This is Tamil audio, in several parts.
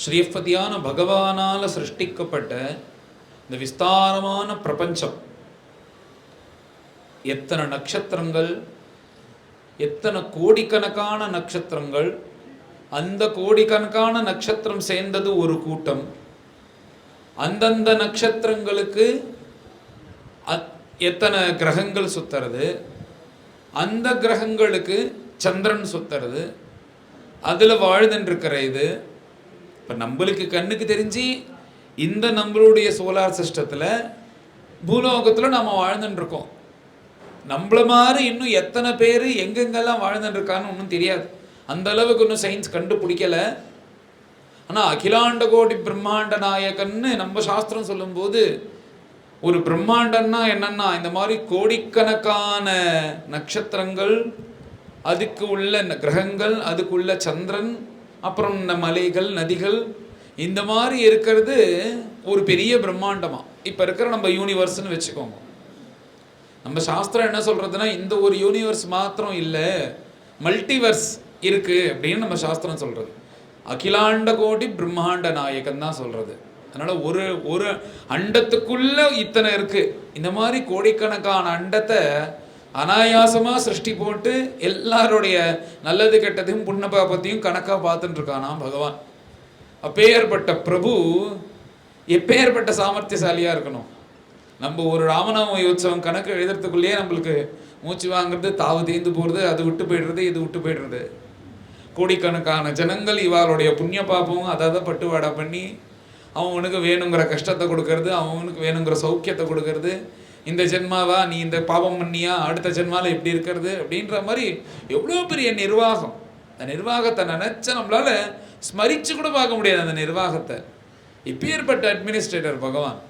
ஸ்ரீயப்பதியான பகவானால் சிருஷ்டிக்கப்பட்ட இந்த விஸ்தாரமான பிரபஞ்சம், எத்தனை நட்சத்திரங்கள், எத்தனை கோடிக்கணக்கான நட்சத்திரங்கள், அந்த கோடிக்கணக்கான நட்சத்திரம் சேர்ந்தது ஒரு கூட்டம். அந்தந்த நட்சத்திரங்களுக்கு எத்தனை கிரகங்கள் சுத்துறது, அந்த கிரகங்களுக்கு சந்திரன் சுத்துறது, அதில் வாழ்ந்துருக்கிற இது. இப்போ நம்மளுக்கு கண்ணுக்கு தெரிஞ்சு இந்த நம்மளுடைய சோலார் சிஸ்டத்தில் பூலோகத்தில் நம்ம வாழ்ந்துட்டுருக்கோம். நம்மள மாதிரி இன்னும் எத்தனை பேர் எங்கெங்கெல்லாம் வாழ்ந்துட்டுருக்கான்னு ஒன்றும் தெரியாது. அந்த அளவுக்கு இன்னும் சயின்ஸ் கண்டுபிடிக்கலை. ஆனால் அகிலாண்ட கோடி பிரம்மாண்ட நாயகன்னு நம்ம சாஸ்திரம் சொல்லும்போது, ஒரு பிரம்மாண்டன்னா என்னன்னா இந்த மாதிரி கோடிக்கணக்கான நட்சத்திரங்கள், அதுக்கு உள்ள கிரகங்கள், அதுக்குள்ள சந்திரன், அப்புறம் இந்த மலைகள், நதிகள், இந்த மாதிரி இருக்கிறது ஒரு பெரிய பிரம்மாண்டமா. இப்போ இருக்கிற நம்ம யூனிவர்ஸ்ன்னு வச்சுக்கோங்க. நம்ம சாஸ்திரம் என்ன சொல்றதுன்னா, இந்த ஒரு யூனிவர்ஸ் மாத்திரம் இல்லை, மல்டிவர்ஸ் இருக்கு அப்படின்னு நம்ம சாஸ்திரம் சொல்றது. அகிலாண்ட கோடி பிரம்மாண்ட நாயகன் தான் சொல்றது. அதனால ஒரு ஒரு அண்டத்துக்குள்ள இத்தனை இருக்கு. இந்த மாதிரி கோடிக்கணக்கான அண்டத்தை அனாயாசமா சிருஷ்டி போட்டு எல்லாருடைய நல்லது கெட்டதையும் புண்ண பாப்பத்தையும் கணக்கா பார்த்துட்டு இருக்கானா பகவான். அப்பேற்பட்ட பிரபு எப்பேற்பட்ட சாமர்த்தியசாலியா இருக்கணும். நம்ம ஒரு ராமநாம உற்சவம் கணக்கு எழுதுறதுக்குள்ளேயே நம்மளுக்கு மூச்சு வாங்குறது, தாவு தேய்ந்து போகிறது, அது விட்டு போய்டுறது, இது விட்டு போய்டுறது. கோடிக்கணக்கான ஜனங்கள் இவாளுடைய புண்ணிய பாப்பம் அதை பட்டுவாடா பண்ணி அவனுக்கு வேணுங்கிற கஷ்டத்தை கொடுக்கறது, அவனுக்கு வேணுங்கிற சௌக்கியத்தை கொடுக்கறது. இந்த ஜென்மாவா நீ இந்த பாபம் பண்ணியா, அடுத்த ஜென்மாவில் எப்படி இருக்கிறது அப்படின்ற மாதிரி எவ்வளோ பெரிய நிர்வாகம். அந்த நிர்வாகத்தை நினச்ச நம்மளால ஸ்மரிச்சு கூட பார்க்க முடியாது. அந்த நிர்வாகத்தை இப்பேற்பட்ட அட்மினிஸ்ட்ரேட்டர் பகவான்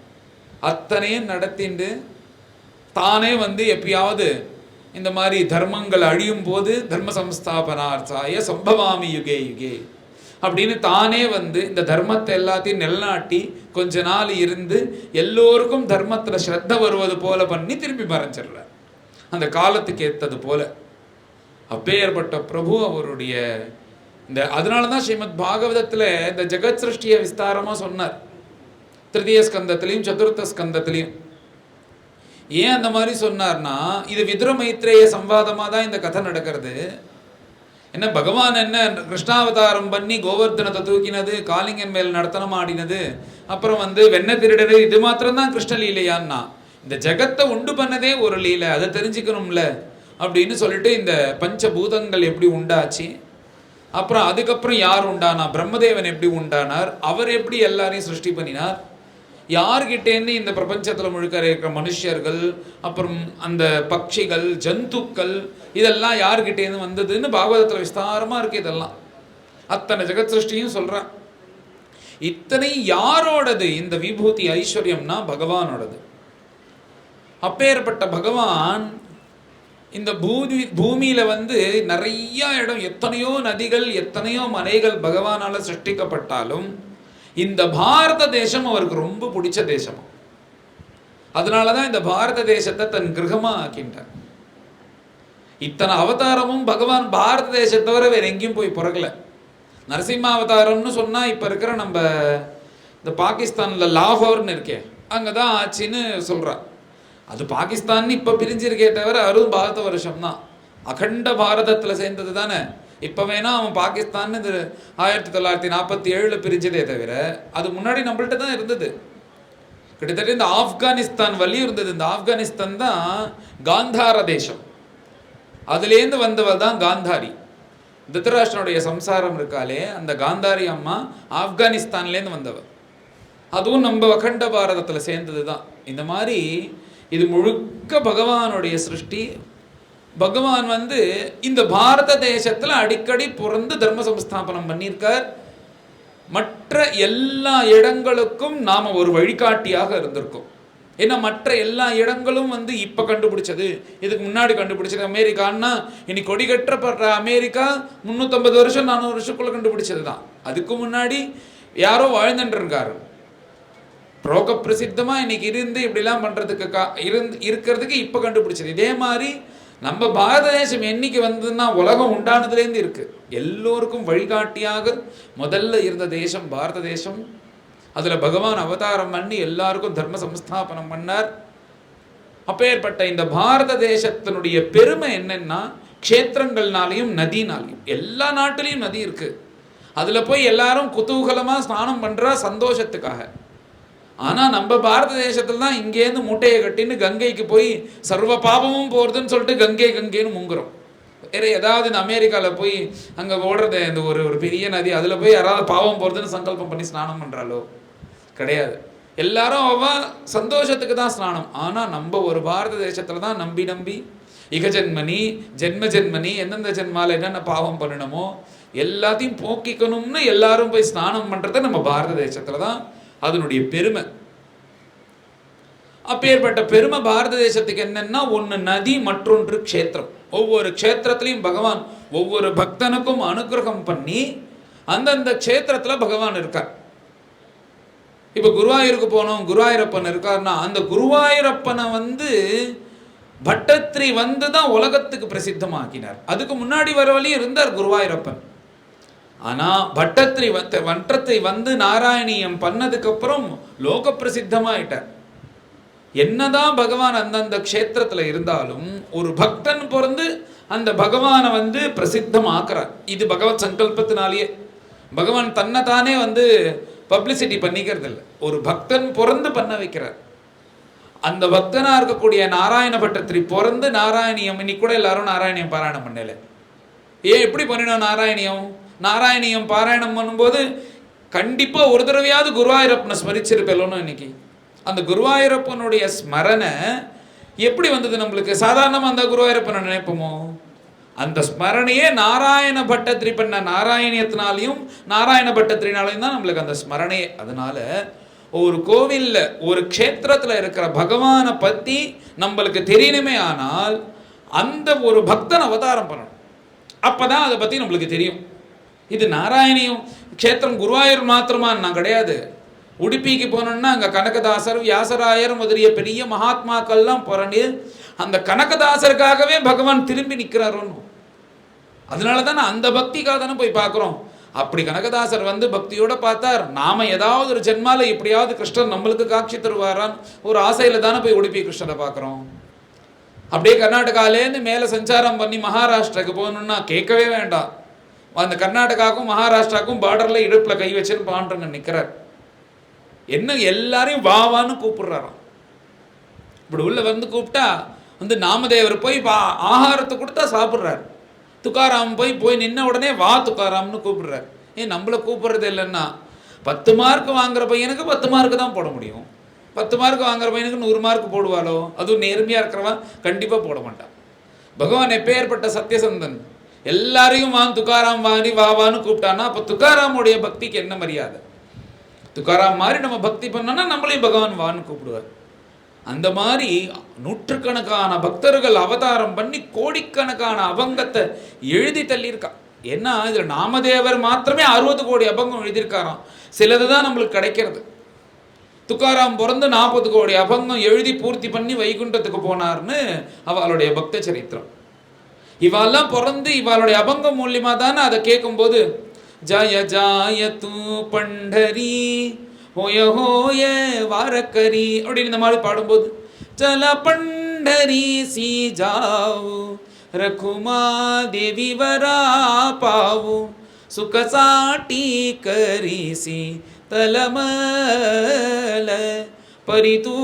அத்தனையும் நடத்திண்டு தானே எப்பயாவது இந்த மாதிரி தர்மங்கள் அழியும் போது தர்ம சம்ஸ்தாபனார்த்தாய சம்பவாமி யுகே யுகே அப்படின்னு தானே இந்த தர்மத்தை எல்லாத்தையும் நிலநாட்டி கொஞ்ச நாள் இருந்து எல்லோருக்கும் தர்மத்தில் ஸ்ரத்த வருவது போல பண்ணி திரும்பி மறைஞ்சிடல, அந்த காலத்துக்கு ஏற்றது போல. அப்பேற்பட்ட பிரபு அவருடைய இந்த அதனால தான் ஸ்ரீமத் பாகவதத்தில் இந்த ஜெகத் சிருஷ்டியை விஸ்தாரமாக சொன்னார். திருதிய ஸ்கந்தத்திலையும் சதுர்த்த ஸ்கந்தத்திலையும். ஏன் அந்த மாதிரி சொன்னார்னா, இது விதுர மைத்ரேய சம்வாதமாக தான் இந்த கதை நடக்கிறது. என்ன பகவான் என்ன கிருஷ்ணாவதாரம் பண்ணி கோவர்தனத்தை தூக்கினது, காளிங்கன் மேல் நடத்தனம் ஆடினது, அப்புறம் வெண்ண திருடது, இது மாத்திரம்தான் கிருஷ்ண லீலையான்னா, இந்த ஜெகத்தை உண்டு பண்ணதே ஒரு லீலை, அதை தெரிஞ்சுக்கணும்ல அப்படின்னு சொல்லிட்டு இந்த பஞ்சபூதங்கள் எப்படி உண்டாச்சு, அப்புறம் அதுக்கப்புறம் யார் உண்டானா, பிரம்மதேவன் எப்படி உண்டானார், அவர் எப்படி எல்லாரையும் சிருஷ்டி பண்ணினார், யார்கிட்டேருந்து இந்த பிரபஞ்சத்தில் முழுக்க இருக்கிற மனுஷர்கள், அப்புறம் அந்த பட்சிகள், ஜந்துக்கள், இதெல்லாம் யார்கிட்டேருந்து வந்ததுன்னு பாகவதத்தில் விஸ்தாரமாக இருக்கு. இதெல்லாம் அத்தனை ஜெகத் சிருஷ்டியும் சொல்கிறான். இத்தனை யாரோடது இந்த விபூதி ஐஸ்வர்யம்னா பகவானோடது. அப்பேற்பட்ட பகவான் இந்த பூமியில நிறைய இடம், எத்தனையோ நதிகள், எத்தனையோ மலைகள் பகவானால சிருஷ்டிக்கப்பட்டாலும் இந்த பாரத தேசம் அவருக்கு ரொம்ப பிடிச்ச தேசம். அதனாலதான் இந்த பாரத தேசத்தை தன் கிரகமா ஆக்கின்றார். இத்தனை அவதாரமும் பகவான் பாரத தேசத்தை தவிர வேற எங்கேயும் போய் பிறக்கல. நரசிம்ம அவதாரம்னு சொன்னா இப்ப இருக்கிற நம்ம இந்த பாகிஸ்தான்ல லாகோர்னு இருக்கே, அங்கதான் ஆச்சுன்னு சொல்றா. அது பாகிஸ்தான் இப்ப பிரிஞ்சிருக்கே தவிர அதுவும் பாரத வருஷம் தான். அகண்ட பாரதத்துல சேர்ந்தது தானே. இப்போ வேணா அவன் பாகிஸ்தான் 1947 பிரிஞ்சதே தவிர அது முன்னாடி நம்மள்ட்ட தான் இருந்தது. கிட்டத்தட்ட இந்த ஆப்கானிஸ்தான் வழியும் இருந்தது. இந்த ஆப்கானிஸ்தான் தான் காந்தார தேசம். அதுலேருந்து வந்தவள் தான் காந்தாரி. திருதராஷ்டிரனுடைய சம்சாரம் இருக்காளே, அந்த காந்தாரி அம்மா ஆப்கானிஸ்தான்லேருந்து வந்தவள். அதுவும் நம்ம அகண்ட பாரதத்தில் சேர்ந்தது தான். இந்த மாதிரி இது முழுக்க பகவானுடைய சிருஷ்டி. பகவான் இந்த பாரத தேசத்துல அடிக்கடி பிறந்து தர்ம சம்ஸ்தாபனம் பண்ணியிருக்கார். மற்ற எல்லா இடங்களுக்கும் நாம ஒரு வழிகாட்டியாக இருந்திருக்கோம். ஏன்னா மற்ற எல்லா இடங்களும் இப்ப கண்டுபிடிச்சது, இதுக்கு முன்னாடி கண்டுபிடிச்சது. அமெரிக்கான்னா இனி கொடி கட்டப்படுற அமெரிக்கா 350 வருஷம் 400 வருஷத்துக்குள்ள கண்டுபிடிச்சது தான். அதுக்கு முன்னாடி யாரோ வாழ்ந்துட்டு இருக்காரு. புரோக பிரசித்தமா இன்னைக்கு இருந்து இப்படிலாம் பண்றதுக்கு இருக்கிறதுக்கு இப்ப கண்டுபிடிச்சது. இதே மாதிரி நம்ம பாரத தேசம் என்னைக்கு வந்ததுன்னா உலகம் உண்டானதுலேருந்து இருக்கு. எல்லோருக்கும் வழிகாட்டியாக முதல்ல இருந்த தேசம் பாரத தேசம். அதில் பகவான் அவதாரம் பண்ணி எல்லாருக்கும் தர்ம சம்ஸ்தாபனம் பண்ணார். அப்பேற்பட்ட இந்த பாரத தேசத்தினுடைய பெருமை என்னன்னா, க்ஷேத்திரங்கள்னாலையும் நதினாலையும். எல்லா நாட்டிலையும் நதி இருக்கு. அதில் போய் எல்லாரும் குதூகலமாக ஸ்நானம் பண்ணுறா சந்தோஷத்துக்காக. ஆனால் நம்ம பாரத தேசத்தில் தான் இங்கேருந்து மூட்டையை கட்டின்னு கங்கைக்கு போய் சர்வ பாபமும் போகிறதுன்னு சொல்லிட்டு கங்கைன்னு முங்குறோம். வேறு ஏதாவது இந்த அமெரிக்காவில் போய் அங்கே ஓடுறது இந்த ஒரு பெரிய நதி, அதில் போய் யாராவது பாவம் போகிறதுன்னு சங்கல்பம் பண்ணி ஸ்நானம் பண்ணுறாலோ? கிடையாது. எல்லாரும் அவன் சந்தோஷத்துக்கு தான் ஸ்நானம். ஆனால் நம்ம ஒரு பாரத தேசத்தில் தான் நம்பி இகஜன்மனி ஜென்மனி எந்தெந்த ஜென்மாவில் என்னென்ன பாவம் பண்ணணுமோ எல்லாத்தையும் போக்கிக்கணும்னு எல்லாரும் போய் ஸ்நானம் பண்ணுறது நம்ம பாரத தேசத்தில் தான். அதனுடைய பெருமை. அப்பேற்பட்ட பெருமை பாரத தேசத்துக்கு என்னன்னா, ஒன்று நதி, மற்றொன்று க்ஷேத்திரம். ஒவ்வொரு க்ஷேத்திரத்திலையும் பகவான் ஒவ்வொரு பக்தனுக்கும் அனுகிரகம் பண்ணி அந்தந்த க்ஷேத்திரத்தில் பகவான் இருக்கார். இப்போ குருவாயூருக்கு போனோம், குருவாயூரப்பன் இருக்காருன்னா அந்த குருவாயூரப்பனை பட்டத்திரி தான் உலகத்துக்கு பிரசித்தமாக்கினார். அதுக்கு முன்னாடி வர வழியும் இருந்தார் குருவாயூரப்பன். ஆனால் வட்டத்தை நாராயணியம் பண்ணதுக்கு அப்புறம் லோக பிரசித்தமாயிட்டார். என்னதான் பகவான் அந்தந்த க்ஷேத்திரத்தில் இருந்தாலும் ஒரு பக்தன் பிறந்து அந்த பகவானை பிரசித்தமாக்குறார். இது பகவத் சங்கல்பத்தினாலேயே. பகவான் தன்னை தானே பப்ளிசிட்டி பண்ணிக்கிறது இல்லை, ஒரு பக்தன் பிறந்து பண்ண வைக்கிறார். அந்த பக்தனா இருக்கக்கூடிய நாராயண பட்டத்திரி பிறந்து நாராயணியம். இன்னைக்கு கூட எல்லாரும் நாராயணியம் பாராயணம் பண்ணல. எப்படி பண்ணினோம்? நாராயணியம் பாராயணம் பண்ணும்போது கண்டிப்பாக ஒரு தடவையாவது குருவாயூரப்பனை ஸ்மரிச்சிருப்பேலோன்னு. இன்னைக்கு அந்த குருவாயூரப்பனுடைய ஸ்மரணை எப்படி வந்தது நம்மளுக்கு? சாதாரணமாக அந்த குருவாயூரப்பனை நினைப்போமோ? அந்த ஸ்மரணையே நாராயண பட்டத்திரி பண்ண நாராயணியத்தினாலையும் நாராயண பட்டத்திரினாலையும் தான் நம்மளுக்கு அந்த ஸ்மரணையே. அதனால ஒரு கோவிலில் ஒரு க்ஷேத்திரத்தில் இருக்கிற பகவானை பற்றி நம்மளுக்கு தெரியணுமே ஆனால் அந்த ஒரு பக்தன் அவதாரம் பண்ணணும். அப்போ தான் அதை பற்றி நம்மளுக்கு தெரியும். இது நாராயணியம் க்ஷேத்திரம் குருவாயூர் மாத்திரமா நான் கிடையாது. உடுப்பிக்கு போனோம்னா அங்கே கனகதாசர், வியாசராயர் முதலிய பெரிய மகாத்மாக்கள்லாம் பிறந்து அந்த கனகதாசருக்காகவே பகவான் திரும்பி நிற்கிறாரோன்னு. அதனால தானே அந்த பக்திக்காக தானே போய் பார்க்குறோம். அப்படி கனகதாசர் பக்தியோட பார்த்தார். நாம ஏதாவது ஒரு ஜென்மால எப்படியாவது கிருஷ்ணன் நம்மளுக்கு காட்சி தருவாரான்னு ஒரு ஆசையில தானே போய் உடுப்பி கிருஷ்ணரை பார்க்குறோம். அப்படியே கர்நாடகாலேருந்து மேலே சஞ்சாரம் பண்ணி மகாராஷ்டிராவுக்கு போகணுன்னா கேட்கவே வேண்டாம். அந்த கர்நாடகாவுக்கும் மகாராஷ்டிராவுக்கும் பார்டரில் இடுப்பில் கை வச்சுன்னு பாண்டங்க நிற்கிறார். என்ன எல்லாரையும் வாவான்னு கூப்பிடுறாராம். இப்படி உள்ள கூப்பிட்டா நாமதேவர் போய் ஆகாரத்தை கொடுத்தா சாப்பிட்றாரு. துக்காராம் போய் நின்ன உடனே வா துக்காராம்னு கூப்பிடுறாரு. நம்மளை கூப்பிடுறது இல்லைன்னா 10 மார்க் வாங்குற பையனுக்கு 10 மார்க்கு தான் போட முடியும். 10 மார்க் வாங்குற பையனுக்கு 100 மார்க் போடுவாளோ? அதுவும் நேர்மையாக இருக்கிறவன் கண்டிப்பாக போட மாட்டான். பகவான் எப்பேற்பட்ட சத்தியசந்தன். எல்லாரையும் துக்காராம் வாங்கி வாவான்னு கூப்பிட்டான்னா அப்போ துக்காராமுடைய பக்திக்கு என்ன மரியாதை? துக்காராம் மாதிரி நம்ம பக்தி பண்ணோம்னா நம்மளையும் பகவான் வான்னு கூப்பிடுவார். அந்த மாதிரி நூற்றுக்கணக்கான பக்தர்கள் அவதாரம் பண்ணி கோடிக்கணக்கான அபங்கத்தை எழுதி தள்ளியிருக்கா. ஏன்னா இதில் நாமதேவர் மாத்திரமே 60 கோடி அபங்கம் எழுதியிருக்காராம். சிலது தான் நம்மளுக்கு கிடைக்கிறது. துக்காராம் பிறந்து 40 கோடி அபங்கம் எழுதி பூர்த்தி பண்ணி வைகுண்டத்துக்கு போனார்னு அவளுடைய பக்த சரித்திரம். இவாளெல்லாம் பிறந்து இவாளுடைய அபங்கம் மூலியமா தானே அதை கேட்கும்போது ஜய ஜாய தூ பண்டரி ஹோய ஹோய வாரக்கரி அப்படின்னு இந்த மாதிரி பாடும்போது சல பண்டரி சி ஜாவு ரகுமா தேவி வரா பாவு சுகசாட்டி கரி சி தலமல பரிதூ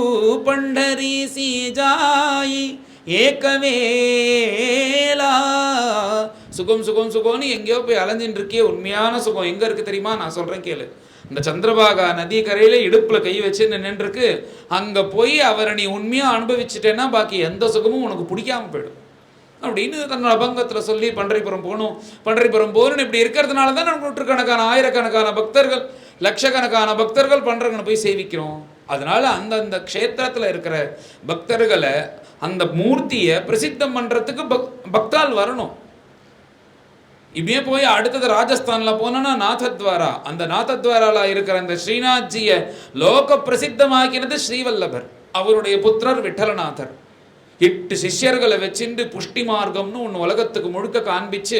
பண்டரி சி ஜாயி ஏகவேலா. சுகம் சுகம் சுகம்னு எங்கேயோ போய் அலைஞ்சின்னு இருக்கே, உண்மையான சுகம் எங்கே இருக்குது தெரியுமா? நான் சொல்கிறேன் கேளு. இந்த சந்திரபாகா நதி கரையில் இடுப்பில் கை வச்சு நின்றுருக்கு. அங்கே போய் அவரை நீ உண்மையாக அனுபவிச்சுட்டேன்னா பாக்கி எந்த சுகமும் உனக்கு பிடிக்காமல் போயிடும் அப்படின்னு தன்னோட அபங்கத்தில் சொல்லி பண்டரிபுரம் போகணும். பண்டரிபுரம் போகணும்னு இப்படி இருக்கிறதுனால தான் நம்ம நூற்றுக்கணக்கான ஆயிரக்கணக்கான பக்தர்கள் லட்சக்கணக்கான பக்தர்கள் பண்டரங்கனை போய் சேவிக்கிறோம். அதனால அந்தந்த க்ஷேத்திரத்தில் இருக்கிற பக்தர்களை அந்த மூர்த்தியை பிரசித்தம் பண்ணுறதுக்கு பக்தால் வரணும். இப்படியே போய் அடுத்தது ராஜஸ்தானில் போனோன்னா நாதத்வாரா. அந்த நாதத்வாராவில் இருக்கிற அந்த ஸ்ரீநாத்ஜியை லோக பிரசித்தமாக்கினது ஸ்ரீவல்லபர், அவருடைய புத்திரர் விட்டலநாதர். 8 சிஷ்யர்களை வச்சுட்டு புஷ்டி மார்க்கம்னு ஒன்று உலகத்துக்கு முழுக்க காண்பிச்சு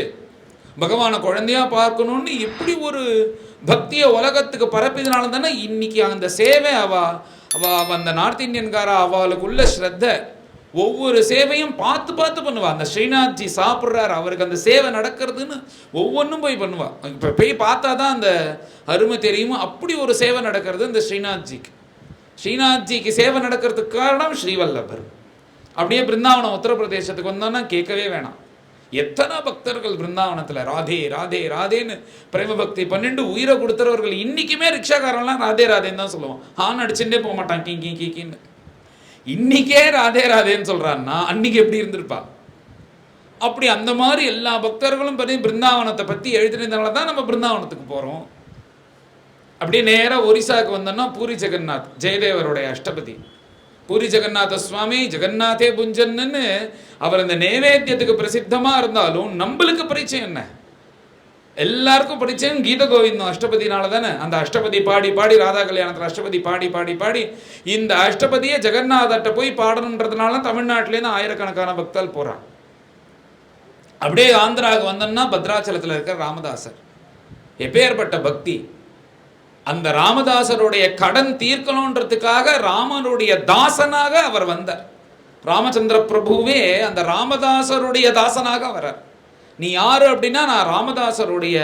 பகவானை குழந்தையா பார்க்கணும்னு இப்படி ஒரு பக்தியை உலகத்துக்கு பரப்பியதுனால தானே இன்னைக்கு அந்த சேவை அவ அந்த நார்த் இந்தியன்காரா அவளுக்குள்ள ஸ்ரத்த ஒவ்வொரு சேவையும் பார்த்து பார்த்து பண்ணுவா. அந்த ஸ்ரீநாத்ஜி சாப்பிட்றாரு, அவருக்கு அந்த சேவை நடக்கிறதுன்னு ஒவ்வொன்றும் போய் பண்ணுவா. இப்போ போய் பார்த்தா தான் அந்த அருமை தெரியுமோ. அப்படி ஒரு சேவை நடக்கிறது இந்த ஸ்ரீநாத்ஜிக்கு. ஸ்ரீநாத்ஜிக்கு சேவை நடக்கிறதுக்கு காரணம் ஸ்ரீவல்லபர். அப்படியே பிருந்தாவனம் உத்தரப்பிரதேசத்துக்கு வந்தோன்னா கேட்கவே வேணாம். எத்தனை பக்தர்கள் பிருந்தாவனத்தில் ராதே ராதே ராதேன்னு பிரேம பக்தி பண்ணிட்டு உயிரை கொடுத்துறவர்கள் இன்னைக்குமே ரிக்ஷாக்காரன்லாம் ராதே ராதேன்னு தான் சொல்லுவோம். ஹான் அடிச்சுட்டே போக மாட்டான் கீ கீ கீ கீன்னு. இன்னைக்கே ராதே ராதேன்னு சொல்றான்னா அன்னைக்கு எப்படி இருந்திருப்பா? அப்படி அந்த மாதிரி எல்லா பக்தர்களும் பற்றி பிருந்தாவனத்தை பற்றி எழுதினதுனால தான் நம்ம பிருந்தாவனத்துக்கு போகிறோம். அப்படியே நேராக ஒரிசாவுக்கு வந்தோம்னா பூரி ஜெகநாத் ஜெயதேவருடைய அஷ்டபதி பூரி ஜெகநாத சுவாமி ஜெகநாதே புஞ்சன்னு அவர் அந்த நைவேத்தியத்துக்கு பிரசித்தமாக இருந்தாலும் நம்மளுக்கு பரிச்சயம் என்ன? எல்லாருக்கும் பரிச்சயம் கீத கோவிந்தம் அஷ்டபதினால தானே. அந்த அஷ்டபதி பாடி பாடி ராதா கல்யாணத்தில் அஷ்டபதி பாடி பாடி பாடி இந்த அஷ்டபதியை ஜெகநாதட்ட போய் பாடணுன்றதுனால தமிழ்நாட்டிலேருந்து ஆயிரக்கணக்கான பக்தர்கள் போகிறான். அப்படியே ஆந்திராவுக்கு வந்தோம்னா பத்ராச்சலத்தில் இருக்கிற ராமதாசர் எப்பேற்பட்ட பக்தி. அந்த ராமதாசருடைய கடன் தீர்க்கணுன்றதுக்காக ராமனுடைய தாசனாக அவர் வந்தார். ராமச்சந்திர பிரபுவே அந்த ராமதாசருடைய தாசனாக வரார். நீ யாரு அப்படின்னா நான் ராமதாசருடைய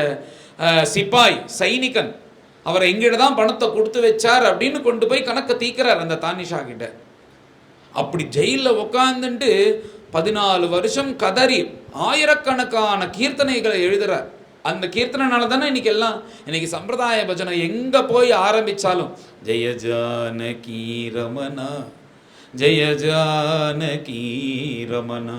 சிப்பாய் சைனிகன், அவரை எங்கிட்ட தான் பணத்தை கொடுத்து வச்சார் அப்படின்னு கொண்டு போய் கணக்கை தீக்கிறார் அந்த தானிஷா கிட்ட. அப்படி ஜெயிலில் உட்காந்துட்டு 14 வருஷம் கதறி ஆயிரக்கணக்கான கீர்த்தனைகளை எழுதுறார். அந்த கீர்த்தனால தானே இன்னைக்கு எல்லாம் இன்னைக்கு சம்பிரதாய பஜனை எங்க போய் ஆரம்பிச்சாலும் ஜெய ஜானகி ரமணா ஜெய ஜானகி ரமணா,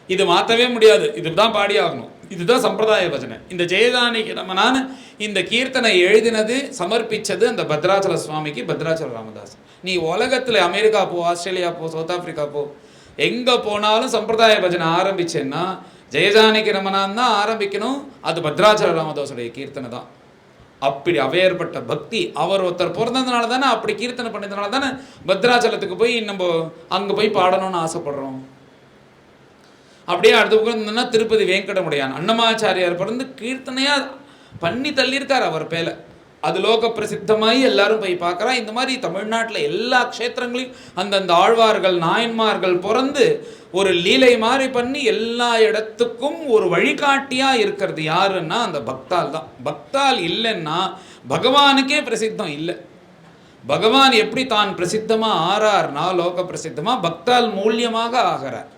இது மாற்றவே முடியாது, இதுதான் பாடி ஆகணும், இதுதான் சம்பிரதாய பஜனை. இந்த ஜெயஜானகி ரமணான்னு இந்த கீர்த்தனை எழுதினது சமர்ப்பிச்சது அந்த பத்ராச்சல சுவாமிக்கு பத்ராச்சல ராமதாஸ். நீ உலகத்தில் அமெரிக்கா போ, ஆஸ்திரேலியா போ, சவுத் ஆப்பிரிக்கா போ, எங்கே போனாலும் சம்பிரதாய பஜனை ஆரம்பிச்சேன்னா ஜெயஜானகி ரமணான் தான் ஆரம்பிக்கணும். அது பத்ராச்சல ராமதாஸுடைய கீர்த்தனை தான். அப்படி அவையற்பட்ட பக்தி அவர் ஒருத்தர் பிறந்ததுனால தானே, அப்படி கீர்த்தனை பண்ணதுனால தானே பத்ராச்சலத்துக்கு போய் நம்ம அங்கே போய் பாடணும்னு ஆசைப்படுறோம். அப்படியே அடுத்த பக்கம் இருந்ததுன்னா திருப்பதி வேங்கடமுடையான் அன்னமாச்சாரியார் பிறந்து கீர்த்தனையா பண்ணி தள்ளியிருக்கார் அவர் பேரை. அது லோக பிரசித்தமாகி எல்லாரும் போய் பார்க்குறா. இந்த மாதிரி தமிழ்நாட்டில் எல்லா க்ஷேத்திரங்களையும் அந்தந்த ஆழ்வார்கள் நாயன்மார்கள் பிறந்து ஒரு லீலை மாதிரி பண்ணி எல்லா இடத்துக்கும் ஒரு வழிகாட்டியாக இருக்கிறது யாருன்னா அந்த பக்தால் தான். பக்தால் இல்லைன்னா பகவானுக்கே பிரசித்தம் இல்லை. பகவான் எப்படி தான் பிரசித்தமாக ஆறார்னா லோக பிரசித்தமாக பக்தால் மூலியமாக ஆகிறார்.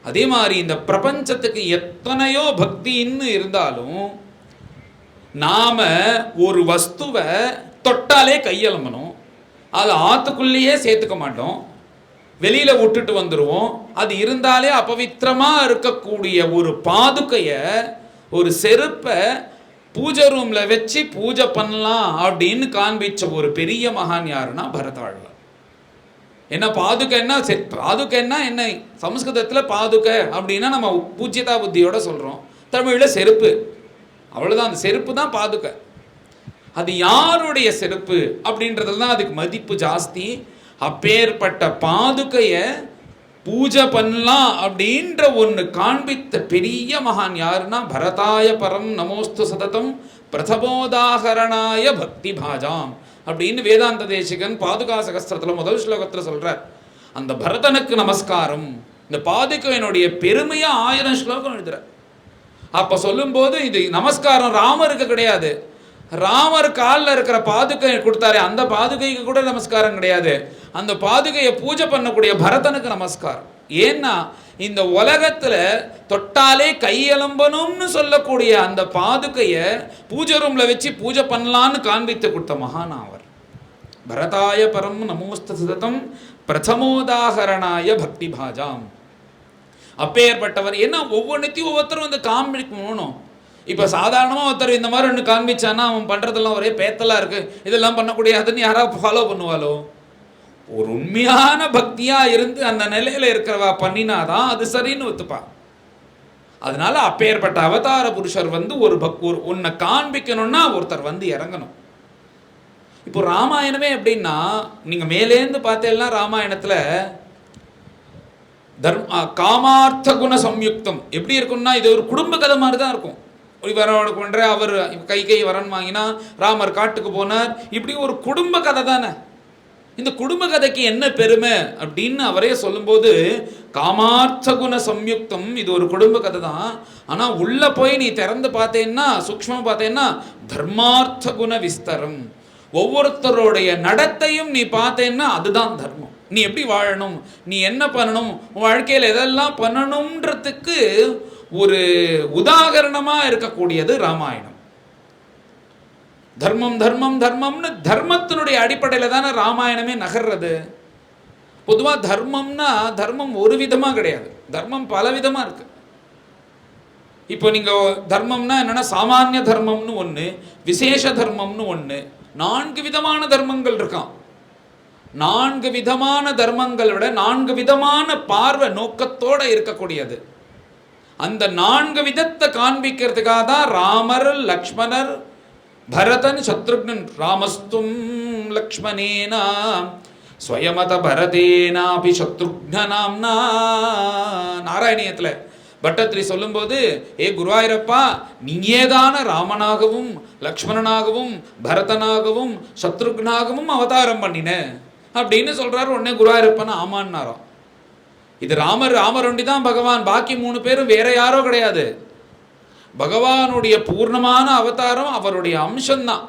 அதே மாதிரி இந்த பிரபஞ்சத்துக்கு எத்தனையோ பக்தின்னு இருந்தாலும் நாம ஒரு வஸ்துவை தொட்டாலே கையெழும்பணும், அதை ஆத்துக்குள்ளேயே சேர்த்துக்க மாட்டோம், வெளியில விட்டுட்டு வந்துடுவோம். அது இருந்தாலே அபவித்திரமா இருக்கக்கூடிய ஒரு பாதுகைய ஒரு செருப்பை பூஜை ரூம்ல வச்சு பூஜை பண்ணலாம் அப்படின்னு காண்பிச்ச ஒரு பெரிய மகான் யாருன்னா பரதாழ்வார். என்ன பாதுகைன்னா பாதுகைன்னா என்ன? சமஸ்கிருதத்தில் பாதுகை அப்படின்னா நம்ம பூஜ்யதா புத்தியோட சொல்றோம், தமிழில் செருப்பு, அவ்வளவுதான். அந்த செருப்பு தான் பாதுகை. அது யாருடைய செருப்பு அப்படின்றதுல தான் அதுக்கு மதிப்பு ஜாஸ்தி. அப்பேற்பட்ட பாதுகைய பூஜை பண்ணலாம் அப்படின்ற ஒன்று காண்பித்த பெரிய மகான் யாருன்னா பரதாய பரம் நமோஸ்து சததம் பிரதமோதாகரணாய பக்தி பாஜாம் அப்படின்னு வேதாந்த தேசிகன் பாதுகா சகஸ்திரத்துல முதல் ஸ்லோகத்துல சொல்றார். அந்த பரதனுக்கு நமஸ்காரம். இந்த பாதுகையினுடைய பெருமையா 1000 ஸ்லோகம் எழுதுறார். அப்ப சொல்லும் போது இது நமஸ்காரம் ராமருக்கு கிடையாது, ராமர் காலில் இருக்கிற பாதுகை கொடுத்தாரு அந்த பாதுகைக்கு கூட நமஸ்காரம் கிடையாது, அந்த பாதுகையை பூஜை பண்ணக்கூடிய பரதனுக்கு நமஸ்காரம். ஏன்னா இந்த உலகத்துல தொட்டாலே கையெலம்பணும்னு சொல்லக்கூடிய அந்த பாதுகையை பூஜை ரூம்ல வச்சு பூஜை பண்ணலான்னு காண்பித்து கொடுத்த மகான் அவர். பரதாய பரம் நமோஸ்து சததம் பிரதமோதாகரணாய பக்தி பாஜாம். அப்பேற்பட்டவர். ஏன்னா ஒவ்வொன்றைத்தையும் ஒவ்வொருத்தரும் வந்து காண்பிக்கணும். இப்போ சாதாரணமாக ஒருத்தர் இந்த மாதிரி ஒன்று காண்பிச்சானா அவன் பண்ணுறதெல்லாம் ஒரே பேத்தலாக இருக்குது, இதெல்லாம் பண்ணக்கூடியதுன்னு யாராவது ஃபாலோ பண்ணுவாளோ? ஒரு உண்மையான பக்தியாக இருந்து அந்த நிலையில் இருக்கிறவா பண்ணினாதான் அது சரின்னு ஒத்துப்பா. அதனால அப்பேற்பட்ட அவதார புருஷர் வந்து ஒரு ஒன்றை காண்பிக்கணும்னா ஒருத்தர் வந்து இறங்கணும். இப்போ ராமாயணமே எப்படின்னா, நீங்கள் மேலேருந்து பார்த்தேன்னா ராமாயணத்தில் காமார்த்த குண சம்யுக்தம் எப்படி இருக்கும்னா இது ஒரு குடும்ப கதை மாதிரி தான் இருக்கும். வரவனுக்கு பண்ற அவர் கை வரன் வாங்கினா ராமர் காட்டுக்கு போனார், இப்படி ஒரு குடும்ப கதை தானே. இந்த குடும்ப கதைக்கு என்ன பெருமை அப்படின்னு அவரே சொல்லும்போது காமார்த்த குண சம்யுக்தம், இது ஒரு குடும்ப கதை தான். ஆனா உள்ள போய் நீ திறந்து பார்த்தேன்னா, சூக்ஷ்மமா பார்த்தேன்னா தர்மார்த்த குண விஸ்தரம், ஒவ்வொருத்தருடைய நடத்தையும் நீ பார்த்தேன்னா அதுதான் தர்மம். நீ எப்படி வாழணும், நீ என்ன பண்ணணும், வாழ்க்கையில் எதெல்லாம் பண்ணணும்ன்றதுக்கு ஒரு உதாகரணமா இருக்கக்கூடியது ராமாயணம். தர்மம் தர்மம் தர்மம்னு தர்மத்தினுடைய அடிப்படையில தானே ராமாயணமே நகர்றது. பொதுவா தர்மம்னா தர்மம் ஒரு விதமா கிடையாது, தர்மம் பல விதமா இருக்கு. இப்போ நீங்க தர்மம்னா என்னன்னா சாமானிய தர்மம்னு ஒண்ணு, விசேஷ தர்மம்னு ஒண்ணு, 4 விதமான தர்மங்கள் இருக்கான். 4 விதமான தர்மங்கள் விட 4 விதமான பார்வை நோக்கத்தோட இருக்கக்கூடியது. அந்த 4 விதத்தை காண்பிக்கிறதுக்காக தான் ராமர், லக்ஷ்மணர், பரதன், சத்ருக்னன். ராமஸ்தும் லக்ஷ்மணேனா ஸ்வயமத பரதேனாபி சத்ருக்னநாம்னா. நாராயணியத்துல பட்டத்திரி சொல்லும்போது, ஏ குருவாயூரப்பா, நீயேதான ராமனாகவும் லக்ஷ்மணனாகவும் பரதனாகவும் சத்ருக்னாகவும் அவதாரம் பண்ணின அப்படின்னு சொல்றாரு. உடனே குருவாயூரப்பன் ஆமான்னாராம். இது ராமர் ஒண்டி தான் பகவான், பாக்கி 3 பேரும் வேற யாரோ கிடையாது. பகவானுடைய பூர்ணமான அவதாரம் அவருடைய அம்சம்தான்.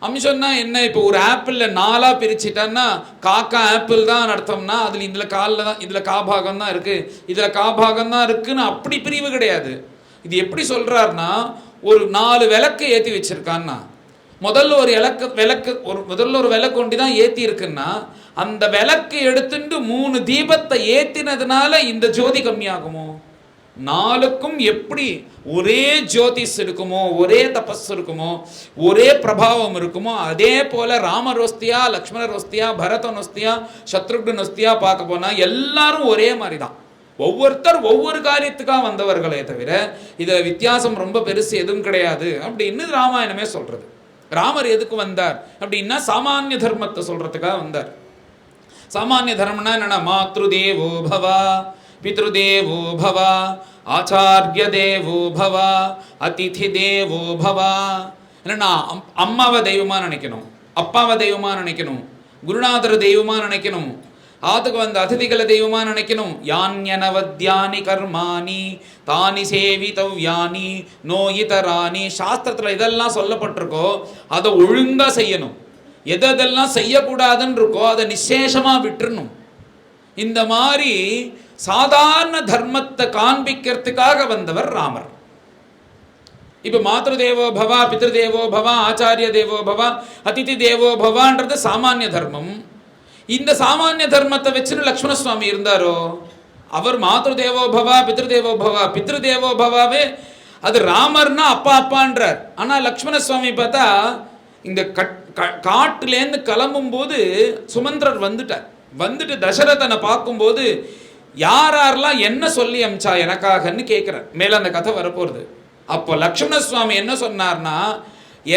அம்சம்னா என்ன, இப்போ ஒரு ஆப்பிள்ல 4 பிரிச்சுட்டான்னா காக்கா ஆப்பிள் தான் அர்த்தம்னா அதுல இதுல காலில் தான், இதுல காபாகம் தான் இருக்கு, இதுல காபாகம் தான் இருக்குன்னு அப்படி பிரிவு கிடையாது. இது எப்படி சொல்றாருன்னா, ஒரு 4 விளக்கு ஏற்றி வச்சிருக்கான்னா, முதல்ல ஒரு விளக்கு ஒண்டி தான் ஏற்றி இருக்குன்னா, அந்த விளக்கு எடுத்துட்டு 3 தீபத்தை ஏத்தினதுனால இந்த ஜோதி கம்மியாகுமோ? 4க்கும் எப்படி ஒரே ஜோதிஸ் இருக்குமோ, ஒரே தபஸ் இருக்குமோ, ஒரே பிரபாவம் இருக்குமோ, அதே போல ராமர் வஸ்தியா, லக்ஷ்மணர் வஸ்தியா, பரதன் வஸ்தியா, சத்ருக்னன் வஸ்தியா பார்க்க போனா எல்லாரும் ஒரே மாதிரி தான். ஒவ்வொருத்தர் ஒவ்வொரு காரியத்துக்காக வந்தவர்களே தவிர இதுல வித்தியாசம் ரொம்ப பெருசு எதுவும் கிடையாது அப்படின்னு ராமாயணமே சொல்றது. ராமர் எதுக்கு வந்தார் அப்படின்னா சாமானிய தர்மத்தை சொல்றதுக்காக வந்தார். சாமானிய தர்மம்னா என்னன்னா, மாத்ரு தேவோ பவா, பித்ருதேவோ பவ, ஆச்சாரிய தேவோ பவ, அதிதி தேவோ பவ. என்னன்னா, அம்மாவை தெய்வமா நினைக்கணும், அப்பாவை தெய்வமா நினைக்கணும், குருநாதர் தெய்வமா நினைக்கணும், ஆத்துக்கு வந்த அதிதிகளை தெய்வமா நினைக்கணும். யான்யனவத்யானி கர்மாணி தானி சேவிதவ்யானி நோயிதராணி. சாஸ்திரத்துல இதெல்லாம் சொல்லப்பட்டிருக்கோ அதை ஒழுங்கா செய்யணும், எதெல்லாம் செய்யக்கூடாதுன்னு இருக்கோ அதை நிசேஷமா விட்டுறணும். இந்த மாதிரி சாதாரண தர்மத்தை காண்பிக்கிறதுக்காக வந்தவர் ராமர். இப்ப மாத்ரு தேவோ பவ, பித்ரு தேவோ பவ, ஆச்சாரிய தேவோ பவ, அதிதி தேவோ பவன்றது சாமானிய தர்மம். இந்த சாமானிய தர்மத்தை வச்சுன்னு லக்ஷ்மண சுவாமி இருந்தாரோ, அவர் மாத்ரு தேவோ பவ, பித்ரு தேவோ பவ, பித்ரு தேவோ பவாவே அது ராமர்னா அப்பா அப்பான்றார். ஆனா லக்ஷ்மண சுவாமி பார்த்தா இந்த காட்டுலேருந்து கிளம்பும் போது சுமந்திரர் வந்துட்டு தசரதனை பார்க்கும்போது யாரெல்லாம் என்ன சொல்லி அமிச்சா எனக்காகன்னு கேட்கிறார். மேல அந்த கதை வரப்போறது. அப்போ லக்ஷ்மண சுவாமி என்ன சொன்னார்னா,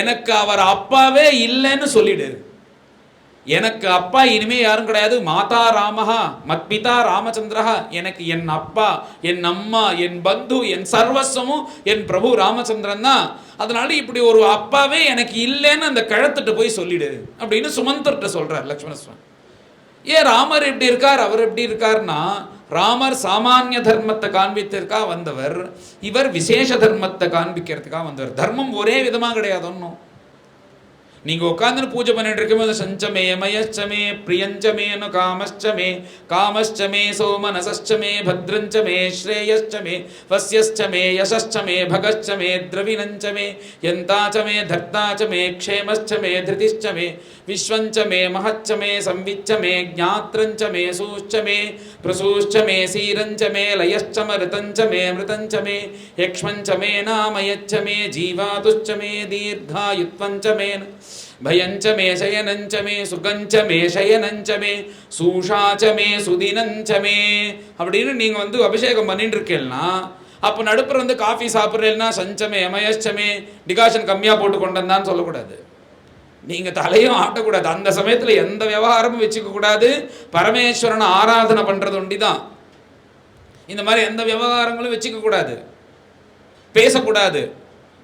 எனக்கு அவர் அப்பாவே இல்லைன்னு சொல்லிடு, எனக்கு அப்பா இனிமே யாரும் கிடையாது, மாதா ராமஹா மத்பிதா ராமச்சந்திரஹா, எனக்கு என் அப்பா, என் அம்மா, என் பந்து, என் சர்வஸ்வமும் என் பிரபு ராமச்சந்திரன் தான். அதனால இப்படி ஒரு அப்பாவே எனக்கு இல்லைன்னு அந்த கழுத்துட்டு போய் சொல்லிடு அப்படின்னு சுமந்தர்கிட்ட சொல்றார் லக்ஷ்மண சுவாமி. ஏன் ராமர் எப்படி இருக்கார், அவர் எப்படி இருக்கார்னா, ராமர் சாமானிய தர்மத்தை காண்பித்திற்காக வந்தவர், இவர் விசேஷ தர்மத்தை காண்பிக்கிறதுக்காக வந்தவர். தர்மம் ஒரே விதமாக கிடையாது. ஒன்றும் நீங்க உட்கார்ந்து பூஜை பண்ணிட்டு இருக்கும்போது சஞ்சமே மயச்சமே பிரியஞ்சமே காமச்சமே காமச்சமே சோமனசச்சமே பத்ரஞ்சமே ஸ்ரேயச்சமே வஸ்யச்சமே யசச்சமே பகச்சமே திரவிணஞ்சமே யந்தாச்சமே தர்த்தாச்சமே க்ஷேமச்சமே திருதிச்சமே விஸ்வஞ்சமே மஹச்சமே சம்விச்சமே ஞாத்ரஞ்சமே சூச்சமே பிரசூச்சமே சீரஞ்சமே லயச்சம ரிதஞ்சமே மிருதஞ்சமே யக்ஷ்மஞ்சமே நாமயச்சமே ஜீவாதுச்சமே தீர்காயுத்வஞ்சமே भयंचमे शयनंचमे सुगंचमे शयनंचमे सूषाचमे सुदिनंचमे அப்படின்னு நீங்க வந்து அபிஷேகம் பண்ணிட்டு இருக்கீங்கன்னா, அப்போ நடுப்புற வந்து காஃபி சாப்பிட்றேன்னா சஞ்சமே அமயச்சமே டிகாஷன் கம்மியா போட்டு கொண்டு வந்தான்னு சொல்லக்கூடாது. நீங்க தலையும் ஆட்டக்கூடாது. அந்த சமயத்துல எந்த விவகாரமும் வச்சுக்க கூடாது. பரமேஸ்வரனை ஆராதனை பண்றது ஒண்டிதான். இந்த மாதிரி எந்த விவகாரங்களும் வச்சுக்க கூடாது, பேசக்கூடாது.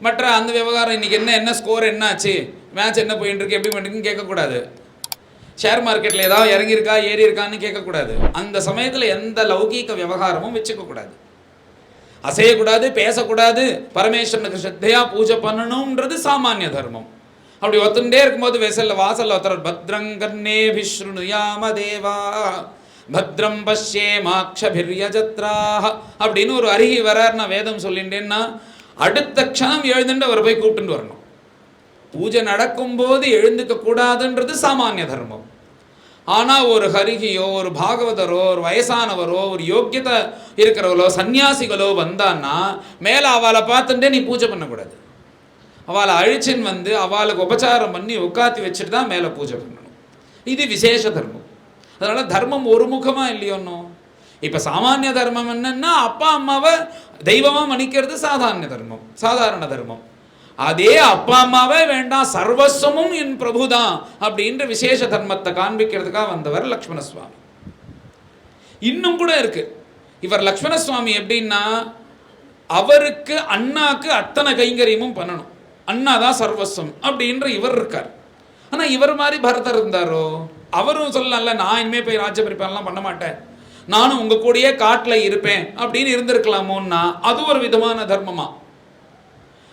மற்ற அந்த விவகாரம் இன்னைக்கு என்ன ஸ்கோர், என்ன ஆச்சு, மேட்ச் என்ன போயிட்டு இருக்கு, எப்படி பண்ணிருக்குன்னு கேட்கக்கூடாது. ஷேர் மார்க்கெட்டில் ஏதாவது இறங்கியிருக்கா ஏறி இருக்கான்னு கேட்கக்கூடாது. அந்த சமயத்தில் எந்த லௌகீக விவகாரமும் வச்சுக்கக்கூடாது, அசையக்கூடாது, பேசக்கூடாது. பரமேஸ்வரனுக்கு ஸ்ரத்தையா பூஜை பண்ணணும்ன்றது சாமானிய தர்மம். அப்படி ஒத்துட்டே இருக்கும்போது வாசல்ல ஒருத்தர் பத்ரங்கர்ணே விஷ்ணுயாம தேவா பத்ரம் பஷ்யேமாக்ஷபிர்யஜத்ராஹ அப்படின்னு ஒரு அருகி வரார்னா வேதம் சொல்லிட்டேன்னா அடுத்த க்ஷணம் எழுந்துட்டு அவர் போய் கூப்பிட்டு வரணும். பூஜை நடக்கும்போது எழுந்துக்க கூடாதுன்றது சாமானிய தர்மம். ஆனால் ஒரு ஹரிகியோ ஒரு பாகவதரோ ஒரு வயசானவரோ ஒரு யோக்கியத்தை இருக்கிறவங்களோ சன்னியாசிகளோ வந்தான்னா மேலே அவளை பார்த்துட்டே நீ பூஜை பண்ணக்கூடாது. அவளை அழிச்சின்னு வந்து அவளுக்கு உபச்சாரம் பண்ணி உட்காத்தி வச்சுட்டு தான் மேலே பூஜை பண்ணணும். இது விசேஷ தர்மம். அதனால் தர்மம் ஒரு முகமாக இல்லையோன்னோ. இப்போ சாமானிய தர்மம் என்னன்னா அப்பா அம்மாவை தெய்வமாக மன்னிக்கிறது சாதாரண தர்மம். அதே அப்பா அம்மாவே வேண்டாம், சர்வஸ்வமும் என் பிரபுதான் அப்படின்ற விசேஷ தர்மத்தை காண்பிக்கிறதுக்காக வந்தவர் லக்ஷ்மண சுவாமி. இன்னும் கூட இருக்கு. இவர் லக்ஷ்மண சுவாமி எப்படின்னா அவருக்கு அண்ணாக்கு அத்தனை கைங்கரியமும் பண்ணணும், அண்ணா தான் சர்வஸ்வம் அப்படின்ற இவர் இருக்கார். ஆனால் இவர் மாதிரி பரதர் இருந்தாரோ, அவரும் சொல்லல நான் இனிமே போய் ராஜ்ய பரிபாலனம் பண்ண மாட்டேன், நானும் உங்க கூடயே காட்டில் இருப்பேன் அப்படின்னு இருந்திருக்கலாமோன்னா அது ஒரு விதமான தர்மமா?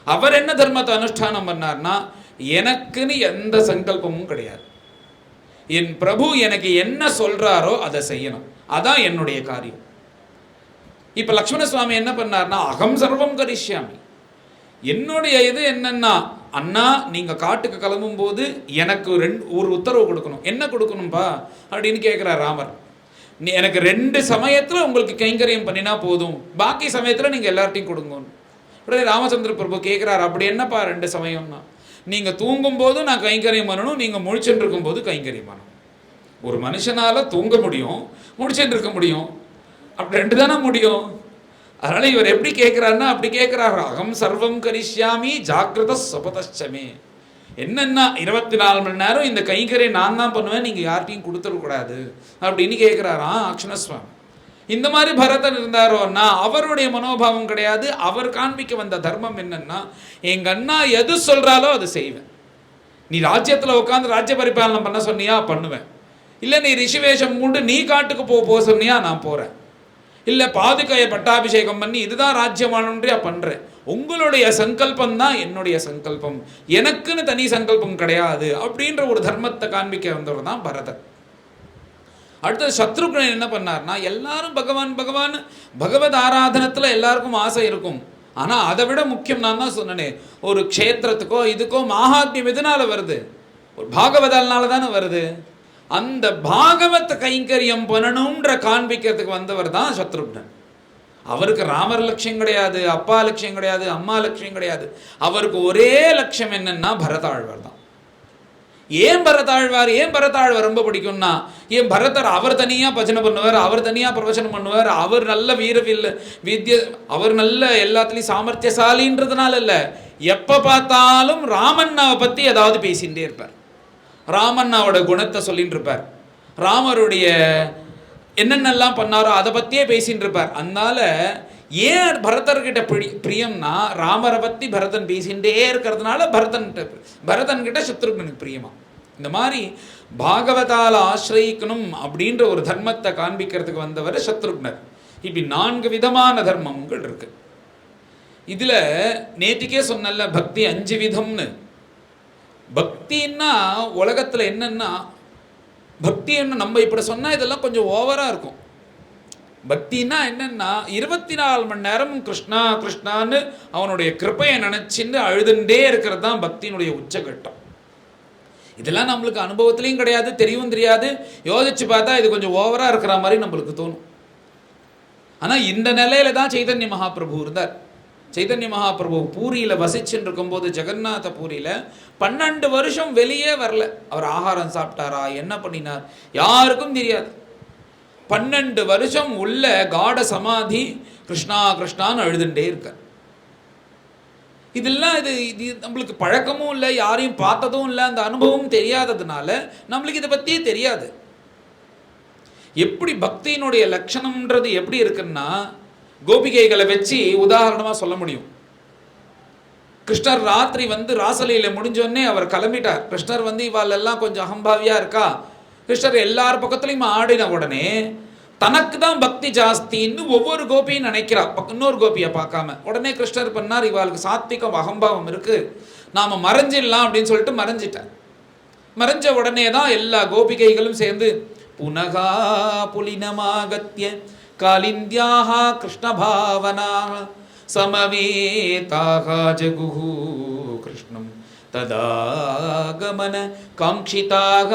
அவர் என்ன தர்மத்தை அனுஷ்டானம் பண்ணார்னா எனக்குன்னு எந்த சங்கல்பமும் கிடையாது, என் பிரபு எனக்கு என்ன சொல்றாரோ அதை செய்யணும், அதான் என்னுடைய காரியம். இப்ப லக்ஷ்மண சுவாமி என்ன பண்ணார்னா அகம் சர்வம் கரிஷ்யாமி, என்னுடைய இது என்னன்னா அண்ணா நீங்க காட்டுக்கு கிளம்பும் போது எனக்கு ஒரு உத்தரவு கொடுக்கணும். என்ன கொடுக்கணும்பா அப்படின்னு கேட்கிறார் ராமர். நீ எனக்கு 2 சமயத்துல உங்களுக்கு கைங்கரியம் பண்ணினா போதும், பாக்கி சமயத்துல நீங்க எல்லார்ட்டையும் கொடுங்க. உடனே ராமச்சந்திர பிரபு கேட்கிறார், அப்படி என்னப்பா 2 சமயம்னா? நீங்க தூங்கும் போது நான் கைங்கரியம் பண்ணணும், நீங்க முழிச்சுட்டு இருக்கும் போது கைங்கரியம் பண்ணணும். ஒரு மனுஷனால தூங்க முடியும், முடிச்சுட்டு இருக்க முடியும், அப்படி 2 தானே முடியும். அதனால இவர் எப்படி கேட்கிறாருன்னா அப்படி கேட்கிறார், அகம் சர்வம் கரிஷ்யாமி ஜாக்கிரத சபதச்சமே. என்னன்னா 24 மணி நேரம் இந்த கைங்கரியம் நான் தான் பண்ணுவேன், நீங்க யார்ட்டையும் கொடுத்துடக்கூடாது அப்படின்னு கேட்கிறாராம் அக்ஷணசுவாமி. இந்த மாதிரி பரதன் இருந்தாரோன்னா அவருடைய மனோபாவம் கிடையாது. அவர் காண்பிக்க வந்த தர்மம் என்னன்னா எங்க அண்ணா எது சொல்றாலோ அதை செய்வேன். நீ ராஜ்யத்தில் உட்காந்து ராஜ்ய பரிபாலனம் பண்ண சொன்னியா பண்ணுவேன், இல்லை நீ ரிஷிவேஷம் மூண்டு நீ காட்டுக்கு போக சொன்னியா நான் போறேன், இல்லை பாதுகையை பட்டாபிஷேகம் பண்ணி இதுதான் ராஜ்யமானன்றியா பண்றேன். உங்களுடைய சங்கல்பம் தான் என்னுடைய சங்கல்பம், எனக்குன்னு தனி சங்கல்பம் கிடையாது அப்படின்ற ஒரு தர்மத்தை காண்பிக்க வந்தவர் தான் பரதன். அடுத்தது சத்ருக்னன் என்ன பண்ணார்னா எல்லாரும் பகவான் பகவத் ஆராதனத்தில் எல்லாருக்கும் ஆசை இருக்கும். ஆனால் அதை விட முக்கியம் நான் தான் சொன்னேனே, ஒரு க்ஷேத்திரத்துக்கோ இதுக்கோ மகாத்மியம் எதனால வருது? ஒரு பாகவதால்னால தானே வருது. அந்த பாகவத கைங்கரியம் பண்ணணும்ன்ற காண்பிக்கிறதுக்கு வந்தவர் தான் சத்ருக்னன். அவருக்கு ராமர் லட்சியம் கிடையாது, அப்பா லட்சியம் கிடையாது, அம்மா லட்சியம் கிடையாது. அவருக்கு ஒரே லட்சியம் என்னன்னா பரதாழ்வார் தான். ஏன் பரதாழ்வார் ரொம்ப பிடிக்கும்னா ஏன் பரதர் அவர் தனியாக பஜனை பண்ணுவார், அவர் தனியாக பிரவச்சனம் பண்ணுவார், அவர் நல்ல வித்ய அவர் நல்ல எல்லாத்துலேயும் சாமர்த்தியசாலின்றதுனால இல்லை, எப்போ பார்த்தாலும் ராமண்ணாவை பற்றி ஏதாவது பேசிகிட்டே இருப்பார், ராமண்ணாவோட குணத்தை சொல்லிட்டு இருப்பார், ராமருடைய என்னென்னலாம் பண்ணாரோ அதை பற்றியே பேசின்னு இருப்பார். அதனால ஏன் பரதர்கிட்ட பிரியம்னா ராமரை பற்றி பரதன் பேசிகிட்டே இருக்கிறதுனால பரதன்கிட்ட சத்ருக்னனுக்கு பிரியமா. இந்த மாதிரி பாகவதால ஆசிரியிக்கணும் அப்படின்ற ஒரு தர்மத்தை காண்பிக்கிறதுக்கு வந்தவர் சத்ருக்னர். இப்படி 4 விதமான தர்மங்கள் இருக்கு. இதுல நேற்றுக்கே சொன்னல பக்தி 5 விதம்னு. பக்தின்னா உலகத்துல என்னன்னா பக்தி என்ன நம்ம இப்படி சொன்னா இதெல்லாம் கொஞ்சம் ஓவரா இருக்கும். பக்தினா என்னன்னா 24 மணி நேரமும் கிருஷ்ணா கிருஷ்ணான்னு அவனுடைய கிருப்பையை நினைச்சுன்னு அழுதுண்டே இருக்கிறது தான் பக்தியினுடைய உச்சகட்டம். இதெல்லாம் நம்மளுக்கு அனுபவத்திலையும் கிடையாது, தெரியவும் தெரியாது. யோசிச்சு பார்த்தா இது கொஞ்சம் ஓவரா இருக்கிற மாதிரி நம்மளுக்கு தோணும். ஆனா இந்த நிலையில தான் சைதன்ய மகாபிரபு இருந்தார். சைதன்ய மகாபிரபு பூரியில வசிச்சுட்டு இருக்கும்போது ஜெகநாத பூரியில 12 வருஷம் வெளியே வரல. அவர் ஆகாரம் சாப்பிட்டாரா என்ன பண்ணினார் யாருக்கும் தெரியாது. 12 வருஷம் உள்ள காட சமாதி கிருஷ்ணா கிருஷ்ணான்னு அழுதுண்டே இருக்கார். இதெல்லாம் இது நம்மளுக்கு பழக்கமும் இல்லை, யாரையும் பார்த்ததும் இல்லை, அந்த அனுபவம் தெரியாததுனால நம்மளுக்கு இதை பற்றியே தெரியாது. எப்படி பக்தியினுடைய லட்சணம்ன்றது எப்படி இருக்குன்னா கோபிகைகளை வச்சு உதாரணமாக சொல்ல முடியும். கிருஷ்ணர் ராத்திரி ராசலீல முடிஞ்சோடனே அவர் கிளம்பிட்டார். கிருஷ்ணர் இவாள் எல்லாம் கொஞ்சம் அகம்பாவியா இருக்கா. கிருஷ்ணர் எல்லார் பக்கத்துலையும் ஆடின உடனே தனக்கு தான் பக்தி ஜாஸ்தின்னு ஒவ்வொரு கோபியும் நினைக்கிறா, இன்னொரு கோபியை பார்க்காம. உடனே கிருஷ்ணர் பண்ணார், இவாளுக்கு சாத்விகம் அகம்பாவம் இருக்கு, நாம மறைஞ்சிடலாம் அப்படின்னு சொல்லிட்டு மறைஞ்சிட்டார். மறைஞ்ச உடனே தான் எல்லா கோபிகைகளும் சேர்ந்து புனகா புலினமாகத்ய காலிந்தியாக கிருஷ்ணபாவனாக சமவேதாக ஜகுஹு கிருஷ்ணம் ததாகமன காங்க்ஷிதாக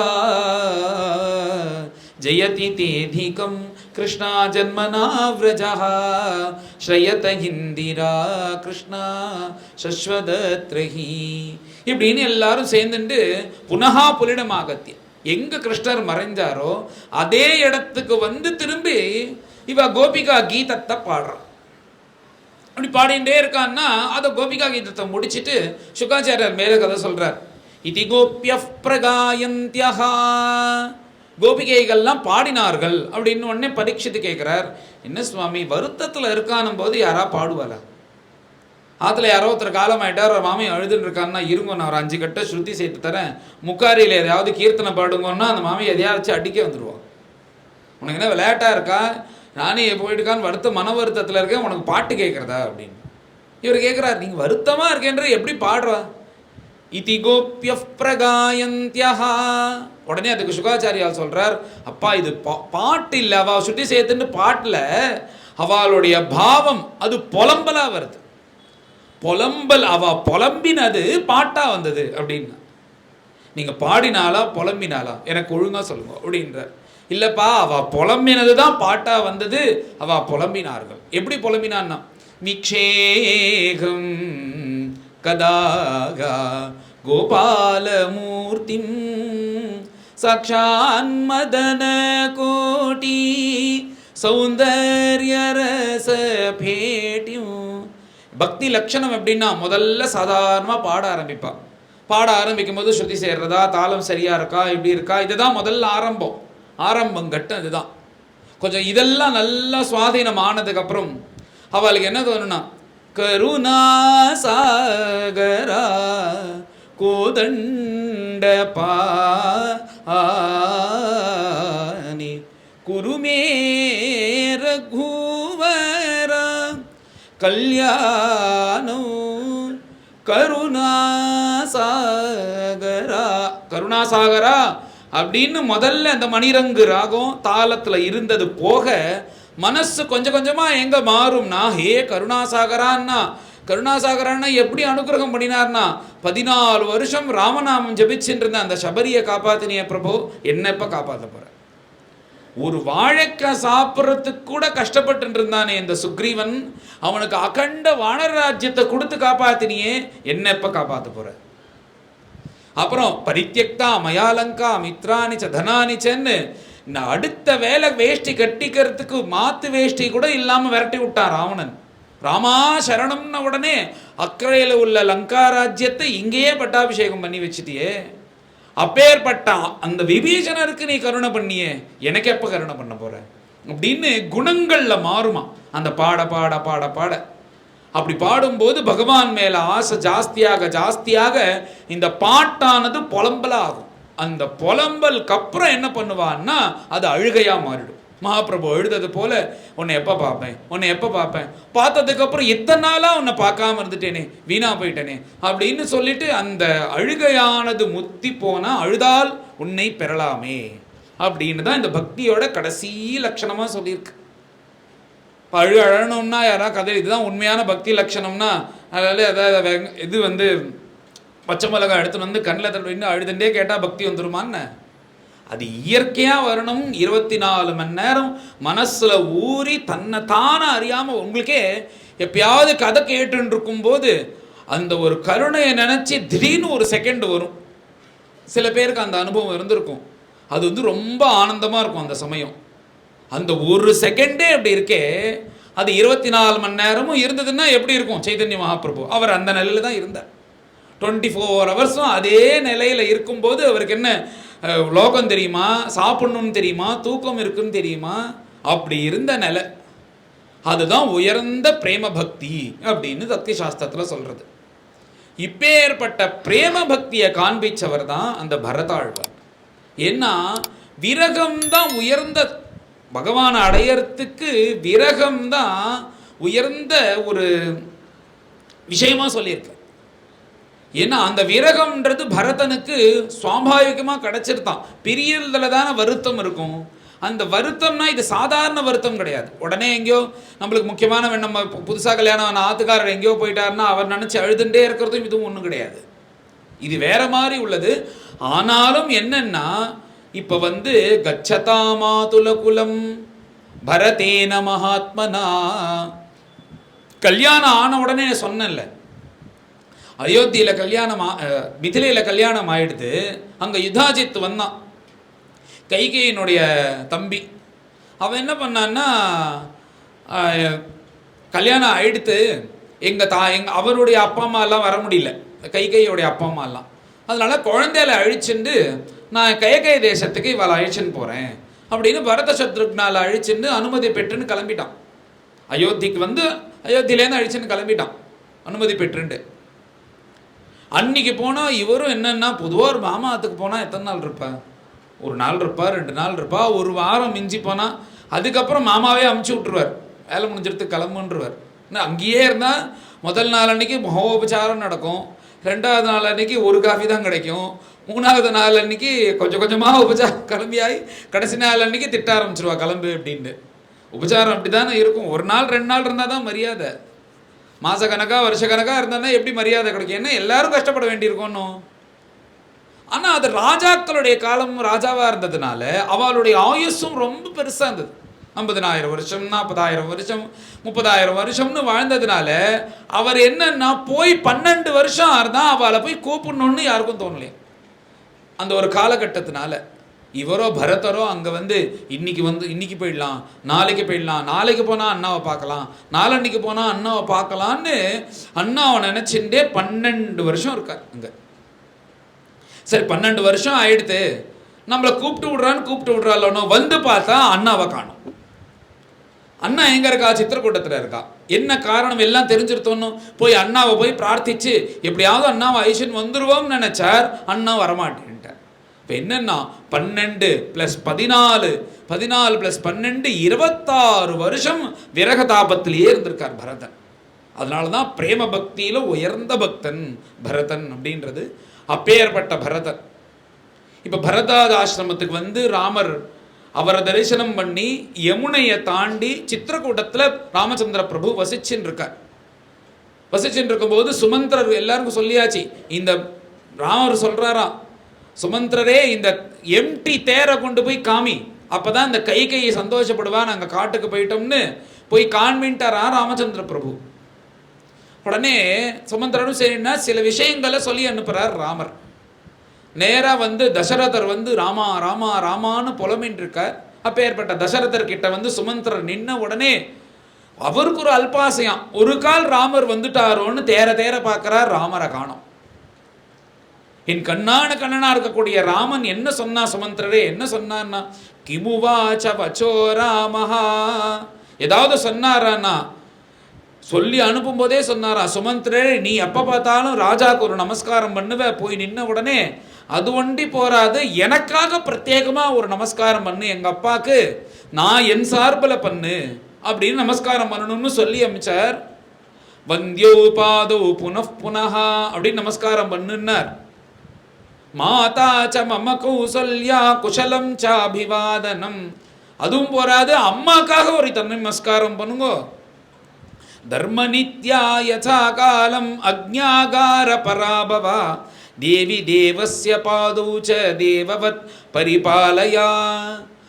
ஜயதி தேதிகம் கிருஷ்ணா ஜன்மனா விரஜः ஸ்ரயத இந்திரா கிருஷ்ணா சஸ்வதத்ரஹி. இப்படின்னு எல்லாரும் சேர்ந்துட்டு புனகா புலினமாகத்ய, எங்க கிருஷ்ணர் மறைஞ்சாரோ அதே இடத்துக்கு திரும்பி இவ கோபிகா கீதத்தை பாடுறான். அப்படி பாடிண்டே இருக்கான்னா அதை கோபிகா கீதத்தை முடிச்சுட்டு சுகாச்சாரியர் மேல கதை சொல்றார். இதி கோபிய பிரகாயந்தியஹா, கோபிகைகள்லாம் பாடினார்கள் அப்படின்னு உடனே பரீட்சித்து கேட்கிறார், என்ன சுவாமி வருத்தத்தில் இருக்கானும் போது யாரா பாடுவாளா? ஆற்றுல யாரோ ஒருத்தர் காலம் ஆகிட்டார், ஒரு மாமி அழுதுன்னு இருக்காருன்னா இருங்க நான் ஒரு 5 கட்டை ஸ்ருதி சேர்த்து தரேன், முக்காரியில் எதையாவது கீர்த்தனை பாடுங்கன்னா அந்த மாமி எதையாவது வச்சு அடிக்க வந்துடுவான். உனக்கு என்ன விளையாட்டாக இருக்கா, நானே போயிட்டுக்கான்னு மன வருத்தத்தில் இருக்கேன், உனக்கு பாட்டு கேட்குறதா அப்படின்னு இவர் கேட்குறாரு. நீங்கள் வருத்தமாக இருக்கேன்ற எப்படி பாடுறா? இதி கோபிய பிரகாயந்தியஹா. உடனே அதுக்கு சுகாச்சாரியால் சொல்றார், அப்பா இது பாட்டு இல்லை, அவ சுட்டி சேர்த்துன்னு பாட்டில் அவளுடைய பாவம் அது புலம்பலா வருது. புலம்பல், அவ புலம்பினது பாட்டா வந்தது அப்படின்னா. நீங்க பாடினாலா புலம்பினாலா எனக்கு ஒழுங்கா சொல்லுங்க அப்படின்றார். இல்லப்பா அவ புலம்பினது தான் பாட்டா வந்தது, அவ புலம்பினார்கள். எப்படி புலம்பினான்னா நிக்ஷேகம் கதாகா கோபாலமூர்த்திம் சாக்ஷான் மதன கோட்டி சௌந்தர்ய ரச பேட்டியும். பக்தி லட்சணம் எப்படின்னா முதல்ல சாதாரணமாக பாட ஆரம்பிப்பான். பாட ஆரம்பிக்கும் போது ஸ்ருதி சேர்றதா, தாளம் சரியா இருக்கா, இப்படி இருக்கா, இதுதான் முதல்ல ஆரம்பம் கட்டம் இதுதான். கொஞ்சம் இதெல்லாம் நல்லா சுவாதீனம் ஆனதுக்கப்புறம் அவளுக்கு என்ன தோணுன்னா கருணா சாகரா கோதண்ட பாணி குருமே ரகுவரா கல்யாணம் கருணாசாகரா அப்படின்னு முதல்ல அந்த மணிரங்கு ராகம் தாளத்துல இருந்தது போக மனசு கொஞ்சம் கொஞ்சமா எங்க மாறும்னா ஹே கருணாசாகரான்னா. கருணாசாகரான்னா எப்படி அனுகிரகம் பண்ணினார்னா 14 வருஷம் ராமநாமம் ஜபிச்சுட்டு இருந்த அந்த சபரியை காப்பாத்தினிய பிரபு, என்ன இப்ப காப்பாற்ற போற? ஒரு வாழைக்காய் சாப்பிட்றதுக்கு கூட கஷ்டப்பட்டு இருந்தானே இந்த சுக்ரீவன், அவனுக்கு அகண்ட வானர ராஜ்யத்தை கொடுத்து காப்பாத்தினியே, என்ன எப்ப காப்பாற்ற போற? அப்புறம் பரித்தியக்தா மயாலங்கா மித்ராணிச்ச தனானிச்சன்னு அடுத்த வேலை வேஷ்டி கட்டிக்கிறதுக்கு மாத்து வேஷ்டி கூட இல்லாம விரட்டி விட்டான் ராவணன். ராமா சரணம்ன உடனே அக்கறையில் உள்ள லங்கா ராஜ்யத்தை இங்கேயே பட்டாபிஷேகம் பண்ணி வச்சுட்டியே, அப்பேற்பட்ட அந்த விபீஷணருக்கு நீ கருணை பண்ணியே, எனக்கு எப்ப கருணை பண்ண போற அப்படின்னு குணங்கள்ல மாறுமா அந்த பாட பாட பாட பாட. அப்படி பாடும்போது பகவான் மேல ஆசை ஜாஸ்தியாக ஜாஸ்தியாக இந்த பாட்டானது புலம்பலாகும். அந்த புலம்பலுக்கு அப்புறம் என்ன பண்ணுவான்னா அது அழுகையா மாறிடும். மகாபிரபு எழுதது போல உன்னை எப்ப பார்ப்பேன், உன்னை எப்ப பார்ப்பேன், பார்த்ததுக்கு அப்புறம் இத்தனை நாளா உன்னை பார்க்காம இருந்துட்டேனே, வீணா போயிட்டேனே அப்படின்னு சொல்லிட்டு அந்த அழுகையானது முத்தி போனா அழுதால் உன்னை பெறலாமே அப்படின்னு தான் இந்த பக்தியோட கடைசி லட்சணமா சொல்லியிருக்கு. அழணும்னா யாரா கதை இதுதான் உண்மையான பக்தி லட்சணம்னா அதனால அதாவது இது பச்சை மிளகாய் எடுத்துன்னு கண்ணில் தட்டு அழுதுண்டே கேட்டால் பக்தி வந்துருமான்னு? அது இயற்கையாக வரணும். 24 மணி நேரம் மனசில் ஊறி தன்னை தானே அறியாமல் உங்களுக்கே எப்பயாவது கதை கேட்டுன்னு இருக்கும்போது அந்த ஒரு கருணையை நினச்சி திடீர்னு ஒரு செகண்ட் வரும். சில பேருக்கு அந்த அனுபவம் இருந்திருக்கும். அது ரொம்ப ஆனந்தமாக இருக்கும் அந்த சமயம். அந்த ஒரு செகண்டே அப்படி இருக்கே, அது 24 மணி நேரமும் இருந்ததுன்னா எப்படி இருக்கும்? சைதன்ய மகாபிரபு அவர் அந்த நிலையில் தான் இருந்தார். 24 ஹவர்ஸும் அதே நிலையில் இருக்கும்போது அவருக்கு என்ன லோகம் தெரியுமா, சாப்பிடணும்னு தெரியுமா, தூக்கம் இருக்குன்னு தெரியுமா? அப்படி இருந்த நிலை. அதுதான் உயர்ந்த பிரேம பக்தி அப்படின்னு தத்துவ சாஸ்திரத்தில் சொல்றது. இப்பேற்பட்ட பிரேம பக்தியை காண்பிச்சவர் தான் அந்த பரதாழ்வார். ஏன்னா விரகம்தான் உயர்ந்த, பகவானை அடையறதுக்கு விரகம்தான் உயர்ந்த ஒரு விஷயமா சொல்லியிருக்க. ஏன்னா அந்த விரகம்ன்றது பரதனுக்கு சுவாபாவிகமாக கிடைச்சிருந்தான். பிரியறதுல தானே வருத்தம் இருக்கும். அந்த வருத்தம்னா இது சாதாரண வருத்தம் கிடையாது. உடனே எங்கேயோ நம்மளுக்கு முக்கியமான நம்ம புதுசாக கல்யாணம் ஆத்துக்காரர் எங்கேயோ போயிட்டாருன்னா அவர் நினச்சி அழுதுண்டே இருக்கிறதும் இதுவும் ஒன்றும் கிடையாது. இது வேற மாதிரி உள்ளது. ஆனாலும் என்னன்னா இப்போ கச்சதா மாதுல குலம் பரதேன மகாத்மனா, கல்யாணம் ஆன உடனே சொன்னேன்ல, அயோத்தியில் கல்யாணம் மிதிலையில் கல்யாணம் ஆயிடுது. அங்கே யுதாஜித் வந்தான், கைகேயினுடைய தம்பி. அவன் என்ன பண்ணான்னா, கல்யாணம் ஆயிடுத்து, அவருடைய அப்பா அம்மாலாம் வர முடியல, கைகையோடைய அப்பா அம்மாலாம். அதனால குழந்தையில அழிச்சுண்டு நான் கைகை தேசத்துக்கு இவளை அழிச்சுன்னு போகிறேன் அப்படின்னு பரத சத்ருக்னால அழிச்சுன்னு அனுமதி பெற்றுன்னு கிளம்பிட்டான். அயோத்திக்கு அயோத்தியிலேருந்து அழிச்சுன்னு கிளம்பிட்டான் அனுமதி பெற்றுண்டு. அன்னைக்கு போனால் இவரும் என்னென்னா, பொதுவாக ஒரு மாமாத்துக்கு போனால் எத்தனை நாள் இருப்பா? ஒரு நாள் இருப்பா, 2 நாள் இருப்பா, ஒரு வாரம் மிஞ்சி போனால் அதுக்கப்புறம் மாமாவே அமுச்சு விட்ருவார், வேலை முடிஞ்சிடத்துக்கு கிளம்புன்றவர். அங்கேயே இருந்தால் முதல் நாள் அன்னைக்கு மகோபச்சாரம் நடக்கும், 2வது நாள் அன்னைக்கு ஒரு காஃபி தான் கிடைக்கும், 3வது நாள் அன்னைக்கு கொஞ்சம் கொஞ்சமாக உபச்சாரம் கிளம்பியாகி கடைசி நாள் அன்னைக்கு திட்ட ஆரம்பிச்சிருவா கிளம்பு அப்படின்ட்டு. உபச்சாரம் அப்படி தானே இருக்கும். ஒரு நாள் 2 நாள் இருந்தால் தான் மரியாதை. மாத கணக்காக வருஷ கணக்காக இருந்தால் எப்படி மரியாதை கிடைக்கும்? ஏன்னா எல்லாரும் கஷ்டப்பட வேண்டியிருக்கோன்னு. ஆனால் அது ராஜாக்களுடைய காலம், ராஜாவாக இருந்ததுனால அவளுடைய ஆயுசும் ரொம்ப பெருசாக இருந்தது. 50,000 வருஷம், 40,000 வருஷம், 30,000 வருஷம்னு வாழ்ந்ததுனால அவர் என்னன்னா போய் 12 வருஷம் இருந்தால் அவளை போய் கூப்பிடணுன்னு யாருக்கும் தோணலையே அந்த ஒரு காலகட்டத்தினால. இவரோ பரதரோ அங்கே இன்னைக்கு போயிடலாம், நாளைக்கு போயிடலாம், நாளைக்கு போனால் அண்ணாவை பார்க்கலாம், நாளன்னைக்கு போனால் அண்ணாவை பார்க்கலான்னு அண்ணாவை நினச்சிண்டே 12 வருஷம் இருக்கார் அங்கே. சரி, 12 வருஷம் ஆயிடுத்து, நம்மளை கூப்பிட்டு விடுறாளோனோ பார்த்தா அண்ணாவை காணும். அண்ணா எங்கே இருக்கா? சித்திரக்கூட்டத்தில் இருக்கா. என்ன காரணம் எல்லாம் தெரிஞ்சிருத்தோன்னு போய் அண்ணாவை போய் பிரார்த்திச்சு எப்படியாவது அண்ணாவை ஐஷன் வந்துடுவோம்னு நினைச்சார். அண்ணா வரமாட்டேன்ட்டார். இப்போ என்னன்னா 12 + 14, 14 + 12 26 வருஷம் விரக தாபத்திலேயே இருந்திருக்கார் பரதன். அதனால தான் பிரேம பக்தியில் உயர்ந்த பக்தன் பரதன் அப்படின்றது. அப்பேற்பட்ட பரதன் இப்போ பரதாத ஆசிரமத்துக்கு ராமர் அவரை தரிசனம் பண்ணி யமுனையை தாண்டி சித்திரக்கூட்டத்தில் ராமச்சந்திர பிரபு வசிச்சுன்னு இருக்கார். வசிச்சுன்னு இருக்கும்போது சுமந்திரர் எல்லாருக்கும் சொல்லியாச்சு. இந்த ராமர் சொல்கிறாராம், சுமந்திரரே இந்த எம்டி தேரை கொண்டு போய் காமி, அப்போதான் இந்த கையை சந்தோஷப்படுவா, நாங்கள் காட்டுக்கு போயிட்டோம்னு போய் காண்பின்ட்டாரா ராமச்சந்திர பிரபு. உடனே சுமந்திரனும் சரின்னா சில விஷயங்களை சொல்லி அனுப்புகிறார் ராமர். நேராக தசரதர் ராமா ராமா ராமான்னு புலமின் இருக்கார். அப்பேற்பட்ட தசரதர் கிட்ட சுமந்திரர் நின்ன உடனே அவருக்கு ஒரு அல்பாசையாம், ஒரு கால் ராமர் வந்துட்டாரோன்னு தேர பார்க்கிறார். ராமரை காணோம். என் கண்ணனா இருக்கக்கூடிய ராமன் என்ன சொன்னா? சுமந்திரரே என்ன சொன்னார்னா, கிமுவாச்ச வச்சோ ராமஹா, ஏதாவது சொன்னாரான்னா சொல்லி அனுப்பும் போதே சொன்னாரா, சுமந்திரரே நீ எப்போ பார்த்தாலும் ராஜாவுக்கு ஒரு நமஸ்காரம் பண்ணுவ, போய் நின்ன உடனே அது ஒண்டி போராது, எனக்காக பிரத்யேகமாக ஒரு நமஸ்காரம் பண்ணு, எங்கள் அப்பாவுக்கு நான் என் சார்பில் பண்ணு அப்படின்னு நமஸ்காரம் பண்ணணும்னு சொல்லி அமைச்சார். வந்தியோ பாதோ புனః அப்படின்னு நமஸ்காரம் பண்ணுன்னார். மாதா ச மம கௌசல்யா குஷலம் சாபிவாதனம், அதுவும் போராது அம்மாக்காக ஒரு தன்னை நமஸ்காரம் பண்ணுங்க. தர்ம நித்யா யதா காலம் அக்ஞாகார பராபவா தேவி தேவஸ்ய பாதௌச்ச தேவவத் பரிபாலயா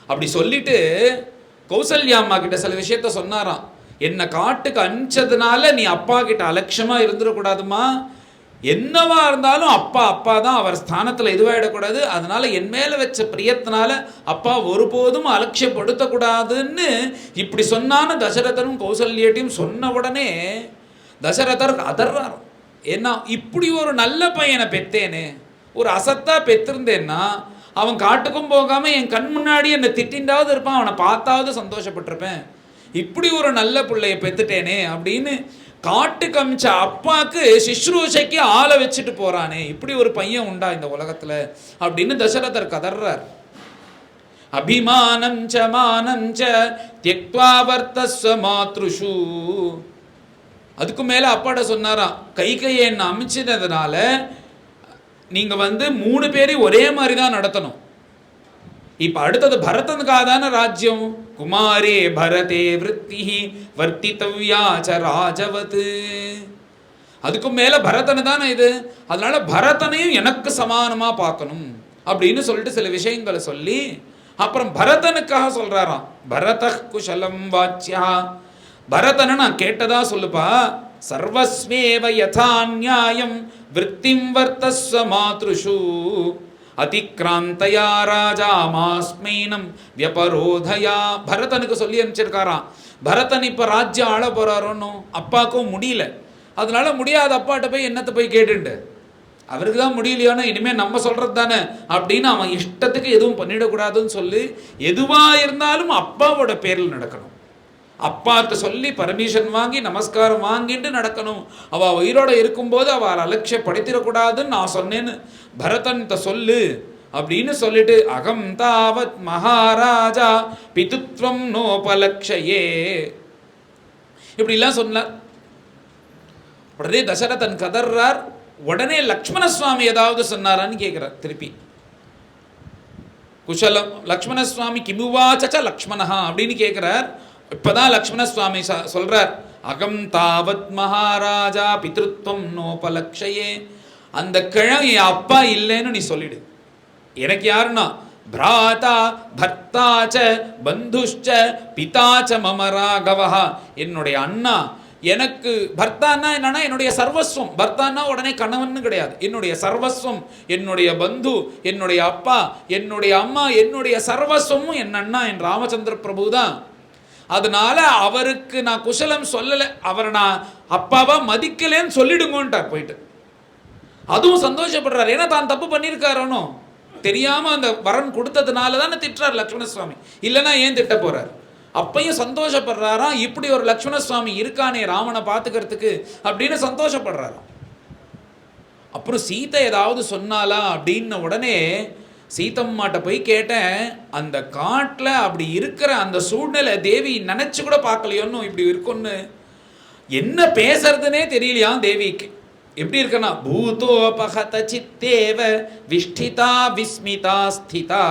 அப்படி சொல்லிட்டு கௌசல்யா அம்மா கிட்ட சில விஷயத்த சொன்னாராம். என்னை காட்டுக்கு அனுப்பிச்சதுனால நீ அப்பா கிட்ட அலட்சியமாக இருந்துடக்கூடாதுமா, என்னவா இருந்தாலும் அப்பா தான், அவர் ஸ்தானத்தில் இதுவாகிடக்கூடாது, அதனால என் மேலே வச்ச பிரியத்தினால அப்பா ஒருபோதும் அலட்சியப்படுத்தக்கூடாதுன்னு இப்படி சொன்னான்னு தசரதரும் கௌசல்யட்டையும் சொன்ன உடனே தசரதர் அதர்றார். ஏன்னா இப்படி ஒரு நல்ல பையனை பெற்றேனே, ஒரு அசத்தா பெற்றிருந்தேன்னா அவன் காட்டுக்கும் போகாமல் என் கண் முன்னாடி என்னை திட்டின்றாவது இருப்பான், அவனை பார்த்தாவது சந்தோஷப்பட்டிருப்பேன். இப்படி ஒரு நல்ல பிள்ளைய பெத்துட்டேனே அப்படின்னு காட்டு கமிச்ச அப்பாக்கு சிஸ்ரூஷைக்கு ஆளை வச்சுட்டு போறானே, இப்படி ஒரு பையன் உண்டா இந்த உலகத்துல அப்படின்னு தசரதர் கதர்றார். அபிமானம் ச மானம் ச த்யக்த்வா வர்த்தஸ்வ மாத்ருஷு. அதுக்கு மேல அப்பாட்ட சொன்னாராம், கைகையை அமைச்சினதுனால நீங்க 3 பேரையும் ஒரே மாதிரி தான் நடத்தணும். இப்ப அடுத்தது பரதனுக்காக தானே ராஜ்யம். குமாரே பரதே விருத்தி வர்த்தித்தவ்யா ச ராஜவத். அதுக்கு மேல பரதனு தானே இது, அதனால பரதனையும் எனக்கு சமானமா பார்க்கணும் அப்படின்னு சொல்லிட்டு சில விஷயங்களை சொல்லி அப்புறம் பரதனுக்காக சொல்றாராம். பரத குஷலம் வாச்சியா, பரதனை நான் கேட்டதா சொல்லுப்பா. சர்வஸ்மேவ யதா நியாயம் விருத்திம் வர்த்தஸ்வ மாத்ருஷு அதிக்ராந்தயா ராஜா மாஸ்மைனம் வியபரோதயா. பரதனுக்கு சொல்லி அனுப்பிச்சிருக்காராம். பரதன் இப்ப ராஜ்யம் ஆள போறாரோன்னு அப்பாக்கும் முடியல. அதனால முடியாத அப்பாட்ட போய் என்னத்தை போய் கேட்டுண்டு, அவருக்கு தான் முடியலையோன்னா இனிமே நம்ம சொல்றது தானே அப்படின்னு அவன் இஷ்டத்துக்கு எதுவும் பண்ணிடக்கூடாதுன்னு சொல்லி எதுவா இருந்தாலும் அப்பாவோட பேரில் நடக்கணும். அப்பாட்ட சொல்லி பர்மிஷன் வாங்கி நமஸ்காரம் வாங்கிட்டு நடக்கணும். அவள் உயிரோட இருக்கும்போது அவள் அலட்சியப்படுத்திடக்கூடாதுன்னு நான் சொன்னேன்னு பரதன் சொல்லு அப்படின்னு சொல்லிட்டு அகம் தாவத் மகாராஜா பிதுத்வம் நோபலக்ஷயே இப்படிலாம் சொன்னார். உடனே தசரதன் கதர்றார். உடனே லக்ஷ்மண சுவாமி ஏதாவது சொன்னாரான்னு கேட்கிறார் திருப்பி. குஷலம் லக்ஷ்மண சுவாமி கிமுவாச்ச லக்ஷ்மணஹா அப்படின்னு கேட்கிறார். இப்பதான் லக்ஷ்மண சுவாமி சொல்றார், அகம் தாவத் மகாராஜா பித்ருத்வம் நோபலக்ஷயே. அந்த கிழமை என் அப்பா இல்லைன்னு நீ சொல்லிடு. எனக்கு யாருன்னா பிராதா பர்த்தாச்ச பந்துஷ்ச பிதாச்ச மம ராகவஹா. என்னுடைய அண்ணா, எனக்கு பர்த்தான்னா என்னன்னா என்னுடைய சர்வஸ்வம். பர்த்தான்னா உடனே கணவன் கிடையாது. என்னுடைய சர்வஸ்வம், என்னுடைய பந்து, என்னுடைய அப்பா, என்னுடைய அம்மா, என்னுடைய சர்வஸ்வமும் என் அண்ணா என் ராமச்சந்திர பிரபு தான். அதனால அவருக்கு நான் குசலம் சொல்லலை, அவரை நான் அப்பாவா மதிக்கலன்னு சொல்லிடுங்கன்ட்டார் போயிட்டு. அதுவும் சந்தோஷப்படுறாரு, ஏன்னா தான் தப்பு பண்ணியிருக்காரோனோ தெரியாம அந்த வரன் கொடுத்ததுனால தானே திட்டுறார் லக்ஷ்மண சுவாமி, இல்லைன்னா ஏன் திட்ட போறார். அப்பையும் சந்தோஷப்படுறாராம், இப்படி ஒரு லக்ஷ்மண சுவாமி இருக்கானே ராமனை பார்த்துக்கிறதுக்கு அப்படின்னு சந்தோஷப்படுறாராம். அப்புறம் சீதை ஏதாவது சொன்னாலா அப்படின்னு உடனே சீதம்மாட்ட போய் கேட்டேன். அந்த காட்டில் அப்படி இருக்கிற அந்த சூழ்நிலை தேவி நினைச்சு கூட பார்க்கலையோன்னு இப்படி இருக்குன்னு. என்ன பேசுறதுனே தெரியலையா தேவிக்கு. எப்படி இருக்கனா பூதோபகத சித்தேவ விஷ்டிதா விஸ்மிதா ஸ்திதா.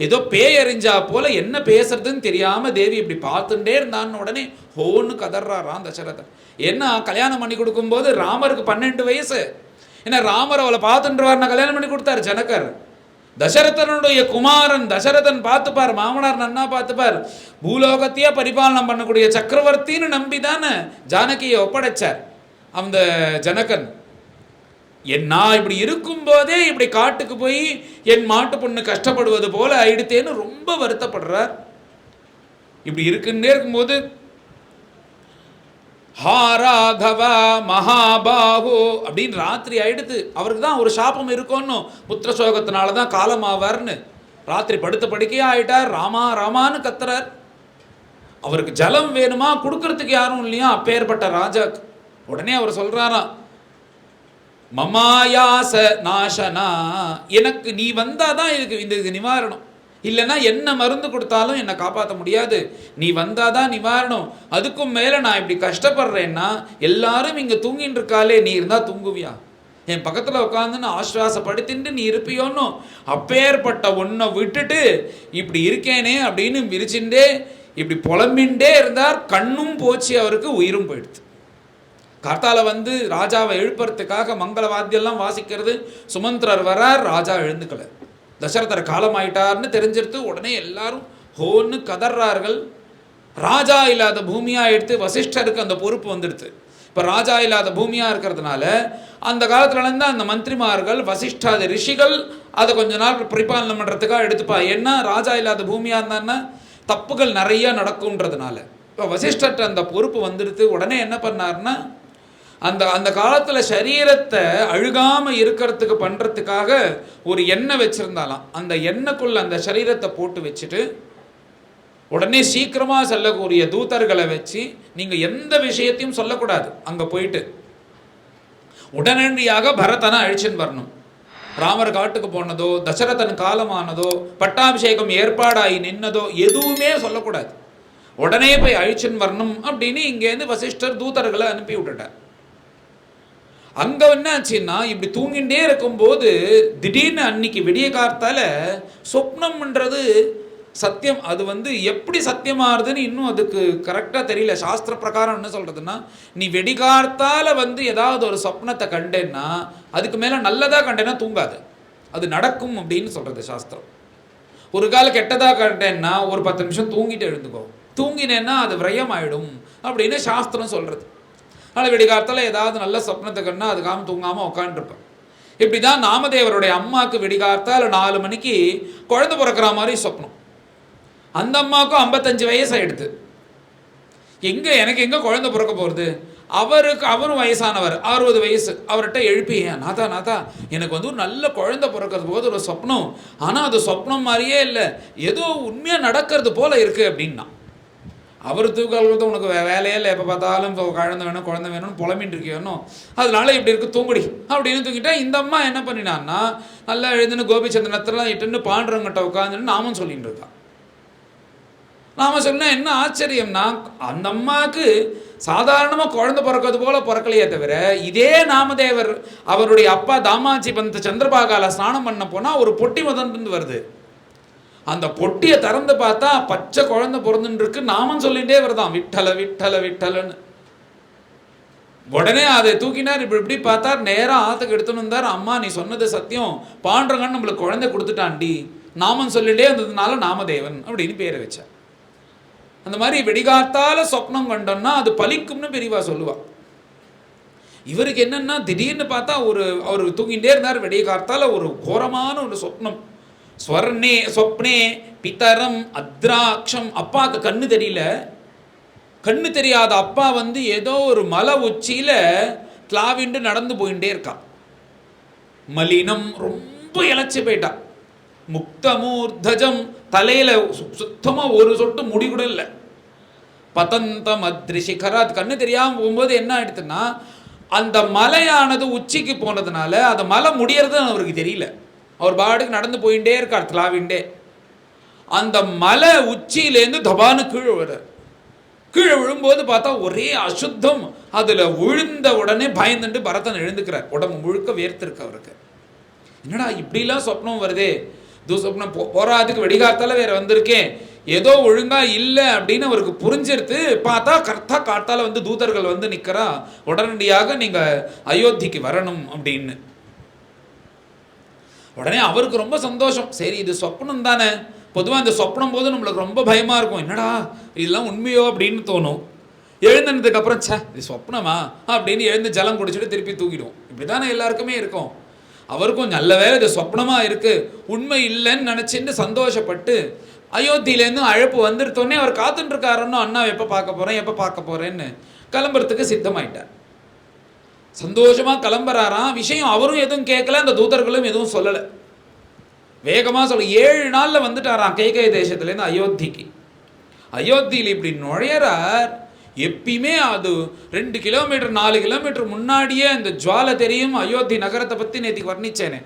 ஏதோ பேயறிஞ்சா போல என்ன பேசுறதுன்னு தெரியாம தேவி இப்படி பார்த்துட்டே இருந்தான்னு உடனே ஹோன்னு கதறாராம் தசரதன். ஏன்னா கல்யாணம் பண்ணி கொடுக்கும்போது ராமருக்கு 12 வயசு. ஏன்னா ராமர் அவளை பார்த்துன்றவார் கல்யாணம் பண்ணி கொடுத்தாரு ஜனகர். தசரதனுடைய குமாரன் தசரதன் பார்த்துப்பார், மாமனார் நன்னா பார்த்துப்பார். பூலோகத்தையே பரிபாலனம் பண்ணக்கூடிய சக்கரவர்த்தின்னு நம்பிதானே ஜானகியை ஒப்படைச்சார் அந்த ஜனகன். நான் இப்படி இருக்கும் போதே இப்படி காட்டுக்கு போய் என் மாட்டு பொண்ணு கஷ்டப்படுவது போல ஆயிடுத்தேன்னு ரொம்ப வருத்தப்படுறார். இப்படி இருக்குன்னே இருக்கும்போது ஹாராகவா மகாபாகோ அப்படின்னு ராத்திரி ஆயிடுத்து. அவருக்கு தான் ஒரு சாபம் இருக்கும்னு, புத்திர சோகத்தினால தான் காலமாவார்னு. ராத்திரி படுத்த படுக்கையா ஆயிட்டார். ராமா ராமான்னு கத்துறார். அவருக்கு ஜலம் வேணுமா, கொடுக்கறதுக்கு யாரும் இல்லையா அப்பேற்பட்ட ராஜாக்கு. உடனே அவர் சொல்றாராம், மமாயாச நாசனா, எனக்கு நீ வந்தாதான் இதுக்கு நிவாரணம், இல்லைன்னா என்ன மருந்து கொடுத்தாலும் என்னை காப்பாற்ற முடியாது, நீ வந்தாதான் நிவாரணம். அதுக்கும் மேலே நான் இப்படி கஷ்டப்படுறேன்னா எல்லாரும் இங்கே தூங்கின்னு இருக்காளே, நீ இருந்தால் தூங்குவியா? என் பக்கத்தில் உட்காந்துன்னு ஆஸ்வாசப்படுத்திட்டு நீ இருப்பியோன்னு அப்பேற்பட்ட ஒன்றை விட்டுட்டு இப்படி இருக்கேனே அப்படின்னு விரிச்சுட்டே இப்படி புலம்பின்ண்டே இருந்தார். கண்ணும் போச்சு, அவருக்கு உயிரும் போயிடுது. காத்தால ராஜாவை எழுப்புறதுக்காக மங்கள வாத்தியெல்லாம் வாசிக்கிறது. சுமந்திரர் வரார், ராஜா எழுந்துக்கலை. தசரதர் காலமாயிட்டார்னு தெரிஞ்சிருத்து. உடனே எல்லாரும் ஹோன்னு கதறார்கள். ராஜா இல்லாத பூமியா எடுத்து வசிஷ்டருக்கு அந்த பொறுப்பு வந்துடுது. இப்போ ராஜா இல்லாத பூமியா இருக்கிறதுனால அந்த காலத்துலேருந்து அந்த மந்திரிமார்கள் வசிஷ்டாதி ரிஷிகள் அதை கொஞ்ச நாள் பரிபாலனை பண்ணுறதுக்காக எடுத்துப்பா. ஏன்னா ராஜா இல்லாத பூமியாக இருந்தான்னா தப்புகள் நிறைய நடக்கும்ன்றதுனால இப்போ வசிஷ்டர்கிட்ட அந்த பொறுப்பு வந்துடுது. உடனே என்ன பண்ணார்னா, அந்த அந்த காலத்தில் சரீரத்தை அழுகாமல் இருக்கிறதுக்கு பண்ணுறதுக்காக ஒரு எண்ணெய் வச்சுருந்தாலாம். அந்த எண்ணெய்க்குள்ள அந்த சரீரத்தை போட்டு வச்சுட்டு உடனே சீக்கிரமா செல்லக்கூடிய தூதர்களை வச்சு நீங்க எந்த விஷயத்தையும் சொல்லக்கூடாது. அங்க போயிட்டு உடனடியாக பரதனை அழிச்சுன்னு வரணும். ராமர் காட்டுக்கு போனதோ, தசரதன் காலமானதோ, பட்டாபிஷேகம் ஏற்பாடாகி நின்னதோ எதுவுமே சொல்லக்கூடாது. உடனே போய் அழிச்சுன்னு வரணும் அப்படின்னு இங்கேருந்து வசிஷ்டர் தூதர்களை அனுப்பி விட்டுட்டார். அங்க என்ன ஆச்சுன்னா, இப்படி தூங்கிட்டே இருக்கும்போது திடீர்னு அன்னைக்கு விடிய காலத்தால சொப்னம்ன்றது சத்தியம். அது எப்படி சத்தியமாகுதுன்னு இன்னும் அதுக்கு கரெக்டாக தெரியல. சாஸ்திர பிரகாரம் என்ன சொல்றதுன்னா, நீ வெடிகார்த்தால ஏதாவது ஒரு சொப்னத்தை கண்டேன்னா அதுக்கு மேலே நல்லதாக கண்டேன்னா தூங்காது, அது நடக்கும் அப்படின்னு சொல்றது சாஸ்திரம். ஒரு கால கெட்டதாக கண்டேன்னா ஒரு 10 நிமிஷம் தூங்கிட்டு எழுந்துக்கோ, தூங்கினேன்னா அது விரயம் ஆயிடும் அப்படின்னு சாஸ்திரம் சொல்றது. அதனால் வெடிகாலத்தில் ஏதாவது நல்ல சொப்னத்தை கண்டா அதுக்காக தூங்காமல் உட்காந்துருப்பேன். இப்படி தான் நாமதேவருடைய அம்மாவுக்கு வெடிகாலத்தால் 4 மணிக்கு குழந்தை பிறக்கிற மாதிரி சொப்னம். அந்த அம்மாவுக்கும் 55 வயசு ஆயிடுது. எனக்கு எங்கே குழந்தை பிறக்க போகிறது? அவரும் வயசானவர், 60 வயசு. அவர்கிட்ட எழுப்பி, நாதா எனக்கு ஒரு நல்ல குழந்தை பிறக்கிறது போது ஒரு சொப்னம், ஆனால் அது சொப்னம் மாதிரியே இல்லை, ஏதோ உண்மையாக நடக்கிறது போல இருக்குது அப்படின்னா. அவர் தூக்கிறது உனக்கு வேலையே இல்லை, எப்போ பார்த்தாலும் குழந்தை வேணும்னு புலம்பின்னு இருக்கியோன்னு, அதனால இப்படி இருக்கு, தூங்குடி அப்படின்னு தூங்கிட்டா. இந்த அம்மா என்ன பண்ணினான்னா, நல்லா எழுதுன்னு கோபிச்சந்திரனத்தெல்லாம் இட்டுன்னு பாண்டுறவங்கிட்ட உட்காந்துன்னு நாமும் சொல்லிட்டு இருக்கா. நாம சொன்ன என்ன ஆச்சரியம்னா, அந்த அம்மாவுக்கு சாதாரணமாக குழந்தை பிறக்கிறது போல பிறக்கலையே தவிர, இதே நாமதேவர் அவருடைய அப்பா தாமாஜி பந்த சந்திரபாகால ஸ்நானம் பண்ண போனால் ஒரு பொட்டி முதன்ட்டு வருது. அந்த பொட்டியை திறந்து பார்த்தா பச்சை குழந்தை பிறந்துட்டு இருக்கு. நாமம் சொல்லிகிட்டே வருதான், விட்டல விட்டல விட்டலன்னு. உடனே அதை தூக்கினார். இப்படி பார்த்தார், நேராக ஆற்றுக்கு எடுத்துன்னு வந்தார். அம்மா நீ சொன்னது சத்தியம், பாண்டரங்கன்னு நம்மளுக்கு குழந்தை கொடுத்துட்டான்டி, நாமம் சொல்லிட்டே இருந்ததுனால நாமதேவன் அப்படின்னு பேரை வச்சார். அந்த மாதிரி வெடிகாத்தால சொப்னம் கண்டோம்னா அது பலிக்கும்னு பெரியவா சொல்லுவா. இவருக்கு என்னன்னா, திடீர்னு பார்த்தா அவர் தூங்கிட்டே இருந்தார். வெடிய காத்தால ஒரு கோரமான ஒரு சொப்னம். சொப்னே பிதரம் அத்ராட்சம். அப்பாவுக்கு கண்ணு தெரியல. கண்ணு தெரியாத அப்பா ஏதோ ஒரு மலை உச்சியில கிளாவிண்டு நடந்து போயிட்டே இருக்கா. மலினம், ரொம்ப இழைச்சி போயிட்டா. முக்தமூர்தஜம், தலையில சுத்தமா ஒரு சொட்டு முடி கூட இல்லை. பதந்தம் அத்ரிசிகராத். கண்ணு தெரியாம போகும்போது என்ன ஆயிடுதுன்னா, அந்த மலையானது உச்சிக்கு போனதுனால அந்த மலை முடியறது அவருக்கு தெரியல. அவர் பாட்டுக்கு நடந்து போயிட்டே இருக்கார் கிளாவிண்டே. அந்த மலை உச்சியிலேருந்து தபானு கீழே விழ, கீழே விழும்போது பார்த்தா ஒரே அசுத்தம். அதுல விழுந்த உடனே பயந்துட்டு பரதன் எழுந்துக்கிறார். உடம்பு முழுக்க வேர்த்திருக்கு அவருக்கு. என்னடா இப்படிலாம் சொப்னம் வருதே, துசப்னம் போராதுக்கு வெடிகாத்தால வேற வந்திருக்கேன், ஏதோ ஒழுங்கா இல்லை அப்படின்னு அவருக்கு புரிஞ்சிருத்து. பார்த்தா கர்த்தா காட்டால தூதர்கள் நிற்கிறா, உடனடியாக நீங்க அயோத்திக்கு வரணும் அப்படின்னு. உடனே அவருக்கு ரொம்ப சந்தோஷம். சரி இது சொப்னம் தானே. பொதுவாக இந்த சொப்னம் போது நம்மளுக்கு ரொம்ப பயமா இருக்கும், என்னடா இதெல்லாம் உண்மையோ அப்படின்னு தோணும். எழுந்ததுக்கு அப்புறம் இது சொப்னமா அப்படின்னு எழுந்து ஜலம் குடிச்சிட்டு திருப்பி தூக்கிடுவோம். இப்படிதானே எல்லாருக்குமே இருக்கும். அவருக்கும் நல்ல வேலை இது சொப்னமா இருக்கு, உண்மை இல்லைன்னு நினைச்சிட்டு சந்தோஷப்பட்டு அயோத்தியிலேருந்து அழைப்பு வந்துருத்தோடனே அவர் காத்துட்டு இருக்காருன்னு, அண்ணா எப்போ பார்க்க போறேன்னு கிளம்புறதுக்கு சித்தமாயிட்டார். சந்தோஷமா கிளம்புறாராம். விஷயம் அவரும் எதுவும் கேட்கல, அந்த தூதர்களும் எதுவும் சொல்லலை. வேகமா சொல்ல 7 நாள்ல வந்துட்டாராம் கைகை தேசத்துலேருந்து அயோத்திக்கு. அயோத்தியில் இப்படி நுழையிறார். எப்பயுமே அது 2 கிலோமீட்டர் 4 கிலோமீட்டர் முன்னாடியே அந்த ஜுவாலை தெரியும். அயோத்தி நகரத்தை பற்றி நேற்றுக்கு வர்ணிச்சேனே,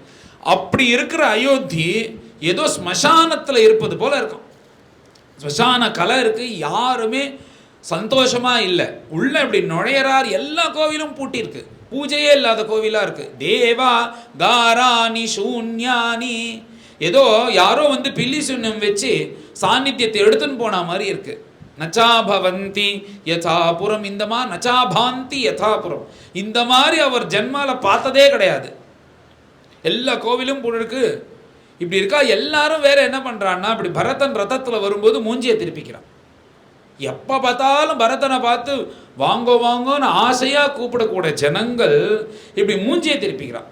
அப்படி இருக்கிற அயோத்தி ஏதோ ஸ்மசானத்தில் இருப்பது போல இருக்கும். ஸ்மசான கலை இருக்கு, யாருமே சந்தோஷமா இல்லை. உள்ள இப்படி நுழையிறார். எல்லா கோவிலும் பூட்டி இருக்கு, பூஜையே இல்லாத கோவிலா இருக்கு. தேவா தாராணி சூன்யானி, ஏதோ யாரோ பில்லி சுண்ணம் வச்சு சாநித்தியத்தை எடுத்துன்னு போன மாதிரி இருக்கு. நச்சாபவந்தி யதாபுரம், இந்த மாதிரி நச்சாபாந்தி யதாபுரம், இந்த மாதிரி அவர் ஜென்மால பார்த்ததே கிடையாது. எல்லா கோவிலும் போல இருக்கு. இப்படி இருக்கா. எல்லாரும் வேற என்ன பண்றான்னா, இப்படி பரதன் ரதத்துல வரும்போது மூஞ்சியை திருப்பிக்கிறான். எப்போ பார்த்தாலும் பரதனை பார்த்து வாங்கோ வாங்கோன்னு ஆசையாக கூப்பிடக்கூடிய ஜனங்கள் இப்படி மூஞ்சியை திருப்பிக்கிறான்.